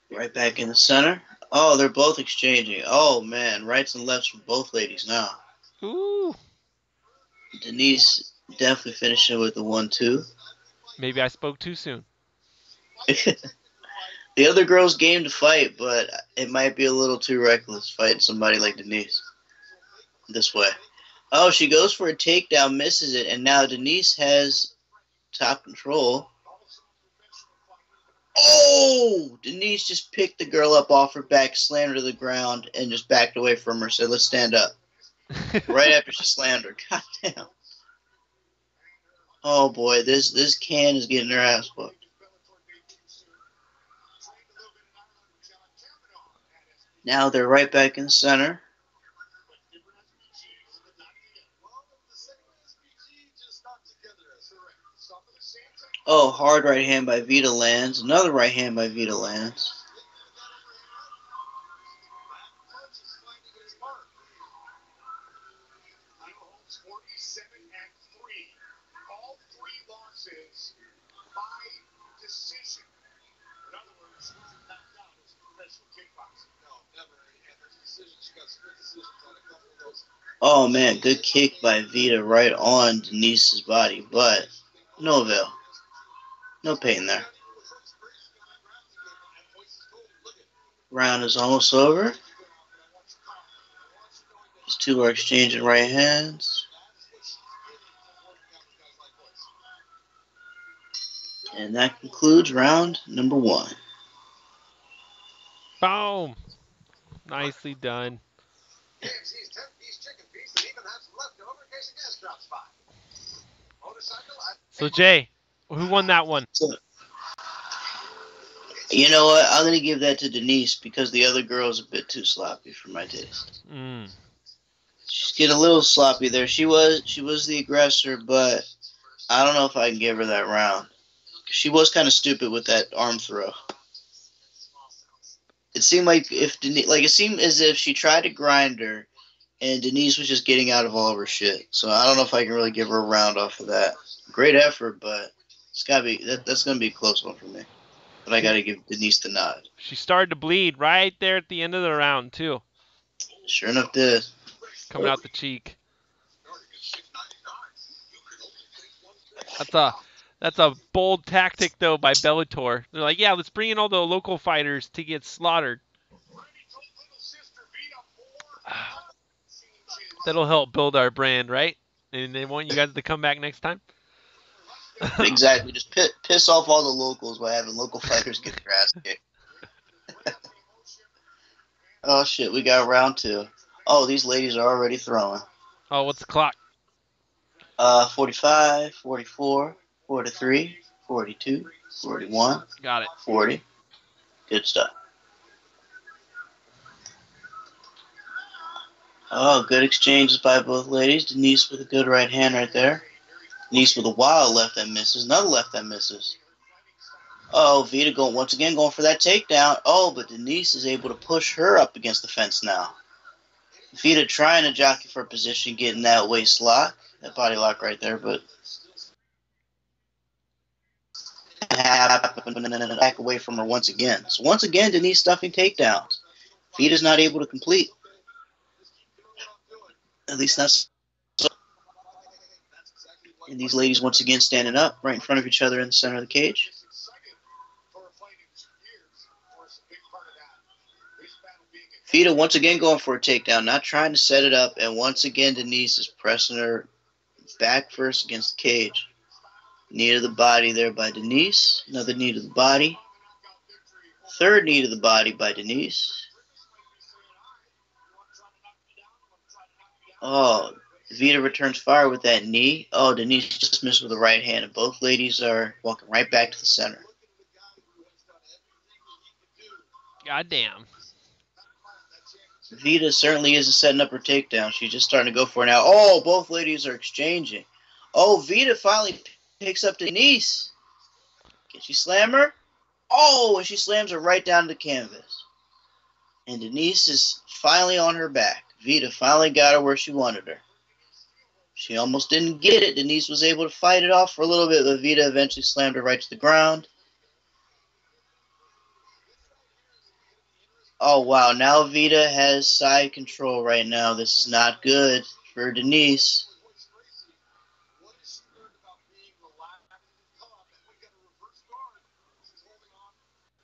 Right back in the center. Oh, they're both exchanging. Oh, man. Rights and lefts from both ladies now. Ooh. Denise definitely finishing with the 1-2. Maybe I spoke too soon. The other girl's game to fight, but it might be a little too reckless fighting somebody like Denise this way. Oh, she goes for a takedown, misses it, and now Denise has top control. Oh! Denise just picked the girl up off her back, slammed her to the ground, and just backed away from her, said, let's stand up. Right after she slammed her. God damn. Oh, boy, this can is getting her ass whooped. Now they're right back in the center. Oh, hard right hand by Vita lands. Another right hand by Vita lands. Oh man, good kick by Vita right on Denise's body, but no avail. No pain there. Round is almost over. These two are exchanging right hands. And that concludes round number 1. Boom. Nicely done. So, Jay, who won that one? So, you know what? I'm going to give that to Denise because the other girl is a bit too sloppy for my taste. She's getting a little sloppy there. She was the aggressor, but I don't know if I can give her that round. She was kind of stupid with that arm throw. It seemed it seemed as if she tried to grind her, and Denise was just getting out of all of her shit. So I don't know if I can really give her a round off of that. Great effort, but it's gotta be that's gonna be a close one for me. But I gotta give Denise the nod. She started to bleed right there at the end of the round too. Sure enough, did. Coming out the cheek. That's a bold tactic though by Bellator. They're like, yeah, let's bring in all the local fighters to get slaughtered. That'll help build our brand, right? And they want you guys to come back next time. Exactly. Just piss off all the locals by having local fighters get their ass kicked. Oh shit, we got round 2. Oh, these ladies are already throwing. Oh, what's the clock? 45, 44, 43, 42, 41. Got it. 40. Good stuff. Oh, good exchanges by both ladies. Denise with a good right hand right there. Denise with a wild left that misses. Another left that misses. Oh, Vita once again going for that takedown. Oh, but Denise is able to push her up against the fence now. Vita trying to jockey for position, getting that waist lock. That body lock right there, but back away from her once again. So once again, Denise stuffing takedowns. Vita's not able to complete. At least not so. And these ladies once again standing up right in front of each other in the center of the cage. Vita once again going for a takedown, not trying to set it up, and once again Denise is pressing her back first against the cage. Knee to the body there by Denise. Another knee to the body. Third knee to the body by Denise. Oh, Vita returns fire with that knee. Oh, Denise just missed with the right hand, and both ladies are walking right back to the center. Goddamn. Vita certainly isn't setting up her takedown. She's just starting to go for it now. Oh, both ladies are exchanging. Oh, Vita finally picks up Denise. Can she slam her? Oh, and she slams her right down to the canvas. And Denise is finally on her back. Vita finally got her where she wanted her. She almost didn't get it. Denise was able to fight it off for a little bit, but Vita eventually slammed her right to the ground. Oh, wow. Now Vita has side control right now. This is not good for Denise.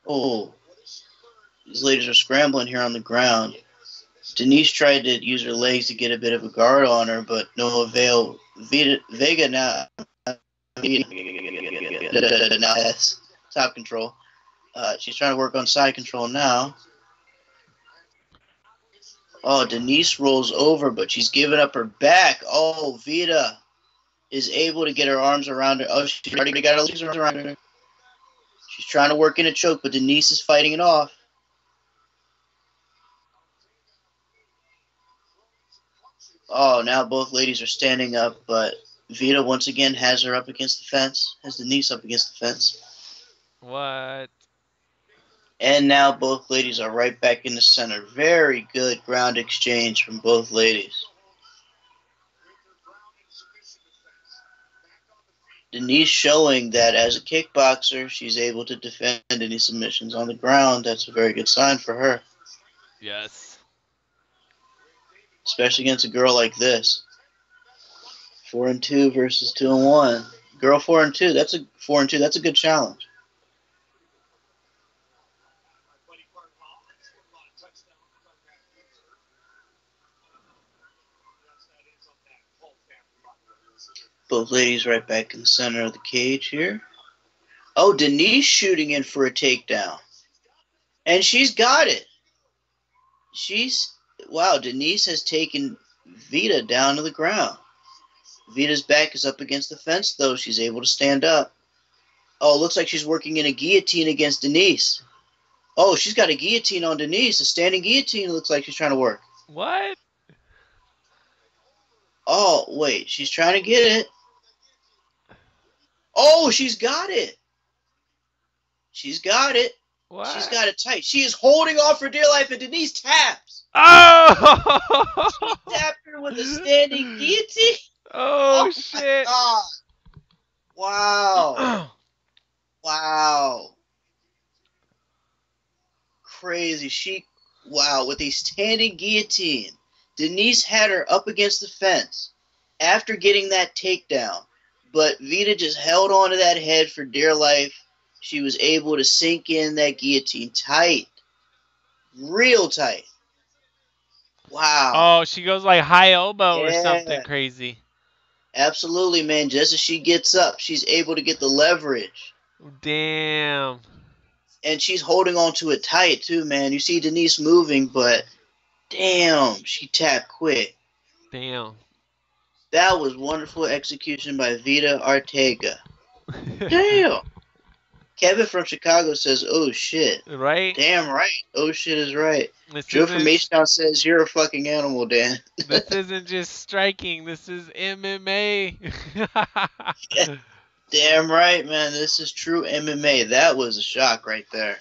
Oh, these ladies are scrambling here on the ground. Denise tried to use her legs to get a bit of a guard on her, but no avail. Vega now has top control. She's trying to work on side control now. Oh, Denise rolls over, but she's giving up her back. Oh, Vita is able to get her arms around her. Oh, she already got her legs around her. She's trying to work in a choke, but Denise is fighting it off. Oh, now both ladies are standing up, but Vita once again has her up against the fence. Has Denise up against the fence. What? And now both ladies are right back in the center. Very good ground exchange from both ladies. Denise showing that as a kickboxer, she's able to defend any submissions on the ground. That's a very good sign for her. Yes. Especially against a girl like this. 4-2 versus 2-1. Girl 4-2. That's a 4-2. That's a good challenge. Both ladies right back in the center of the cage here. Oh, Denise shooting in for a takedown. And she's got it. Wow, Denise has taken Vita down to the ground. Vita's back is up against the fence, though. She's able to stand up. Oh, it looks like she's working in a guillotine against Denise. Oh, she's got a guillotine on Denise. A standing guillotine, it looks like she's trying to work. What? Oh, wait. She's trying to get it. Oh, she's got it. She's got it. What? She's got it tight. She is holding on for dear life, and Denise taps. Oh! She tapped her with a standing guillotine. Oh, shit. God. Wow. Wow. Crazy. Wow, with a standing guillotine. Denise had her up against the fence after getting that takedown. But Vita just held on to that head for dear life. She was able to sink in that guillotine tight. Real tight. Wow. Oh, she goes like high elbow or something crazy. Absolutely, man. Just as she gets up, she's able to get the leverage. Damn. And she's holding on to it tight, too, man. You see Denise moving, but damn, she tapped quick. Damn. That was wonderful execution by Vita Ortega. Damn. Kevin from Chicago says, oh, shit. Right? Damn right. Oh, shit is right. Joe from H-Town says, you're a fucking animal, Dan. This isn't just striking. This is MMA. Yeah. Damn right, man. This is true MMA. That was a shock right there.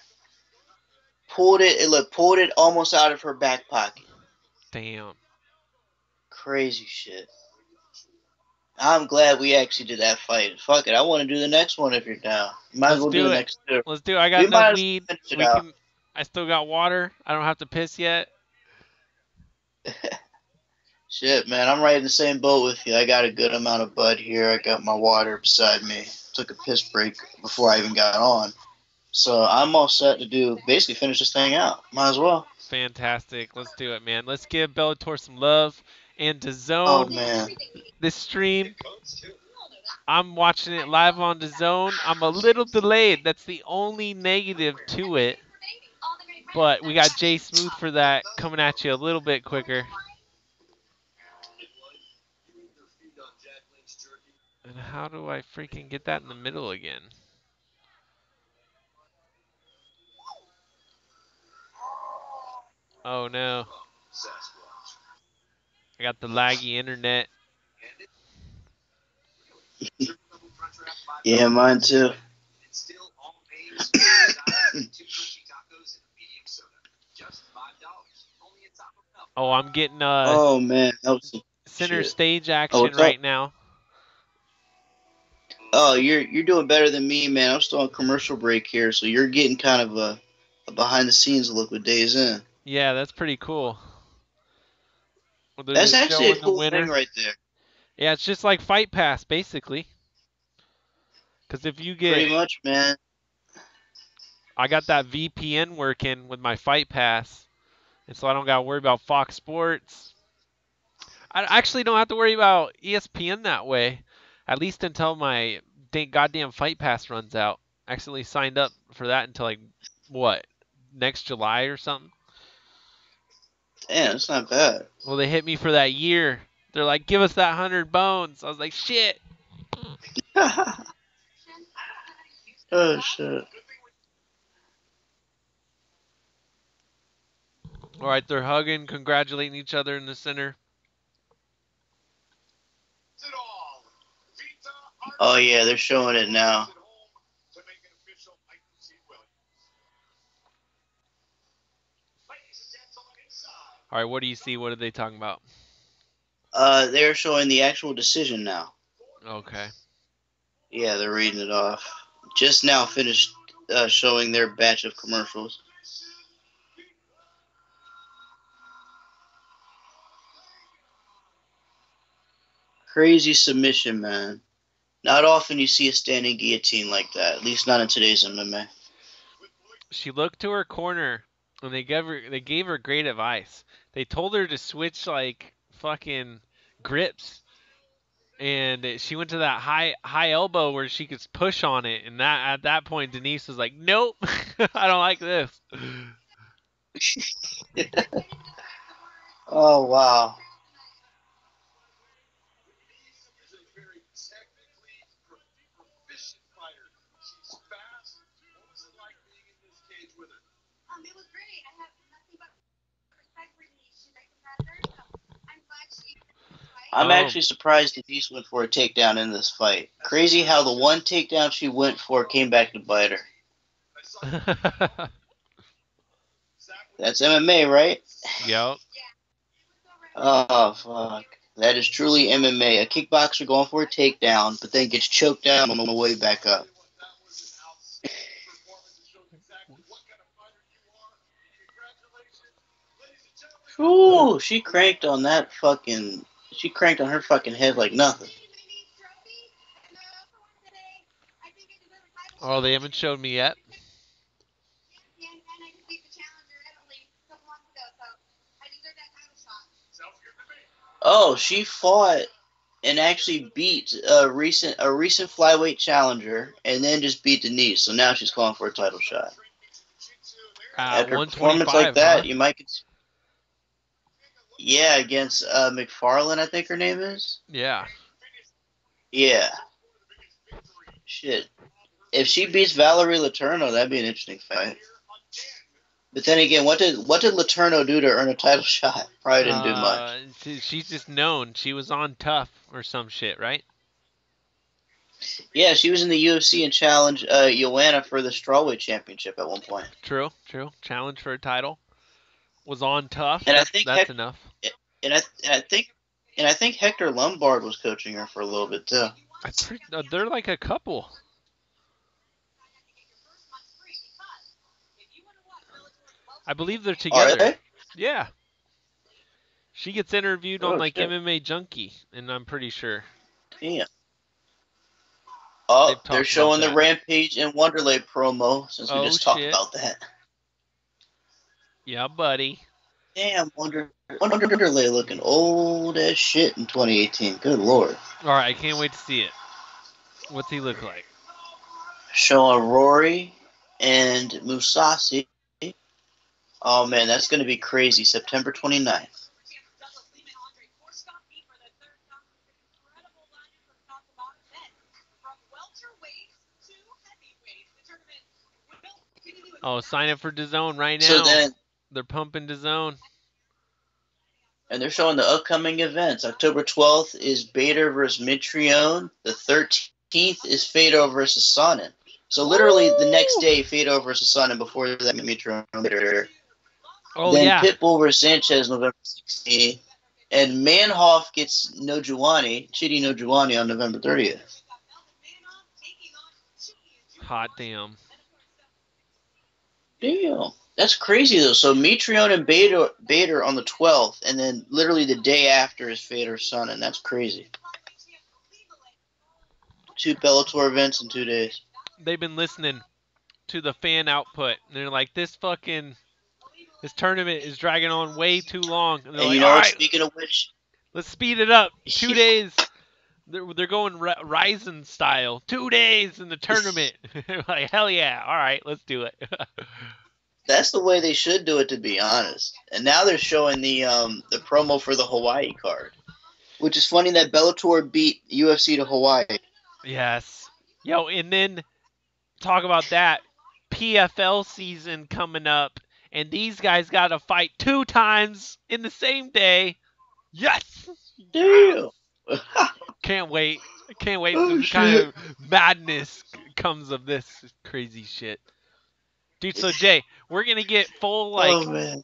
Pulled it almost out of her back pocket. Damn. Crazy shit. I'm glad we actually did that fight. Fuck it. I want to do the next one if you're down. Might as well do the next two. Let's do it. I got enough weed. I still got water. I don't have to piss yet. Shit, man. I'm right in the same boat with you. I got a good amount of bud here. I got my water beside me. Took a piss break before I even got on. So I'm all set to basically finish this thing out. Might as well. Fantastic. Let's do it, man. Let's give Bellator some love. And DAZN. Oh, man. This stream, I'm watching it live on DAZN. I'm a little delayed. That's the only negative to it. But we got Jay Smooth for that, coming at you a little bit quicker. And how do I freaking get that in the middle again? Oh no. I got the laggy internet. Yeah, mine too. Oh, I'm getting oh man, center stage action right now. Oh, you're doing better than me, man. I'm still on commercial break here, so you're getting kind of a behind the scenes look with DAZN. Yeah, that's pretty cool. That's actually a cool thing right there. Yeah, it's just like Fight Pass, basically. Because if you get... Pretty much, man. I got that VPN working with my Fight Pass. And so I don't got to worry about Fox Sports. I actually don't have to worry about ESPN that way. At least until my goddamn Fight Pass runs out. I accidentally signed up for that until, like, what? Next July or something? Damn, that's not bad. Well, they hit me for that year. They're like, give us that 100 bones. I was like, shit. Oh, shit. All right, they're hugging, congratulating each other in the center. Oh yeah, they're showing it now. All right, what do you see? What are they talking about? They're showing the actual decision now. Okay. Yeah, they're reading it off. Just now finished showing their batch of commercials. Crazy submission, man. Not often you see a standing guillotine like that. At least not in today's MMA. She looked to her corner, and they gave her great advice. They told her to switch like fucking grips, and she went to that high elbow where she could push on it. And that at that point, Denise was like, "Nope, I don't like this." Oh wow. It was great. I have nothing but respect for Denise. She's a great competitor, so I'm glad she. I'm actually surprised Denise went for a takedown in this fight. Crazy how the one takedown she went for came back to bite her. That's MMA, right? Yep. Oh, fuck. That is truly MMA. A kickboxer going for a takedown, but then gets choked down on the way back up. Ooh, she cranked on that fucking... She cranked on her fucking head like nothing. Oh, they haven't showed me yet. Oh, she fought and actually beat a recent flyweight challenger, and then just beat Denise. So now she's calling for a title shot. After a performance like that, you might. Yeah, against McFarlane, I think her name is. Yeah. Yeah. Shit. If she beats Valerie Letourneau, that'd be an interesting fight. But then again, what did Letourneau do to earn a title shot? Probably didn't do much. She's just known. She was on Tough or some shit, right? Yeah, she was in the UFC and challenged Joanna for the strawweight championship at one point. True. Challenge for a title. Was on Tough. And that's enough. And I think Hector Lombard was coaching her for a little bit too. They're like a couple. I believe they're together. Are they? Yeah. She gets interviewed on like shit. MMA Junkie, and I'm pretty sure. Yeah. Oh, they're showing the Rampage and Wonderlei promo since we just talked about that. Yeah, buddy. Damn, Wonderlei looking old as shit in 2018. Good lord. All right, I can't wait to see it. What's he look like? Showing Rory and Musasi. Oh man, that's going to be crazy. September 29th. Oh, sign up for DAZN right now. So then, they're pumping DAZN. And they're showing the upcoming events. October 12th is Bader versus Mitrione. The 13th is Fedor versus Sonnen. So literally the next day, Fedor versus Sonnen. Before that, Mitrione. Oh, then yeah. Pitbull versus Sanchez November 16th. And Manhoff gets Chidi Nojuani on November 30th. Hot damn. Damn. That's crazy, though. So Mitrione and Bader on the 12th, and then literally the day after is Fedor's son, and that's crazy. 2 Bellator events in 2 days. They've been listening to the fan output, and they're like, this tournament is dragging on way too long. And like, you know, speaking of which, let's speed it up. 2 days. They're going Ryzen style. 2 days in the tournament. Like, hell yeah. All right, let's do it. That's the way they should do it, to be honest. And now they're showing the promo for the Hawaii card, which is funny that Bellator beat UFC to Hawaii. Yes. Yo, and then talk about that PFL season coming up, and these guys got to fight 2 times in the same day. Yes. Damn. Can't wait. Can't wait Oh, till the kind of madness comes of this crazy shit. Dude, so Jay, we're gonna get full Oh man.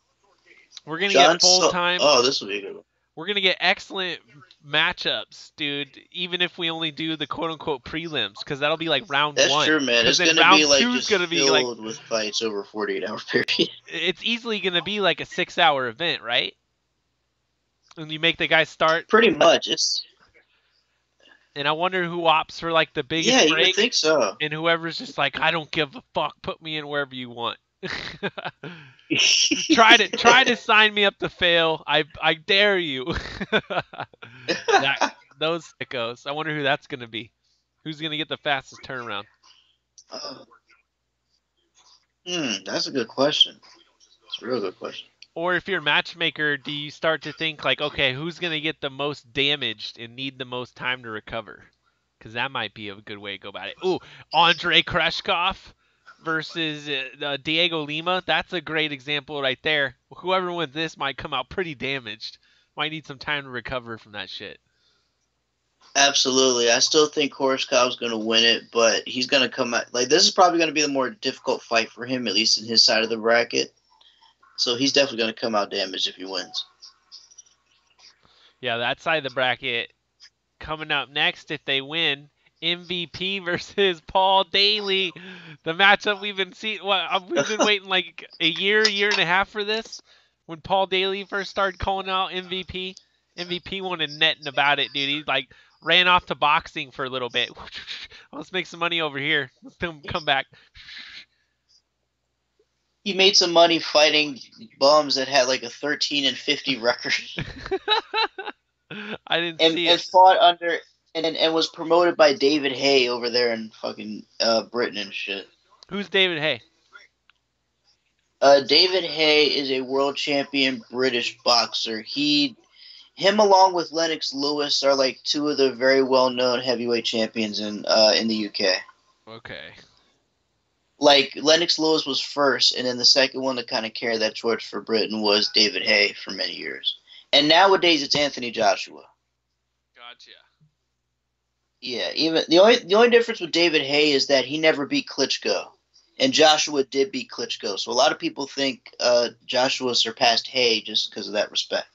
we're gonna John get full time. Oh, this will be a good one. We're gonna get excellent matchups, dude. Even if we only do the quote unquote prelims, because that'll be like round That's one. true, man. It's then gonna round be like two's just gonna be like filled with fights over a 48-hour period. it's easily gonna be like a 6-hour event, right? And you make the guys start. Pretty much. It's And I wonder who opts for like the biggest yeah, you break, would think so. and whoever's just like, I don't give a fuck, put me in wherever you want. try to sign me up to fail. I dare you. Those sickos. I wonder who that's gonna be. Who's gonna get the fastest turnaround? That's a good question. It's a real good question. Or if you're a matchmaker, do you start to think like, okay, who's gonna get the most damaged and need the most time to recover? Because that might be a good way to go about it. Ooh, Andre Kreshkov versus Diego Lima. That's a great example right there. Whoever wins this might come out pretty damaged. Might need some time to recover from that shit. Absolutely. I still think Koreshkov's going to win it, but he's going to come out. Like, this is probably going to be the more difficult fight for him, at least in his side of the bracket. So he's definitely going to come out damaged if he wins. Yeah, that side of the bracket coming up next if they win. MVP versus Paul Daly. The matchup we've been seeing. We've been waiting like a year and a half for this. When Paul Daly first started calling out MVP, MVP wanted netting about it, dude. He like ran off to boxing for a little bit. Let's make some money over here. Let's come back. He made some money fighting bums that had like a 13-50 record. I didn't see it. And fought under and was promoted by David Hay over there in fucking Britain and shit. Who's David Hay? David Hay is a world champion British boxer. Him along with Lennox Lewis are like two of the very well-known heavyweight champions in the UK. Okay. Like, Lennox Lewis was first, and then the second one to kind of carry that torch for Britain was David Hay for many years. And nowadays it's Anthony Joshua. Gotcha. Yeah, even the only difference with David Hay is that he never beat Klitschko, and Joshua did beat Klitschko. So a lot of people think Joshua surpassed Hay just because of that respect.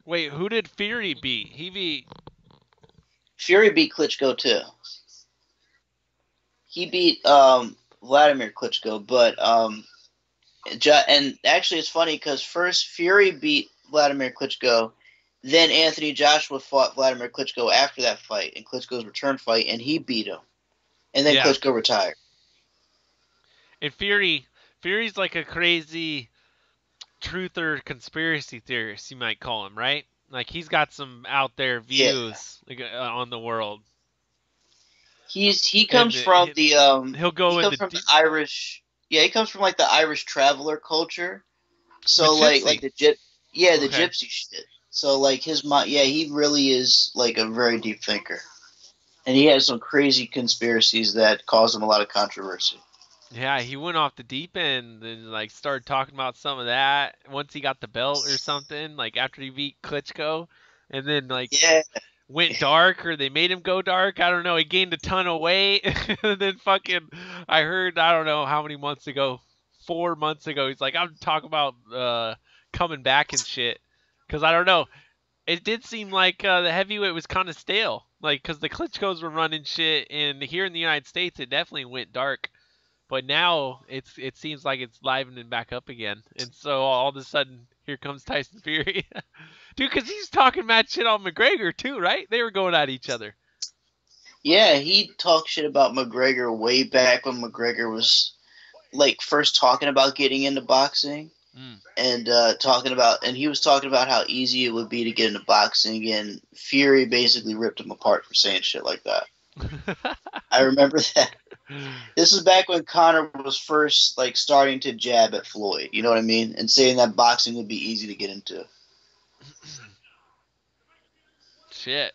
Wait, who did Fury beat? Fury beat Klitschko too. He beat Vladimir Klitschko, but and actually it's funny because first Fury beat Vladimir Klitschko, then Anthony Joshua fought Vladimir Klitschko after that fight, in Klitschko's return fight, and he beat him. And then Klitschko retired. And Fury's like a crazy truther conspiracy theorist, you might call him, right? Like he's got some out there views on the world. He comes from the Irish. Yeah, he comes from like the Irish traveler culture. So like the gypsy shit. So like his mind, he really is like a very deep thinker, and he has some crazy conspiracies that cause him a lot of controversy. Yeah, he went off the deep end and like started talking about some of that once he got the belt or something. Like after he beat Klitschko, and then went dark, or they made him go dark. I don't know. He gained a ton of weight, and then I heard, I don't know how many months ago, 4 months ago, he's like, I'm talking about coming back and shit. Because I don't know, it did seem like the heavyweight was kind of stale. Like, because the Klitschkos were running shit, and here in the United States, it definitely went dark. But now it seems like it's livening back up again. And so all of a sudden, here comes Tyson Fury. Dude, because he's talking mad shit on McGregor too, right? They were going at each other. Yeah, he talked shit about McGregor way back when McGregor was like first talking about getting into boxing. And he was talking about how easy it would be to get into boxing, and Fury basically ripped him apart for saying shit like that. I remember that. This is back when Conor was first like starting to jab at Floyd, you know what I mean? And saying that boxing would be easy to get into. Shit.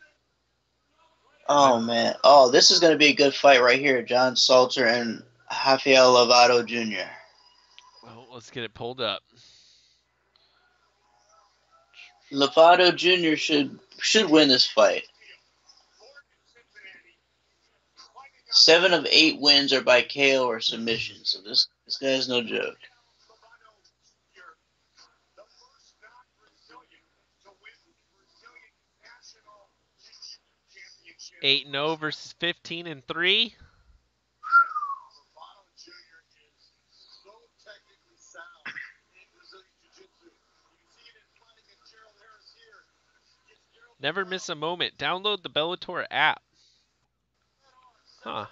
Oh man. Oh, this is gonna be a good fight right here. John Salter and Rafael Lovato Jr. Well, let's get it pulled up. Lovato Jr. should should win this fight. 7 of 8 wins are by KO or submission, so this guy's no joke. 8-0 versus 15-3. Never miss a moment. Download the Bellator app. Huh.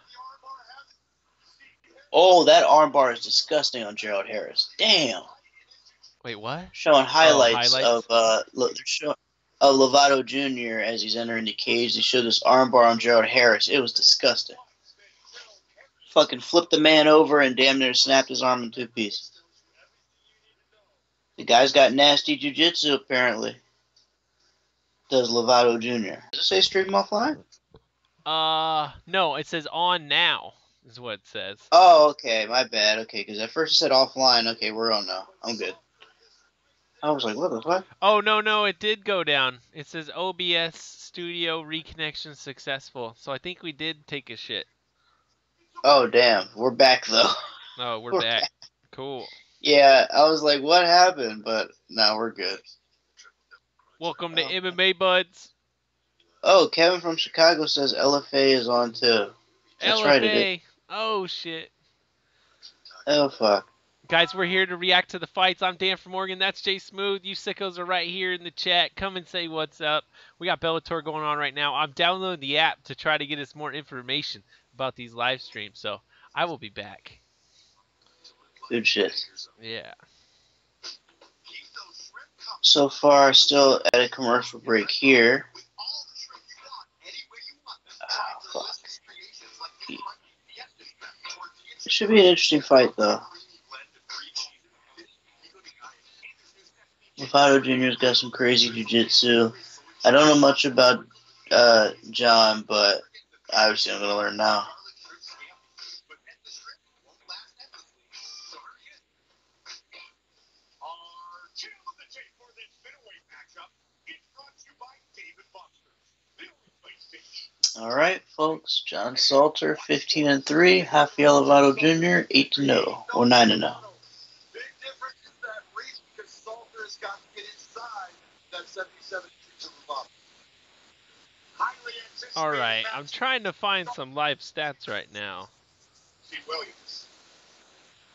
Oh, that armbar is disgusting on Gerald Harris. Damn. Wait, what? Showing highlights, highlights? of Lovato Jr. as he's entering the cage. They showed this armbar on Gerald Harris. It was disgusting. Fucking flipped the man over and damn near snapped his arm in 2 pieces. The guy's got nasty jiu-jitsu, apparently. Does Lovato Jr. Does it say stream offline? No, it says on now, is what it says. Oh, okay, my bad. Okay, because at first it said offline. Okay, we're on now. I'm good. I was like, what the fuck? Oh, no, it did go down. It says OBS studio reconnection successful. So I think we did take a shit. Oh, damn. We're back, though. Oh, we're back. Cool. Yeah, I was like, what happened? But no, we're good. Welcome to MMA Buds. Oh, Kevin from Chicago says LFA is on too. That's LFA. Right, it is. Oh, shit. Oh, fuck. Guys, we're here to react to the fights. I'm Dan from Oregon. That's Jay Smooth. You sickos are right here in the chat. Come and say what's up. We got Bellator going on right now. I'm downloading the app to try to get us more information about these live streams. So I will be back. Good shit. Yeah. So far, still at a commercial break here. Oh, fuck. It should be an interesting fight, though. Lovato Jr.'s got some crazy jiu-jitsu. I don't know much about John, but obviously I'm going to learn now. All right, folks. John Salter, 15-3. Rafael Lovato Jr., 8-0 or 9-0. Big difference is that reach because Salter has got to get inside that 77 to Lovato. All right. I'm trying to find some live stats right now.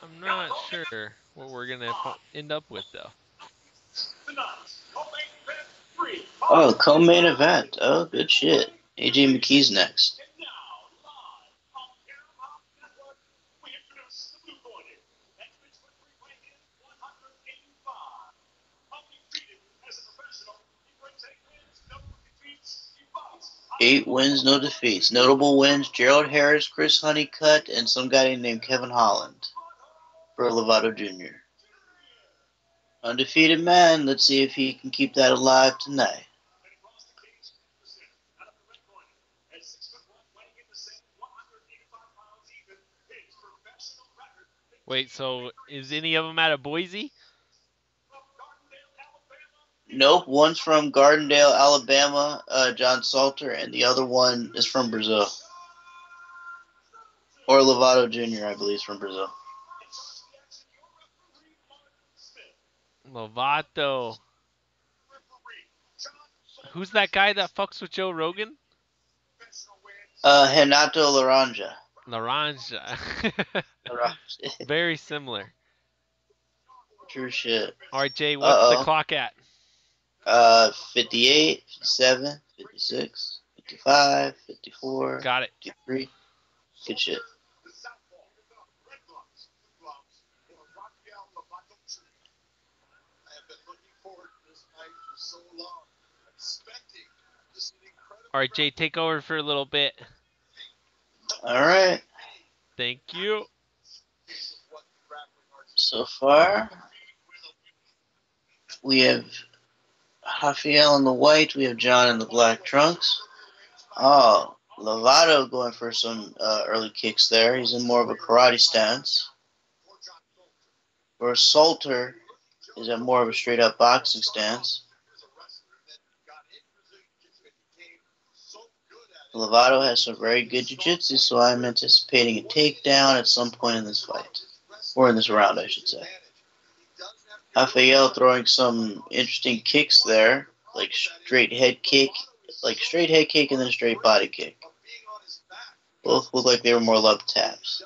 I'm not sure what we're going to end up with, though. Oh, co-main event. Oh, good shit. AJ McKee's next. Eight wins, no defeats. Notable wins: Gerald Harris, Chris Honeycutt, and some guy named Kevin Holland for Lovato Jr. Undefeated man. Let's see if he can keep that alive tonight. Wait, so is any of them out of Boise? Nope, one's from Gardendale, Alabama, John Salter, and the other one is from Brazil. Or Lovato Jr., I believe, is from Brazil. Lovato. Who's that guy that fucks with Joe Rogan? Renato Laranja. Laranja. Very similar. True shit. All right, Jay, what's the clock at? 58, 57, 56, 55, 54. Got it. 53. Good shit. All right, Jay, take over for a little bit. All right. Thank you. So far, we have Rafael in the white. We have John in the black trunks. Oh, Lovato going for some early kicks there. He's in more of a karate stance. Whereas Salter is at more of a straight-up boxing stance. Lovato has some very good jiu-jitsu, so I'm anticipating a takedown at some point in this fight. Or in this round, I should say. Rafael throwing some interesting kicks there, like straight head kick and then a straight body kick. Both look like they were more love taps.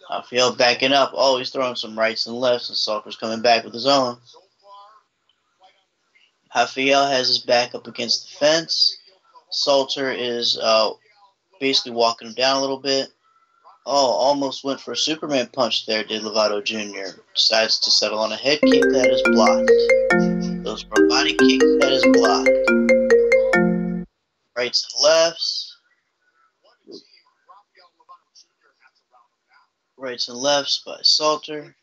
Rafael backing up, always throwing some rights and lefts, and Salter's coming back with his own. Rafael has his back up against the fence. Salter is basically walking him down a little bit. Oh, almost went for a Superman punch there, did Lovato Jr. Decides to settle on a head kick that is blocked. Goes for a body kick that is blocked. Rights and lefts. Rights and lefts by Salter.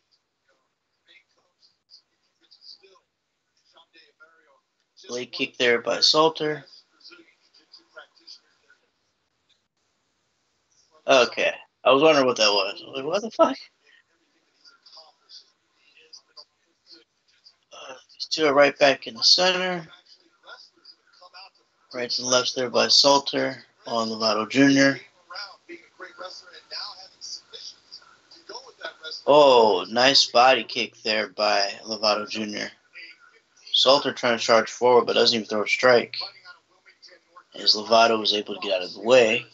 Leg kick there by Salter. Okay. I was wondering what that was. I was like, what the fuck? These two are right back in the center. Rights and lefts there by Salter on Lovato Jr. Oh, nice body kick there by Lovato Jr. Salter trying to charge forward, but doesn't even throw a strike. As Lovato was able to get out of the way.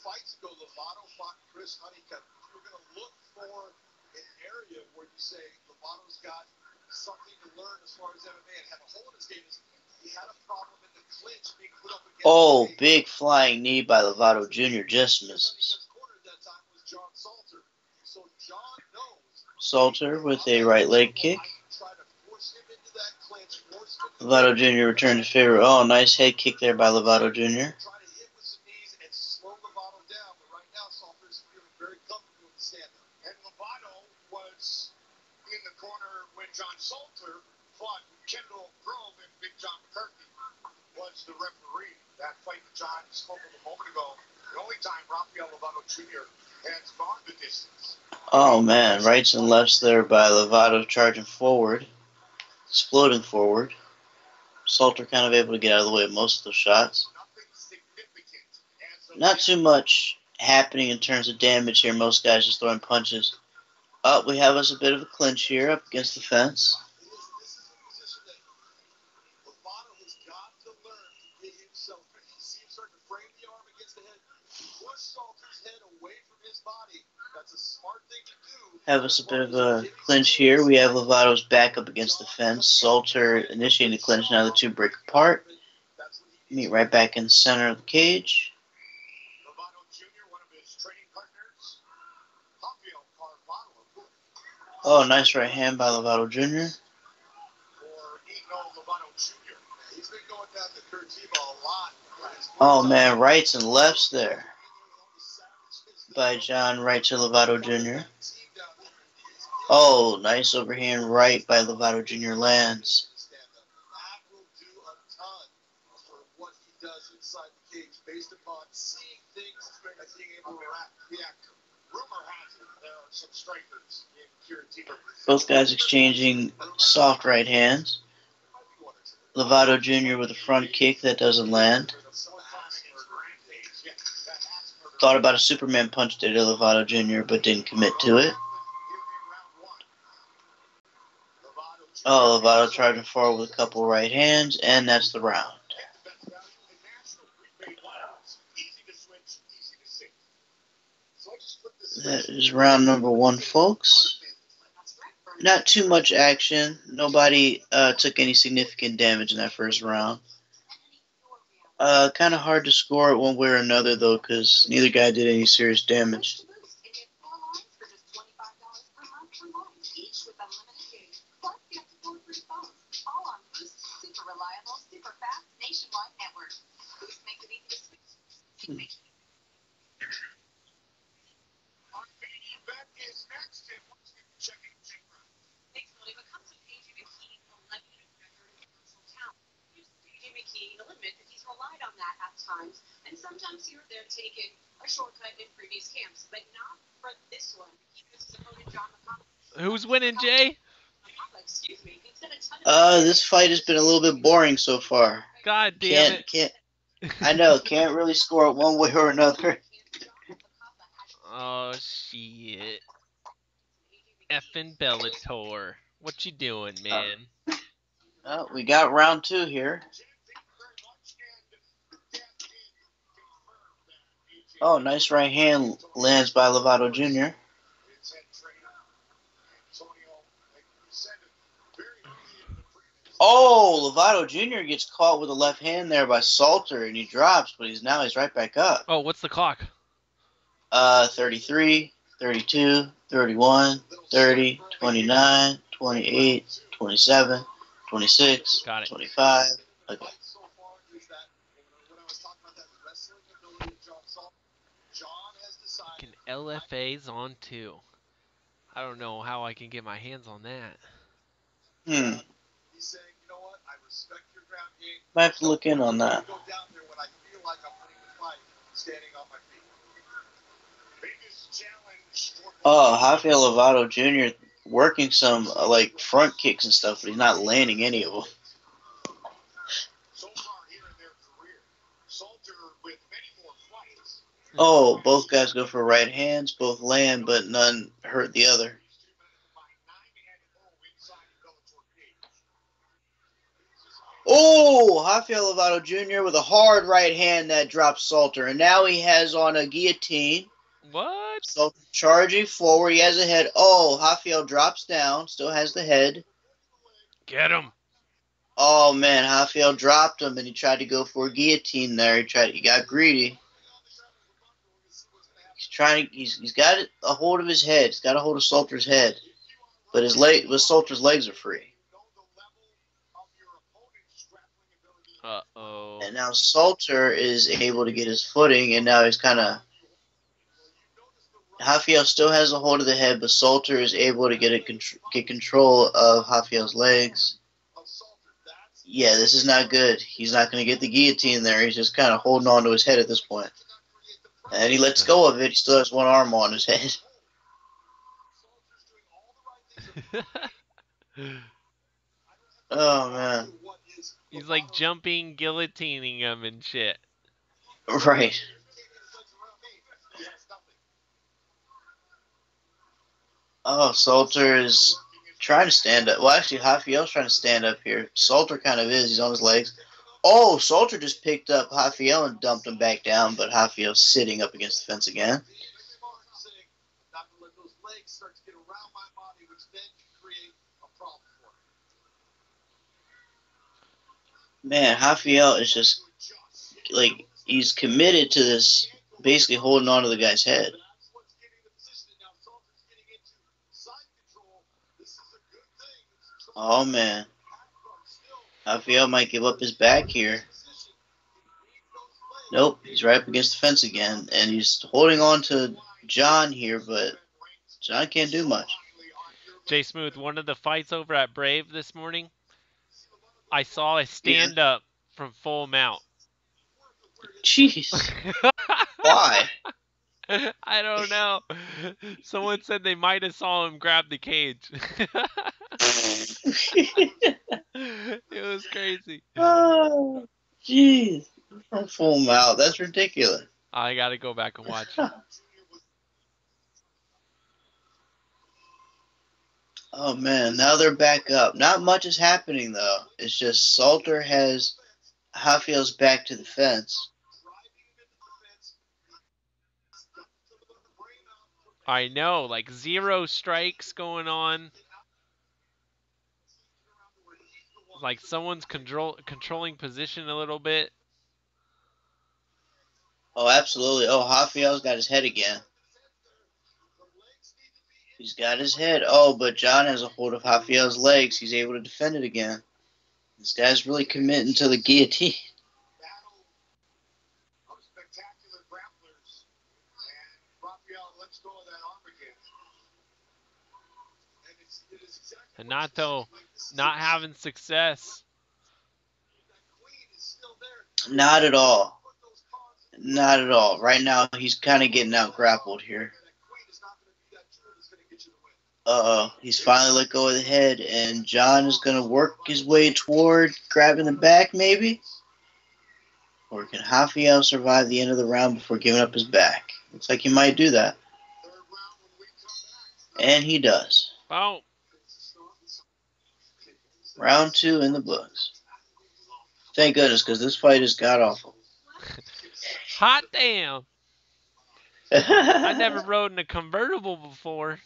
Fights ago, Lovato fought Chris Honeycutt. You're going to look for an area where you say Lovato's got something to learn as far as MMA and had a hole in his game. He had a problem in the clinch being put up against. Oh, big flying knee by Lovato Jr. just misses. Salter with a right leg kick. Lovato Jr. returned to favor. Oh, nice head kick there by Lovato Jr. John Salter fought Kendall Grove and Big John McCarthy was the referee. That fight that John spoke of a moment ago, the only time Rafael Lovato Jr. has gone the distance. Oh man, rights and lefts there by Lovato charging forward, exploding forward. Salter kind of able to get out of the way of most of those shots. Not too much happening in terms of damage here. Most guys just throwing punches. We have us a bit of a clinch here up against the fence. Have us a bit of a clinch here. We have Lovato's back up against the fence. Salter initiating the clinch. Now the two break apart. Meet right back in the center of the cage. Oh, nice right hand by Lovato Jr. Oh, man, rights and lefts there by John right to Lovato Jr. Oh, nice overhand right by Lovato Jr. lands. Both guys exchanging soft right hands. Lovato Jr. with a front kick that doesn't land. Thought about a Superman punch there to Lovato Jr., but didn't commit to it. Oh, Lovato charging forward with a couple right hands, and that's the round. That is round number one, folks. Not too much action. Nobody took any significant damage in that first round. Kind of hard to score it one way or another, though, because neither guy did any serious damage. He's relied on that at times And sometimes here they're taking a shortcut in previous camps, but not for this one. He uses opponent John McConnell. Who's winning, Jay? Excuse me. He This fight has been a little bit boring so far. God damn it. I know, can't really score it one way or another. Oh, shit. Effing Bellator. What you doing, man? We got round 2 here. Oh, nice right hand lands by Lovato Jr. Oh, Lovato Jr. gets caught with a left hand there by Salter, and he drops, but he's right back up. Oh, what's the clock? 33, 32, 31, 30, 29, 28, 27, 26, Got it. 25. Okay. Fucking LFA's on 2. I don't know how I can get my hands on that. He's saying, you know what, I respect your ground game. Might have to look in on that. Go down there when I feel like I'm winning the fight, standing on my feet. Biggest challenge. Oh, Rafael Lovato Jr. working some like front kicks and stuff, but he's not landing any of them. So far here in their career, Salter with many more fights. Oh, both guys go for right hands, both land, but none hurt the other. Oh, Rafael Lovato Jr. with a hard right hand that drops Salter. And now he has on a guillotine. What? Salter charging forward. He has a head. Oh, Rafael drops down. Still has the head. Get him. Oh, man. Rafael dropped him, and he tried to go for a guillotine there. He got greedy. He's got a hold of his head. He's got a hold of Salter's head. But Salter's legs are free. Uh-oh. And now Salter is able to get his footing, and now he's kind of... Rafael still has a hold of the head, but Salter is able to get control of Rafael's legs. Yeah, this is not good. He's not going to get the guillotine there. He's just kind of holding on to his head at this point. And he lets go of it. He still has one arm on his head. Oh, man. He's like jumping, guillotining him and shit. Right. Oh, Salter is trying to stand up. Well, actually, Rafael's trying to stand up here. Salter kind of is. He's on his legs. Oh, Salter just picked up Rafael and dumped him back down, but Rafael's sitting up against the fence again. Man, Rafael is just, like, he's committed to this, basically holding on to the guy's head. Oh, man. Rafael might give up his back here. Nope, he's right up against the fence again, and he's holding on to John here, but John can't do much. Jay Smooth, one of the fights over at Brave this morning, I saw a stand-up from Full Mount. Jeez. Why? I don't know. Someone said they might have saw him grab the cage. It was crazy. Oh, jeez. From Full Mount. That's ridiculous. I got to go back and watch. Oh, man. Now they're back up. Not much is happening, though. It's just Salter has Rafael's back to the fence. I know. Like 0 strikes going on. Like someone's controlling position a little bit. Oh, absolutely. Oh, Rafael's got his head again. He's got his head. Oh, but John has a hold of Rafael's legs. He's able to defend it again. This guy's really committing to the guillotine. Hanato not having success. Not at all. Not at all. Right now, he's kind of getting out grappled here. He's finally let go of the head, and John is going to work his way toward grabbing the back, maybe? Or can Rafael survive the end of the round before giving up his back? Looks like he might do that. And he does. Oh. Round 2 in the books. Thank goodness, because this fight is god-awful. Hot damn. I never rode in a convertible before.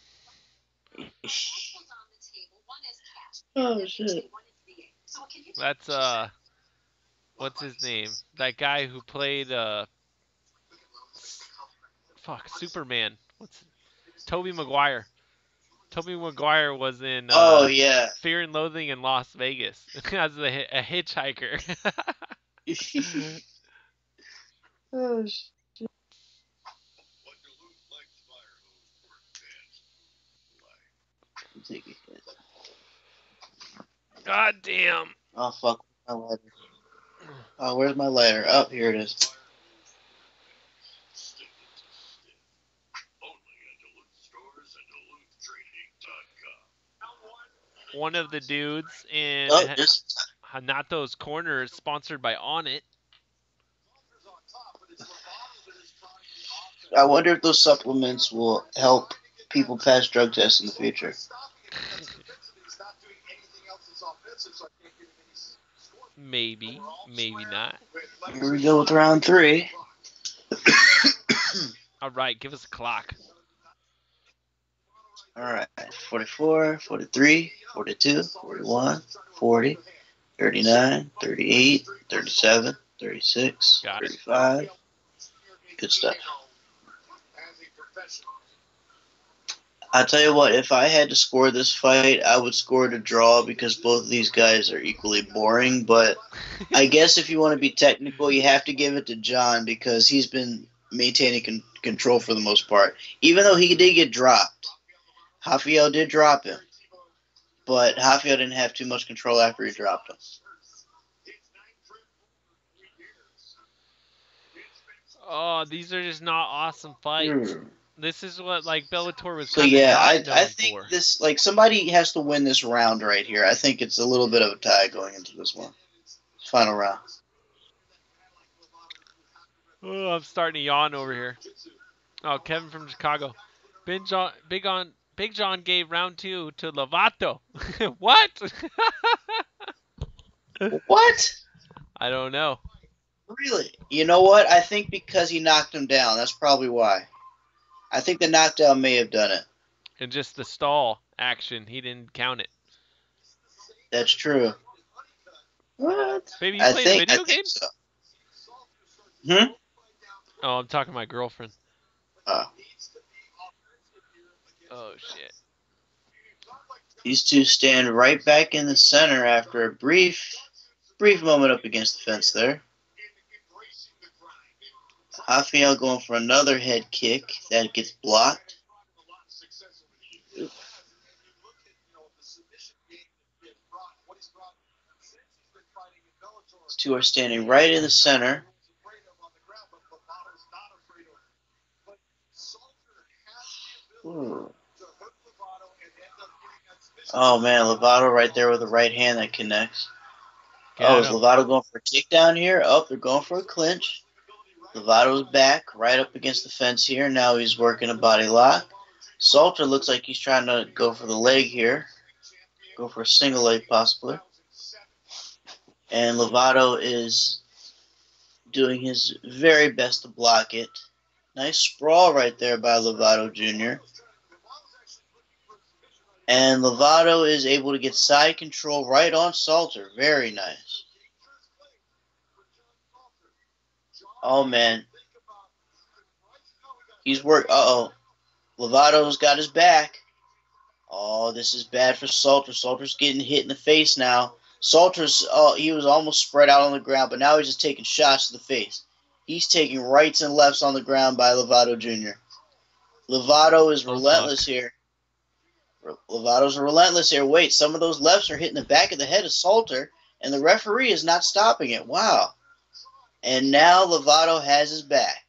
Oh, shit. That's, what's his name? That guy who played, Superman. Tobey Maguire. Tobey Maguire was in, oh, yeah. Fear and Loathing in Las Vegas as a hitchhiker. Oh, shit. Take a hit. God damn. Oh, fuck. My lighter. Oh, where's my lighter? Oh, here it is. One of the dudes in Hanato's corner is sponsored by On It. I wonder if those supplements will help people pass drug tests in the future. Maybe, maybe not. Here we go with round 3. All right, give us a clock. All right, 44, 43, 42, 41, 40, 39, 38, 37, 36, 35. Good stuff. I'll tell you what, if I had to score this fight, I would score it a draw because both of these guys are equally boring. But I guess if you want to be technical, you have to give it to John because he's been maintaining control for the most part. Even though he did get dropped. Rafael did drop him. But Rafael didn't have too much control after he dropped him. Oh, these are just not awesome fights. This is what Bellator was. So yeah, I think this somebody has to win this round right here. I think it's a little bit of a tie going into this one, final round. Oh, I'm starting to yawn over here. Oh, Kevin from Chicago. Big John gave round 2 to Lovato. What? What? I don't know. Really? You know what? I think because he knocked him down. That's probably why. I think the knockdown may have done it. And just the stall action, he didn't count it. That's true. What? Baby, you playing a video game? So. Oh, I'm talking to my girlfriend. Oh. Oh, shit. These two stand right back in the center after a brief moment up against the fence there. Rafael going for another head kick. That gets blocked. These two are standing right in the center. Ooh. Oh, man, Lovato right there with the right hand that connects. Is Lovato going for a takedown here? Oh, they're going for a clinch. Lovato's back, right up against the fence here. Now he's working a body lock. Salter looks like he's trying to go for the leg here. Go for a single leg, possibly. And Lovato is doing his very best to block it. Nice sprawl right there by Lovato Jr. And Lovato is able to get side control right on Salter. Very nice. Oh, man. He's worked. Uh-oh. Lovato's got his back. Oh, this is bad for Salter. Salter's getting hit in the face now. Salter's, he was almost spread out on the ground, but now he's just taking shots to the face. He's taking rights and lefts on the ground by Lovato Jr. Lovato is relentless here. Lovato's relentless here. Wait, some of those lefts are hitting the back of the head of Salter, and the referee is not stopping it. Wow. And now Lovato has his back.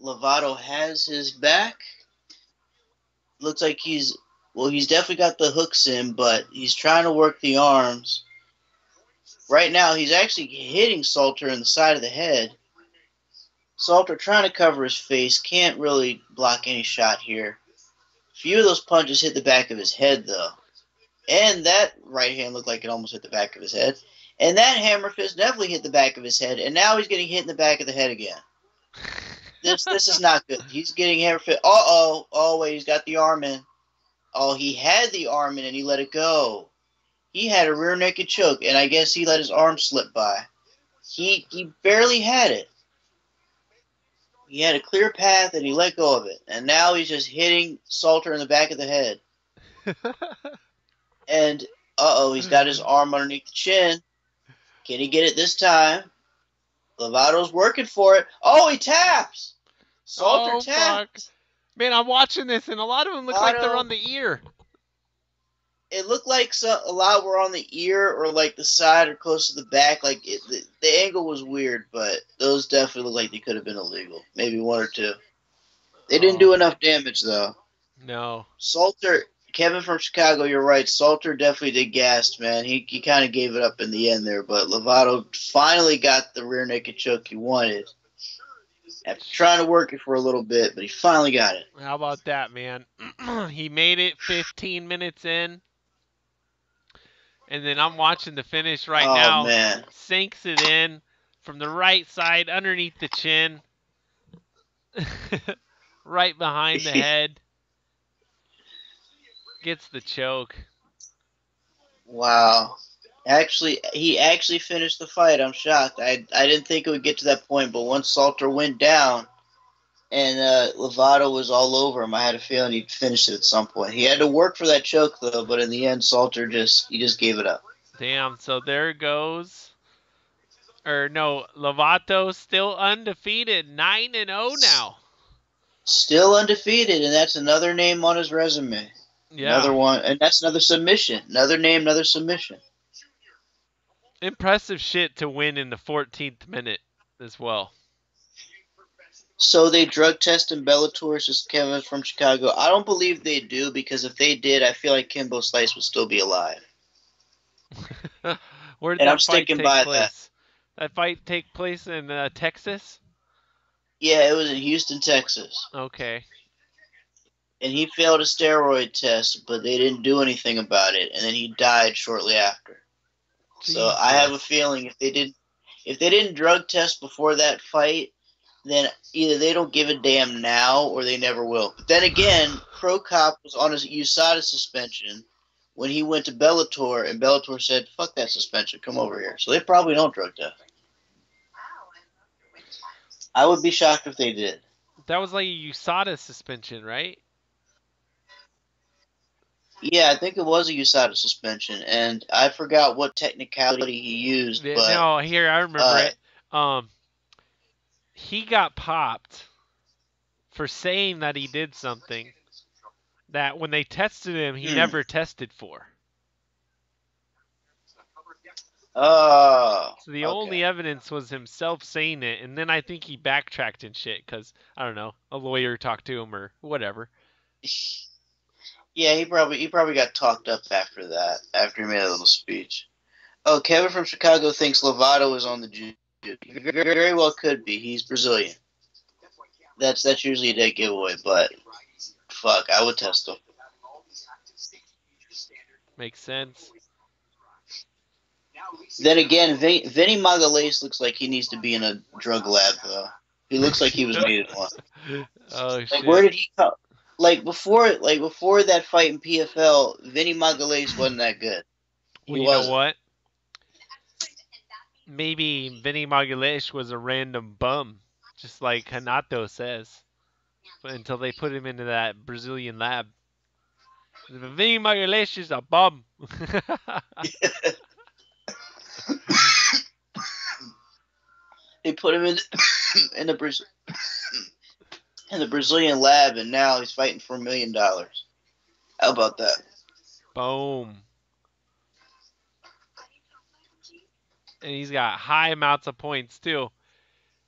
Lovato has his back. Looks like he's definitely got the hooks in, but he's trying to work the arms. Right now, he's actually hitting Salter in the side of the head. Salter trying to cover his face, can't really block any shot here. Few of those punches hit the back of his head, though. And that right hand looked like it almost hit the back of his head. And that hammer fist definitely hit the back of his head, and now he's getting hit in the back of the head again. This is not good. He's getting hammer fist. Oh, wait, he's got the arm in. Oh, he had the arm in and he let it go. He had a rear naked choke, and I guess he let his arm slip by. He barely had it. He had a clear path, and he let go of it. And now he's just hitting Salter in the back of the head. And, he's got his arm underneath the chin. Can he get it this time? Lovato's working for it. Oh, he taps! Salter taps. Fuck. Man, I'm watching this, and a lot of them look like they're on the ear. It looked like a lot were on the ear or like the side or close to the back. Like the angle was weird, but those definitely look like they could have been illegal. Maybe one or two. They didn't do enough damage, though. No. Salter, Kevin from Chicago, you're right. Salter definitely did gassed, man. He kind of gave it up in the end there, but Lovato finally got the rear naked choke he wanted. After trying to work it for a little bit, but he finally got it. How about that, man? He made it 15 minutes in. And then I'm watching the finish right now. Man. Sinks it in from the right side, underneath the chin. Right behind the head. Gets the choke. Wow. He actually finished the fight. I'm shocked. I didn't think it would get to that point, but once Salter went down and Lovato was all over him, I had a feeling he'd finish it at some point. He had to work for that choke, though, but in the end, Salter just gave it up. Damn, so there goes. Lovato still undefeated, 9-0 now. Still undefeated, and that's another name on his resume. Yeah. Another one, and that's another submission. Another name, another submission. Impressive shit to win in the 14th minute as well. So they drug test in Bellator, just Kevin from Chicago. I don't believe they do, because if they did, I feel like Kimbo Slice would still be alive. Where did and that I'm fight sticking take by place? that. That fight take place in Texas? Yeah, it was in Houston, Texas. Okay. And he failed a steroid test, but they didn't do anything about it, and then he died shortly after. Jesus. So I have a feeling if they didn't drug test before that fight, then either they don't give a damn now or they never will. But then again, Pro Cop was on his USADA suspension when he went to Bellator, and Bellator said, fuck that suspension, come over here. So they probably don't drug test. I would be shocked if they did. That was like a USADA suspension, right? Yeah, I think it was a USADA suspension, and I forgot what technicality he used. But, no, here, I remember it. He got popped for saying that he did something that when they tested him, he never tested for. Oh. So the only evidence was himself saying it, and then I think he backtracked and shit because, I don't know, a lawyer talked to him or whatever. Yeah, he probably got talked up after that, after he made a little speech. Oh, Kevin from Chicago thinks Lovato is on the juice. Very well could be. He's Brazilian. That's usually a dead giveaway, but fuck, I would test him. Makes sense. Then again, Vinny Magalhães looks like he needs to be in a drug lab, though. He looks like he was needed one. Oh, shit. Where did he come? Before that fight in PFL, Vinny Magalhães wasn't that good. Well, you know what? Maybe Vinny Magalhães was a random bum, just like Hanato says, until they put him into that Brazilian lab. Vinny Magalhães is a bum. They put him in the Brazilian lab, and now he's fighting for $1 million. How about that? Boom. and he's got high amounts of points too.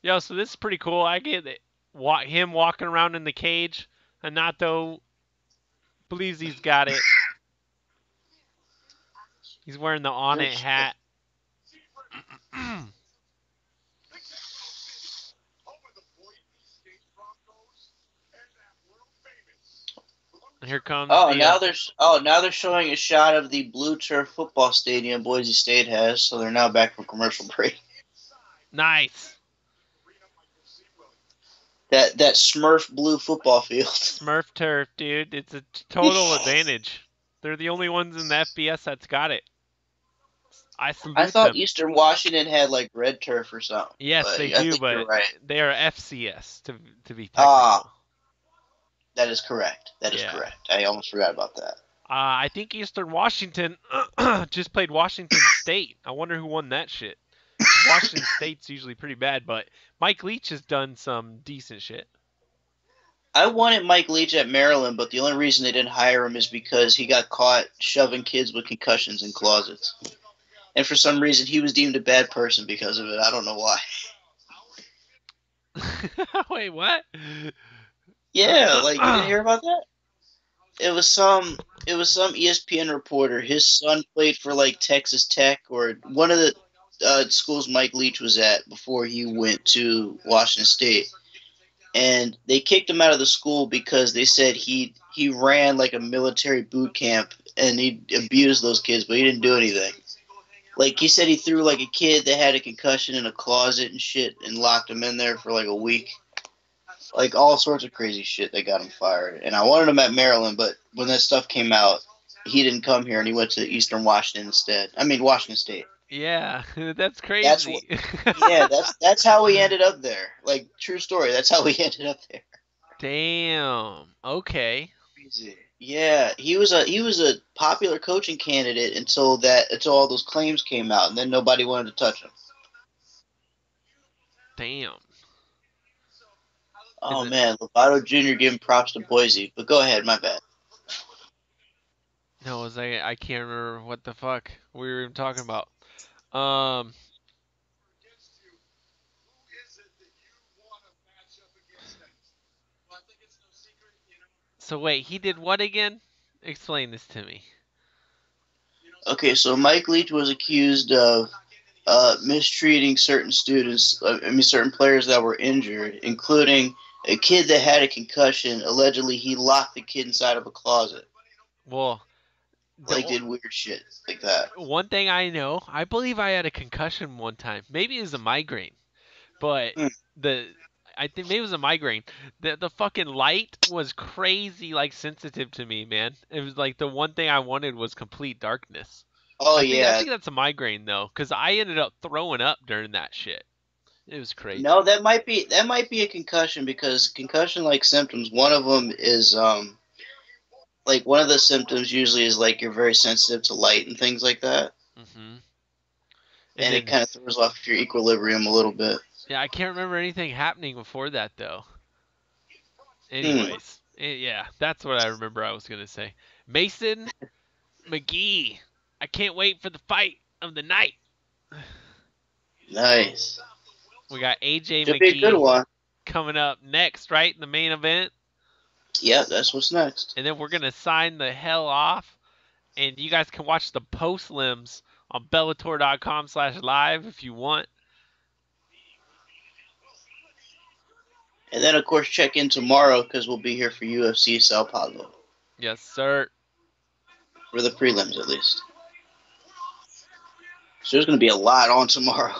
Yo, so this is pretty cool. I get it. Him walking around in the cage. Hanato believes he's got it. He's wearing the on it hat. Here comes. Now they're showing a shot of the blue turf football stadium Boise State has. So they're now back from commercial break. Nice. That Smurf blue football field. Smurf turf, dude. It's a total advantage. They're the only ones in the FBS that's got it. I thought them. Eastern Washington had like red turf or something. Yes, they do, but right. They are FCS to be technical. That is correct. Correct. I almost forgot about that. I think Eastern Washington just played Washington State. I wonder who won that shit. Washington State's usually pretty bad, but Mike Leach has done some decent shit. I wanted Mike Leach at Maryland, but the only reason they didn't hire him is because he got caught shoving kids with concussions in closets. And for some reason, he was deemed a bad person because of it. I don't know why. Wait, what? Yeah, like, you didn't hear about that? It was some ESPN reporter. His son played for, like, Texas Tech or one of the schools Mike Leach was at before he went to Washington State. And they kicked him out of the school because they said he ran, like, a military boot camp and he abused those kids, but he didn't do anything. Like, he said he threw, like, a kid that had a concussion in a closet and shit and locked him in there for, like, a week. Like, all sorts of crazy shit that got him fired. And I wanted him at Maryland, but when that stuff came out, he didn't come here and he went to Eastern Washington instead. I mean, Washington State. Yeah, that's crazy. That's how he ended up there. Like, true story. That's how he ended up there. Damn. Okay. Crazy. Yeah, he was a popular coaching candidate until all those claims came out, and then nobody wanted to touch him. Damn. Oh man, Lovato Jr. giving props to Boise, but go ahead, my bad. No, I can't remember what the fuck we were even talking about. So wait, he did what again? Explain this to me. Okay, so Mike Leach was accused of mistreating certain students, certain players that were injured, including a kid that had a concussion. Allegedly, he locked the kid inside of a closet. Well, did weird shit like that. One thing I know, I believe I had a concussion one time. Maybe it was a migraine, but I think maybe it was a migraine. The fucking light was crazy, like, sensitive to me, man. It was like the one thing I wanted was complete darkness. I think that's a migraine though, because I ended up throwing up during that shit. It was crazy. No, that might be a concussion, because concussion-like symptoms. One of them is like, one of the symptoms usually is like you're very sensitive to light and things like that. Mm-hmm. And it kind of throws off your equilibrium a little bit. Yeah, I can't remember anything happening before that, though. Anyways, yeah, that's what I remember I was going to say. Mason McGee. I can't wait for the fight of the night. Nice. We got AJ Should McGee be a good one. Coming up next, right? The main event. Yeah, that's what's next. And then we're going to sign the hell off. And you guys can watch the post-limbs on Bellator.com/live if you want. And then, of course, check in tomorrow because we'll be here for UFC Sao Paulo. Yes, sir. For the prelims, at least. So there's going to be a lot on tomorrow.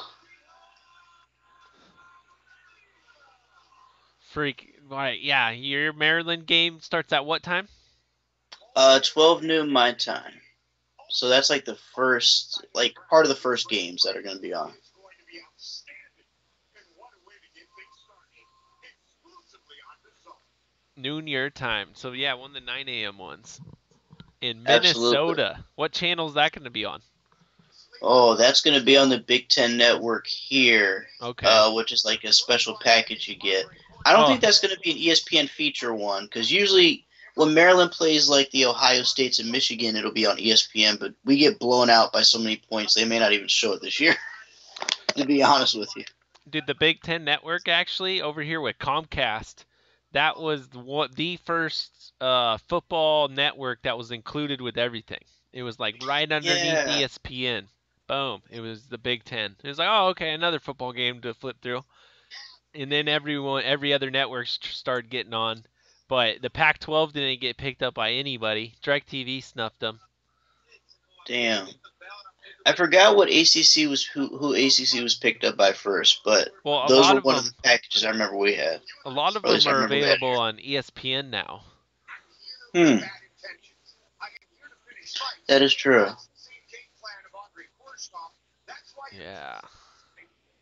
Freak. Right, yeah. Your Maryland game starts at what time? 12 noon my time. So that's like the first, like, part of the first games that are going to be on. Noon your time. So, yeah, one of the 9 a.m. ones. In Minnesota. Absolutely. What channel is that going to be on? Oh, that's going to be on the Big Ten Network here. Okay. Which is like a special package you get. I don't think that's going to be an ESPN feature one, because usually when Maryland plays like the Ohio States and Michigan, it'll be on ESPN, but we get blown out by so many points, they may not even show it this year. To be honest with you. Dude, the Big Ten Network actually over here with Comcast, that was the first football network that was included with everything. It was like right underneath Yeah. ESPN. Boom. It was the Big Ten. It was like, oh, okay, another football game to flip through. And then every other network started getting on. But the Pac-12 didn't get picked up by anybody. DirecTV snuffed them. Damn. I forgot what ACC was who ACC was picked up by first, but Well, those were one of the packages I remember we had. A lot of them are available on ESPN now. That is true. Yeah.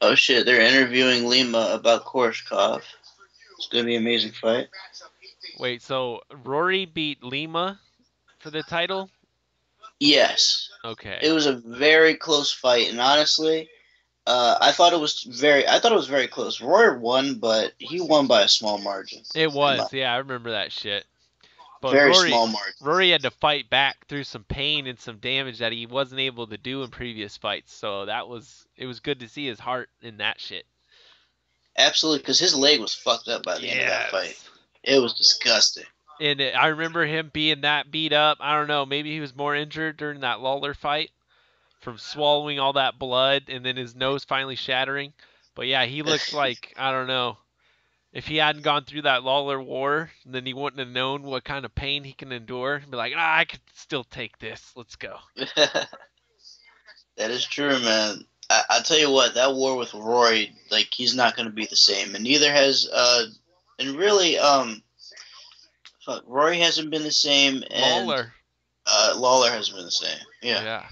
Oh shit, they're interviewing Lima about Koreshkov. It's gonna be an amazing fight. Wait, so Rory beat Lima for the title? Yes. Okay. It was a very close fight, and honestly, I thought it was very close. Rory won, but he won by a small margin. It was, yeah, I remember that shit. But very small margin. Rory had to fight back through some pain and some damage that he wasn't able to do in previous fights. So it was good to see his heart in that shit. Absolutely, because his leg was fucked up by the end of that fight. It was disgusting. And I remember him being that beat up. I don't know, maybe he was more injured during that Lawler fight from swallowing all that blood and then his nose finally shattering. But yeah, he looked like, I don't know, if he hadn't gone through that Lawler war, then he wouldn't have known what kind of pain he can endure. He'd be like, I could still take this. Let's go. That is true, man. I tell you what, that war with Rory, like, he's not going to be the same. And neither has, and really, Rory hasn't been the same. And Lawler hasn't been the same. Yeah.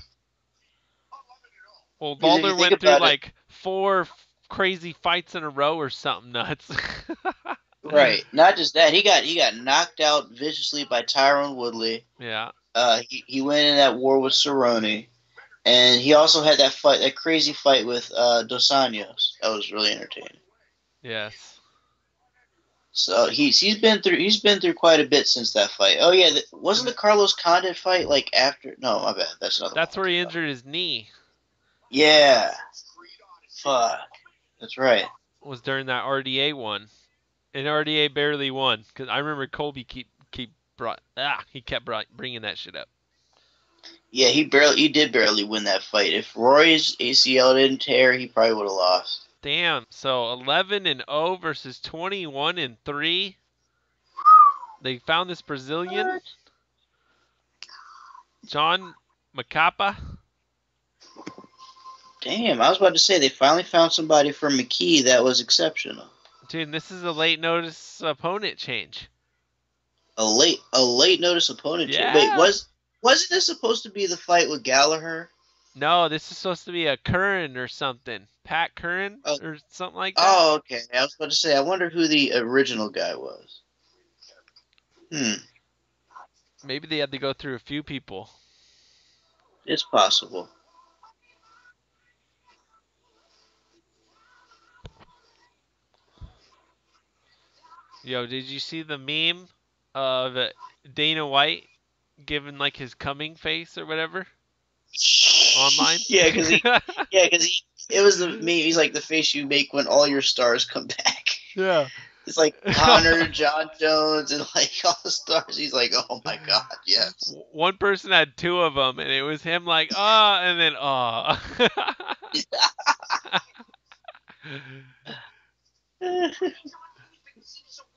Well, Lawler went through like 4 crazy fights in a row or something nuts. Right. Not just that. He got knocked out viciously by Tyrone Woodley. Yeah. He went in that war with Cerrone. And he also had that crazy fight with Dos Anjos. That was really entertaining. Yes. So he's been through quite a bit since that fight. Oh yeah, wasn't the Carlos Condit fight like after? No, my bad. That's another. That's where he injured his knee. Yeah. Fuck. That's right. Was during that RDA one, and RDA barely won because I remember Colby kept bringing that shit up. Yeah, he did barely win that fight. If Rory's ACL didn't tear, he probably would have lost. Damn. So 11-0 versus 21-3. They found this Brazilian, John Macapa. Damn, I was about to say they finally found somebody from McKee that was exceptional. Dude, this is a late notice opponent change. A late notice opponent change. Wait, wasn't this supposed to be the fight with Gallagher? No, this is supposed to be a Curran or something. Pat Curran or something like that. Oh, okay. I was about to say, I wonder who the original guy was. Maybe they had to go through a few people. It's possible. Yo, did you see the meme of Dana White giving like his coming face or whatever online? Yeah, because it was the meme. He's like the face you make when all your stars come back. Yeah. It's like Connor, John Jones, and like all the stars. He's like, oh my god, yes. One person had 2 of them, and it was him like, and then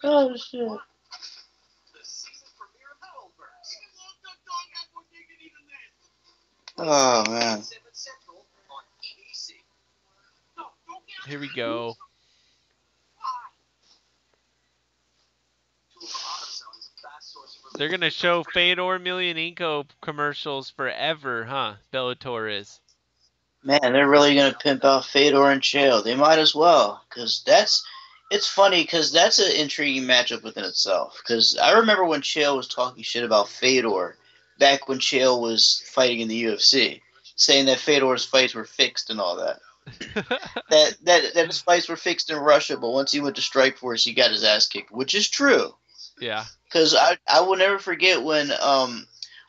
Oh shit. Oh man. Here we go. They're gonna show Fedor Emelianenko commercials forever, huh? Bellator is. Man, they're really gonna pimp out Fedor and Chael. They might as well, because it's funny because that's an intriguing matchup within itself. Because I remember when Chael was talking shit about Fedor back when Chael was fighting in the UFC, saying that Fedor's fights were fixed and all that. that his fights were fixed in Russia, but once he went to Strikeforce, he got his ass kicked, which is true. Yeah. Because I will never forget when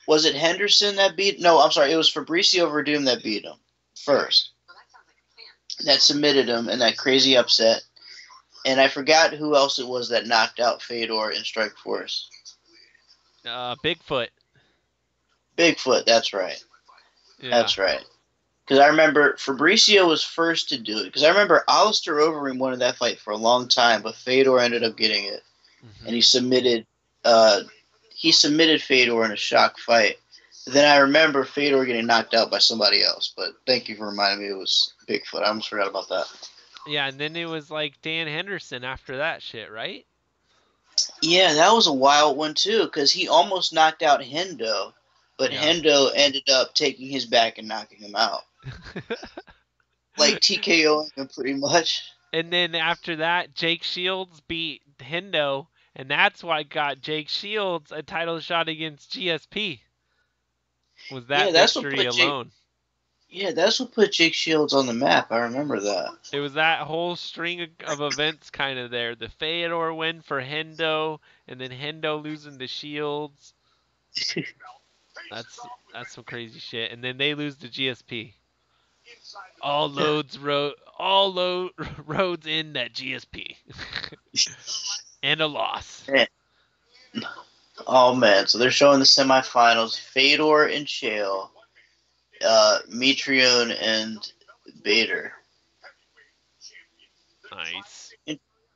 was it Henderson that beat? No, I'm sorry, it was Fabricio Verdum that beat him first. that submitted him in that crazy upset. And I forgot who else it was that knocked out Fedor in Strikeforce. Bigfoot. Bigfoot, that's right. Yeah. That's right. Because I remember Fabricio was first to do it. Because I remember Alistair Overeem wanted that fight for a long time, but Fedor ended up getting it. Mm-hmm. And he submitted Fedor in a shock fight. Then I remember Fedor getting knocked out by somebody else. But thank you for reminding me it was Bigfoot. I almost forgot about that. Yeah, and then it was like Dan Henderson after that shit, right? Yeah, that was a wild one too, because he almost knocked out Hendo, but Hendo ended up taking his back and knocking him out. Like TKOing him pretty much. And then after that, Jake Shields beat Hendo, and that's why got Jake Shields a title shot against GSP. Was that victory alone? That's what put Jake Shields on the map. I remember that. It was that whole string of events kind of there. The Fedor win for Hendo, and then Hendo losing to Shields. That's some crazy shit. And then they lose to GSP. All roads in that GSP. And a loss. Man. Oh man, so they're showing the semifinals. Fedor and Chael. Mitrione and Bader. Nice.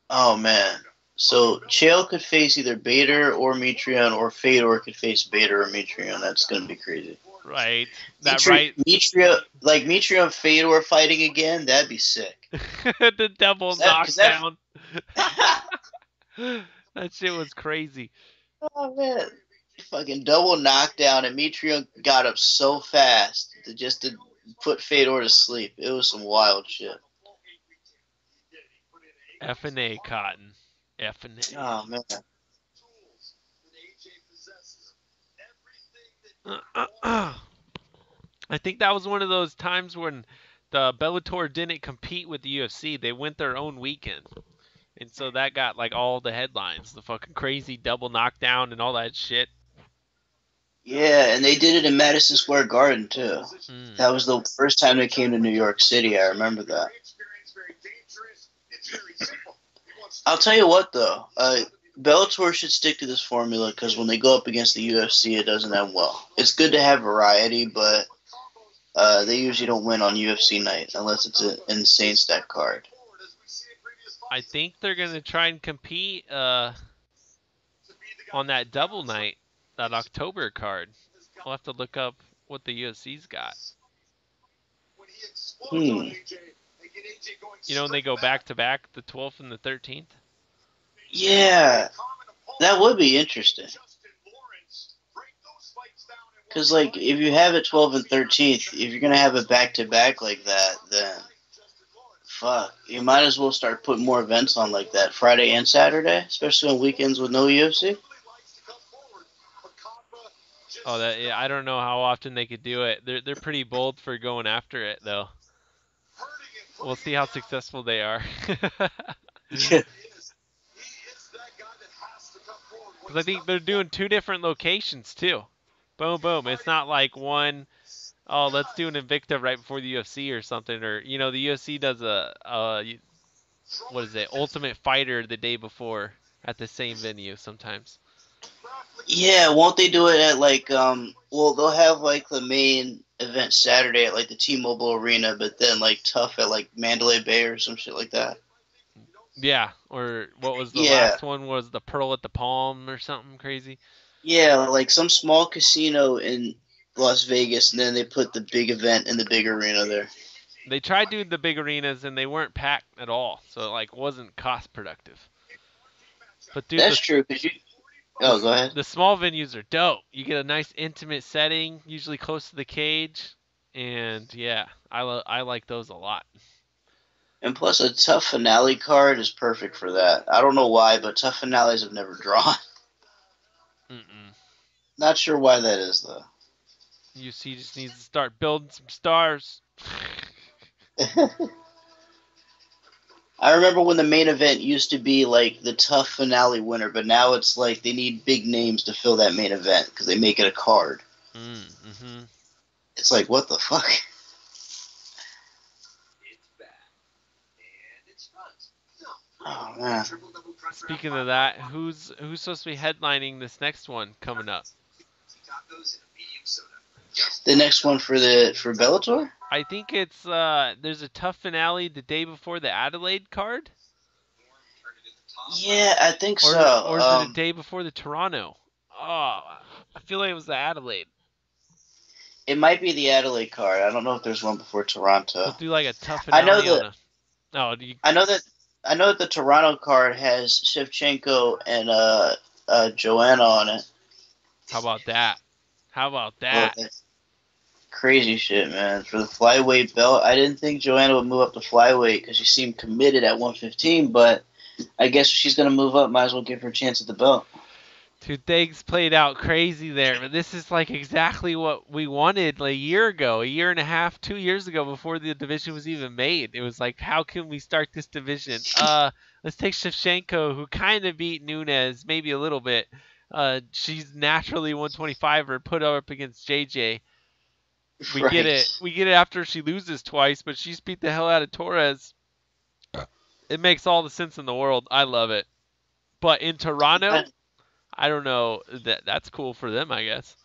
Oh man. So Chael could face either Bader or Mitrione, or Fedor could face Bader or Mitrione. That's gonna be crazy. Right. Mitrione Fedor fighting again, that'd be sick. The double knockdown. That shit was crazy. Oh man. Fucking double knockdown, and Mitrione got up so fast to put Fedor to sleep. It was some wild shit. F&A, Cotton. F&A. Oh, man. I think that was one of those times when the Bellator didn't compete with the UFC. They went their own weekend. And so that got like all the headlines. The fucking crazy double knockdown and all that shit. Yeah, and they did it in Madison Square Garden, too. That was the first time they came to New York City. I remember that. I'll tell you what, though. Bellator should stick to this formula, because when they go up against the UFC, it doesn't end well. It's good to have variety, but they usually don't win on UFC night unless it's an insane stack card. I think they're going to try and compete on that double night. That October card. We'll have to look up what the UFC's got. You know when they go back-to-back, the 12th and the 13th? Yeah, that would be interesting. Because, like, if you have it 12th and 13th, if you're going to have it back-to-back like that, then fuck. You might as well start putting more events on like that, Friday and Saturday, especially on weekends with no UFC. Oh, I don't know how often they could do it. They're pretty bold for going after it, though. We'll see how successful they are. Because I think they're doing 2 different locations, too. Boom, boom. It's not like one, oh, let's do an Invicta right before the UFC or something. Or, you know, the UFC does Ultimate Fighter the day before at the same venue sometimes. Yeah, won't they do it at like they'll have like the main event Saturday at like the T-Mobile Arena, but then like Tough at like Mandalay Bay or some shit like that. Yeah, or what was the last one, was the Pearl at the Palm or something crazy? Yeah, like some small casino in Las Vegas, and then they put the big event in the big arena there. They tried doing the big arenas and they weren't packed at all, so it like wasn't cost productive. But dude, that's true, because Oh, go ahead. The small venues are dope. You get a nice intimate setting, usually close to the cage, and yeah, I like those a lot. And plus, a Tough finale card is perfect for that. I don't know why, but Tough finales have never drawn. Not sure why that is, though. UC just needs to start building some stars. I remember when the main event used to be like the Tough finale winner, but now it's like they need big names to fill that main event because they make it a card. It's like, what the fuck? Oh man. Speaking of that, who's supposed to be headlining this next one coming up? The next one for Bellator? I think it's there's a tough finale the day before the Adelaide card, Yeah, I think or so. or is it a day before the Toronto? Oh, I feel like it was the Adelaide. It might be the Adelaide card. I don't know if there's one before Toronto. They'll do like a tough I know finale on that. a. Oh, do you, I know that the Toronto card has Shevchenko and Joanna on it. how about that? How about Oh, that? that's crazy shit, man. For the flyweight belt, I didn't think Joanna would move up to flyweight because she seemed committed at 115, but I guess if she's going to move up, might as well give her a chance at the belt. Dude, things played out crazy there, but this is like exactly what we wanted like a year ago, a year and a half, 2 years ago, before the division was even made. It was like, how can we start this division? Let's take Shevchenko, who kind of beat Nunes, maybe a little bit. She's naturally 125 or put her up against JJ. We Right. get it. We get it after she loses twice, but she's beat the hell out of Torres. It makes all the sense in the world. I love it. But in Toronto, I don't know. That's cool for them, I guess.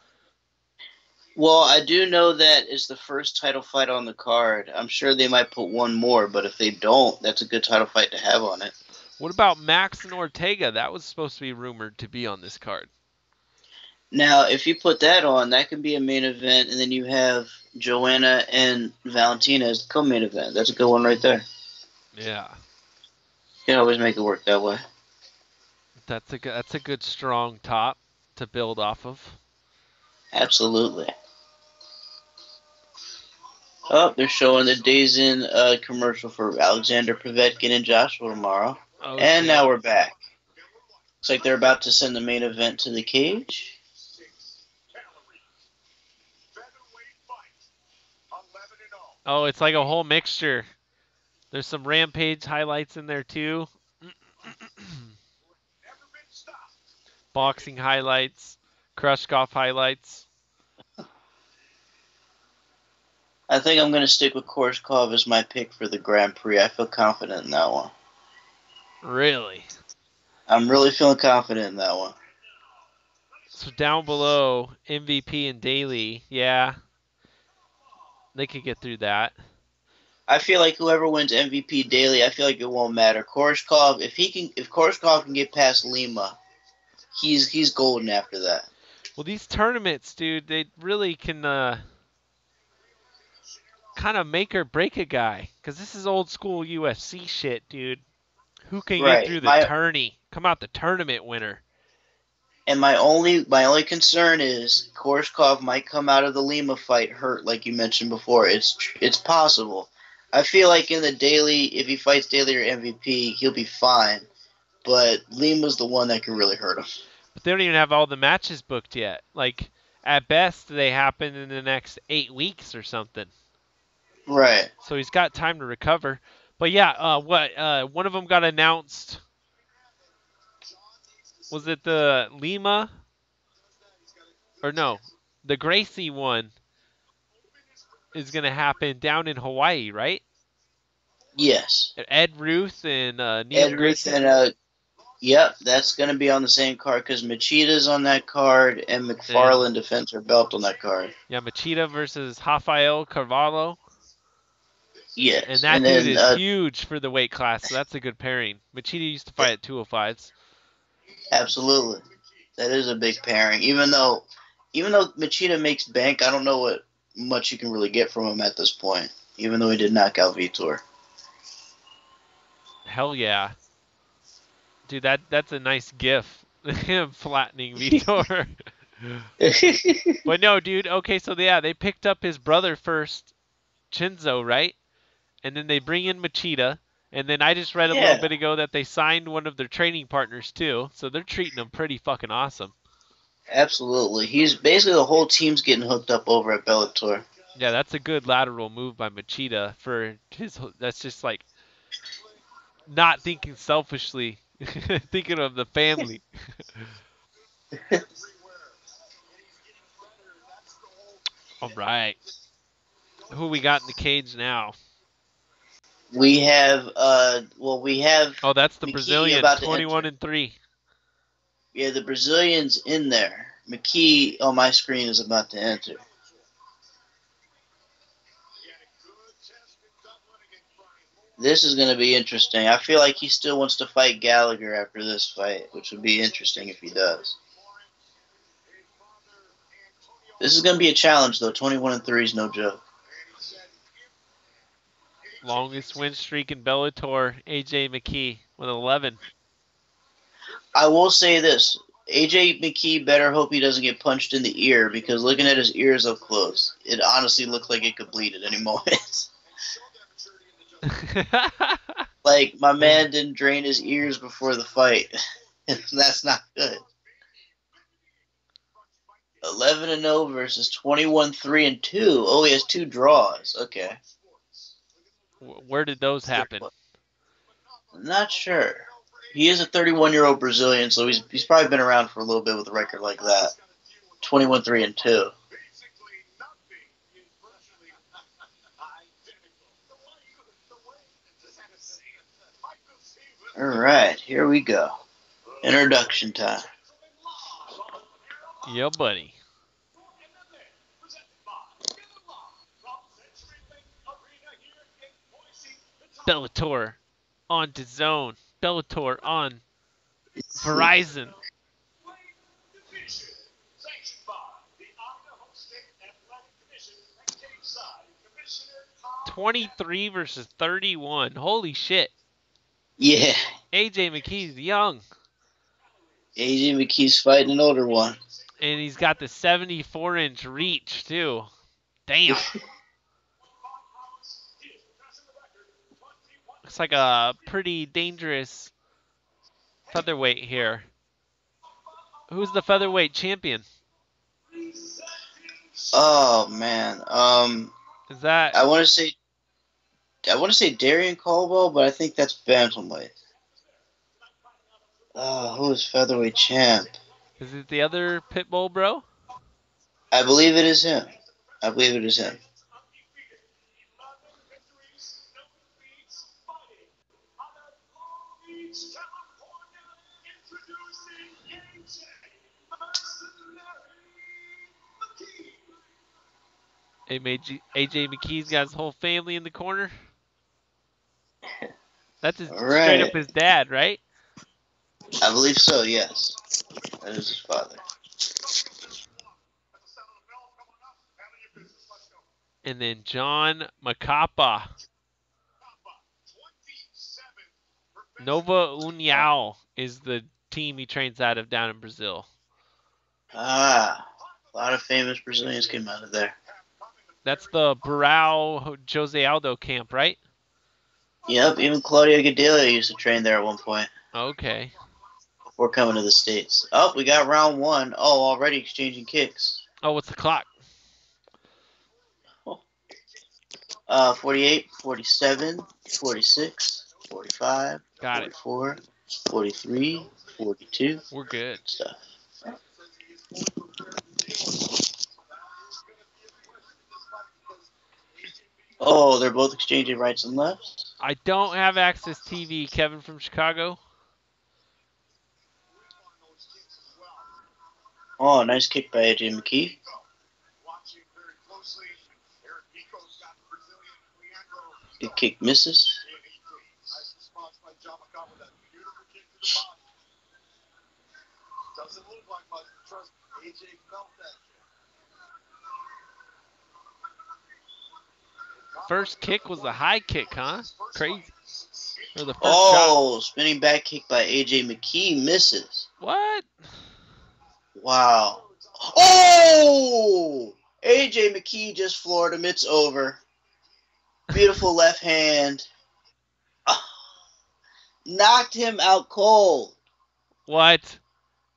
Well, I do know that it's the first title fight on the card. I'm sure they might put one more, but if they don't, that's a good title fight to have on it. What about Max and Ortega? That was supposed to be rumored to be on this card. Now, if you put that on, that can be a main event, and then you have Joanna and Valentina as the co-main event. That's a good one right there. Yeah, You can always make it work that way. that's a good strong top to build off of. Absolutely. Oh, they're showing the Days In commercial for Alexander Povetkin and Joshua tomorrow. Oh, And shit. now we're back. Looks like they're about to send the main event to the cage. Oh, it's like a whole mixture. There's some Rampage highlights in there too. Boxing highlights, Krushkov highlights. I think I'm going to stick with Korshkov as my pick for the Grand Prix. I feel confident in that one. Really? I'm really feeling confident in that one. So down below, MVP and Daly, yeah, they could get through that. I feel like whoever wins MVP daily, I feel like it won't matter. Korshkov, if Korshkov can get past Lima, he's golden after that. Well, these tournaments, dude, they really can kind of make or break a guy. Because this is old school UFC shit, dude. Who can get through the tourney? Come out the tournament winner. And my only concern is Korshkov might come out of the Lima fight hurt, like you mentioned before. It's possible. I feel like in the daily, if he fights daily or MVP, he'll be fine. But Lima's the one that can really hurt him. But they don't even have all the matches booked yet. Like, at best, they happen in the next 8 weeks or something. Right. So he's got time to recover. But yeah, one of them got announced. Was it the Lima? Or no, the Gracie one is going to happen down in Hawaii, right? Yes. Ed Ruth and Neil Ed Gracie. Ruth and yep, that's going to be on the same card because Machida's on that card and McFarlane defends her belt on that card. Yeah, Machida versus Rafael Carvalho. Yes. And that dude is huge for the weight class, so that's a good pairing. Machida used to fight at 205s. Absolutely. That is a big pairing. Even though Machida makes bank, I don't know what much you can really get from him at this point, even though he did knock out Vitor. Hell yeah. Dude, that's a nice gif. Him flattening Vitor. But no, dude, okay, so yeah, they picked up his brother first, Chinzo, right? And then they bring in Machida. And then I just read a little bit ago that they signed one of their training partners too. So they're treating him pretty fucking awesome. Absolutely. He's basically the whole team's getting hooked up over at Bellator. Yeah, that's a good lateral move by Machida for his. That's just like not thinking selfishly, thinking of the family. All right. Who we got in the cage now? We have we have Oh, that's the McKee Brazilian, about to 21-3. Yeah, the Brazilian's in there. McKee on my screen is about to enter. This is going to be interesting. I feel like he still wants to fight Gallagher after this fight, which would be interesting if he does. This is going to be a challenge, though. 21-3 is no joke. Longest win streak in Bellator, AJ McKee with 11. I will say this. AJ McKee better hope he doesn't get punched in the ear, because looking at his ears up close, it honestly looks like it could bleed at any moment. Like, my man didn't drain his ears before the fight. That's not good. 11-0 versus 21-3-2. Oh, he has 2 draws. Okay. Where did those happen? Not sure. He is a 31-year-old Brazilian, so he's probably been around for a little bit with a record like that. 21-3-2. All right, here we go. Introduction time. Yeah, buddy. Bellator on DAZN. Bellator on Verizon. 23 versus 31. Holy shit. Yeah. AJ McKee's young. AJ McKee's fighting an older one. And he's got the 74-inch reach, too. Damn. Looks like a pretty dangerous featherweight here. Who's the featherweight champion? Oh man. Is that I want to say Darian Caldwell, but I think that's bantamweight. Who is featherweight champ? Is it the other Pitbull, bro? I believe it is him. AJ McKee's got his whole family in the corner. That's straight up his dad, right? I believe so, yes. That is his father. And then John Macapa. Nova União is the team he trains out of down in Brazil. A lot of famous Brazilians came out of there. That's the Barão Jose Aldo camp, right? Yep, even Claudio Gadelha used to train there at one point. Okay. Before coming to the States. Oh, we got round 1. Oh, already exchanging kicks. Oh, what's the clock? 48, 47, 46, 45, Got 44, 43, 42. We're good. Stuff. Oh, they're both exchanging rights and lefts. I don't have Access TV, Kevin from Chicago. Oh, nice kick by AJ McKee. Good kick misses. First kick was a high kick, huh? Crazy. Or the first shot. Spinning back kick by AJ McKee misses. What? Wow. Oh! AJ McKee just floored him. It's over. Beautiful left hand. Knocked him out cold. What?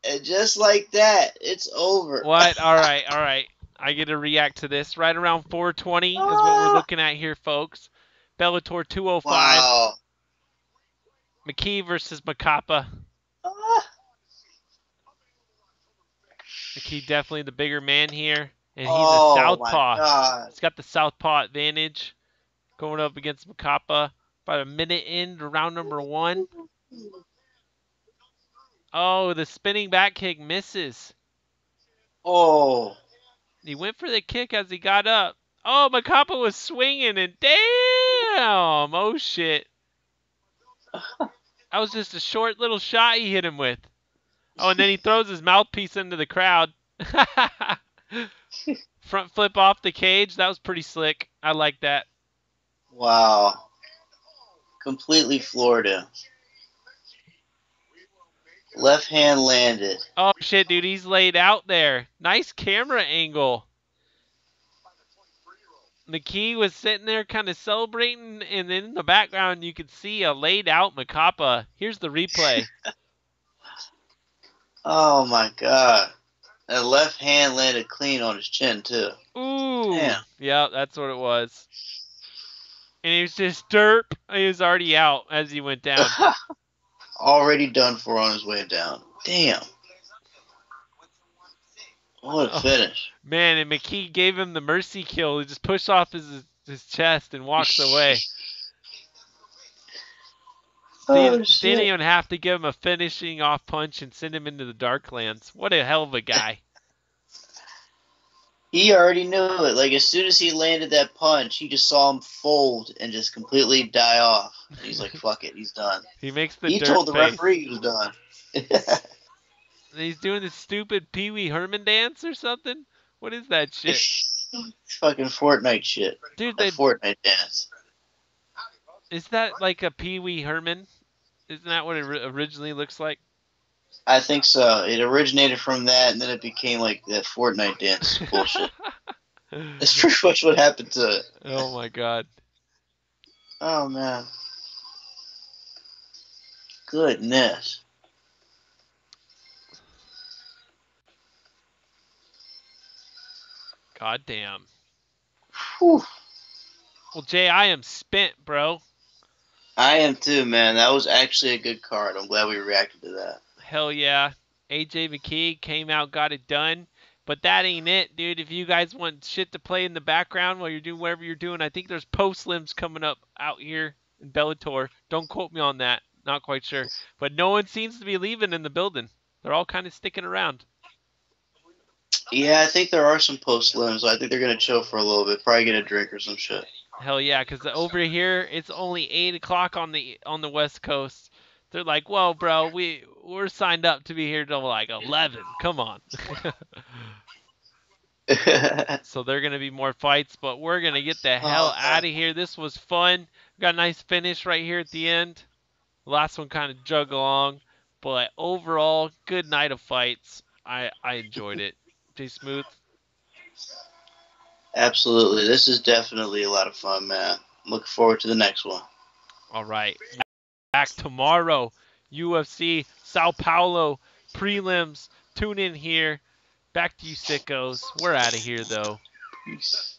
And just like that, it's over. What? All right. I get to react to this. Right around 420 is what we're looking at here, folks. Bellator 205. Wow. McKee versus Macapa. McKee definitely the bigger man here. And he's a southpaw. He's got the southpaw advantage going up against Macapa. About a minute into round number 1. Oh, the spinning back kick misses. Oh. He went for the kick as he got up. Oh, Macapa was swinging and damn! Oh, shit. That was just a short little shot he hit him with. Oh, and then he throws his mouthpiece into the crowd. Front flip off the cage. That was pretty slick. I like that. Wow. Completely floored him. Left hand landed. Oh, shit, dude. He's laid out there. Nice camera angle. McKee was sitting there kind of celebrating, and then in the background you could see a laid out Macapa. Here's the replay. Oh, my God. That left hand landed clean on his chin, too. Ooh. Damn. Yeah, that's what it was. And he was just derp. He was already out as he went down. Already done for on his way down. Damn. What a finish. Man, and McKee gave him the mercy kill. He just pushed off his chest and walks away. Didn't even have to give him a finishing off punch and send him into the Darklands. What a hell of a guy. He already knew it. Like, as soon as he landed that punch, he just saw him fold and just completely die off. He's like, fuck it, he's done. He makes the He dirt told the face. referee he was done. He's doing this stupid Pee Wee Herman dance or something? What is that shit? Fucking Fortnite shit. Dude, That Fortnite dance. Is that like a Pee Wee Herman? Isn't that what it originally looks like? I think so. It originated from that, and then it became like that Fortnite dance bullshit. That's pretty much what happened to it. Oh my god. Oh, man. Goodness. God damn. Whew. Well, Jay, I am spent, bro. I am too, man. That was actually a good card. I'm glad we reacted to that. Hell yeah. AJ McKee came out, got it done. But that ain't it, dude. If you guys want shit to play in the background while you're doing whatever you're doing, I think there's post-lims coming up out here in Bellator. Don't quote me on that. Not quite sure. But no one seems to be leaving in the building. They're all kind of sticking around. Yeah, I think there are some post-limbs. I think they're going to chill for a little bit. Probably get a drink or some shit. Hell yeah, because over here, it's only 8 o'clock on the West Coast. They're like, whoa, bro, we're signed up to be here till like 11. Come on. So they're going to be more fights, but we're going to get the hell out of here. This was fun. We got a nice finish right here at the end. The last one kind of jug along, but overall, good night of fights. I enjoyed it. Jay Smooth? Absolutely. This is definitely a lot of fun, man. Looking forward to the next one. All right. Back tomorrow. UFC, Sao Paulo, prelims. Tune in here. Back to you sickos. We're out of here, though. Peace.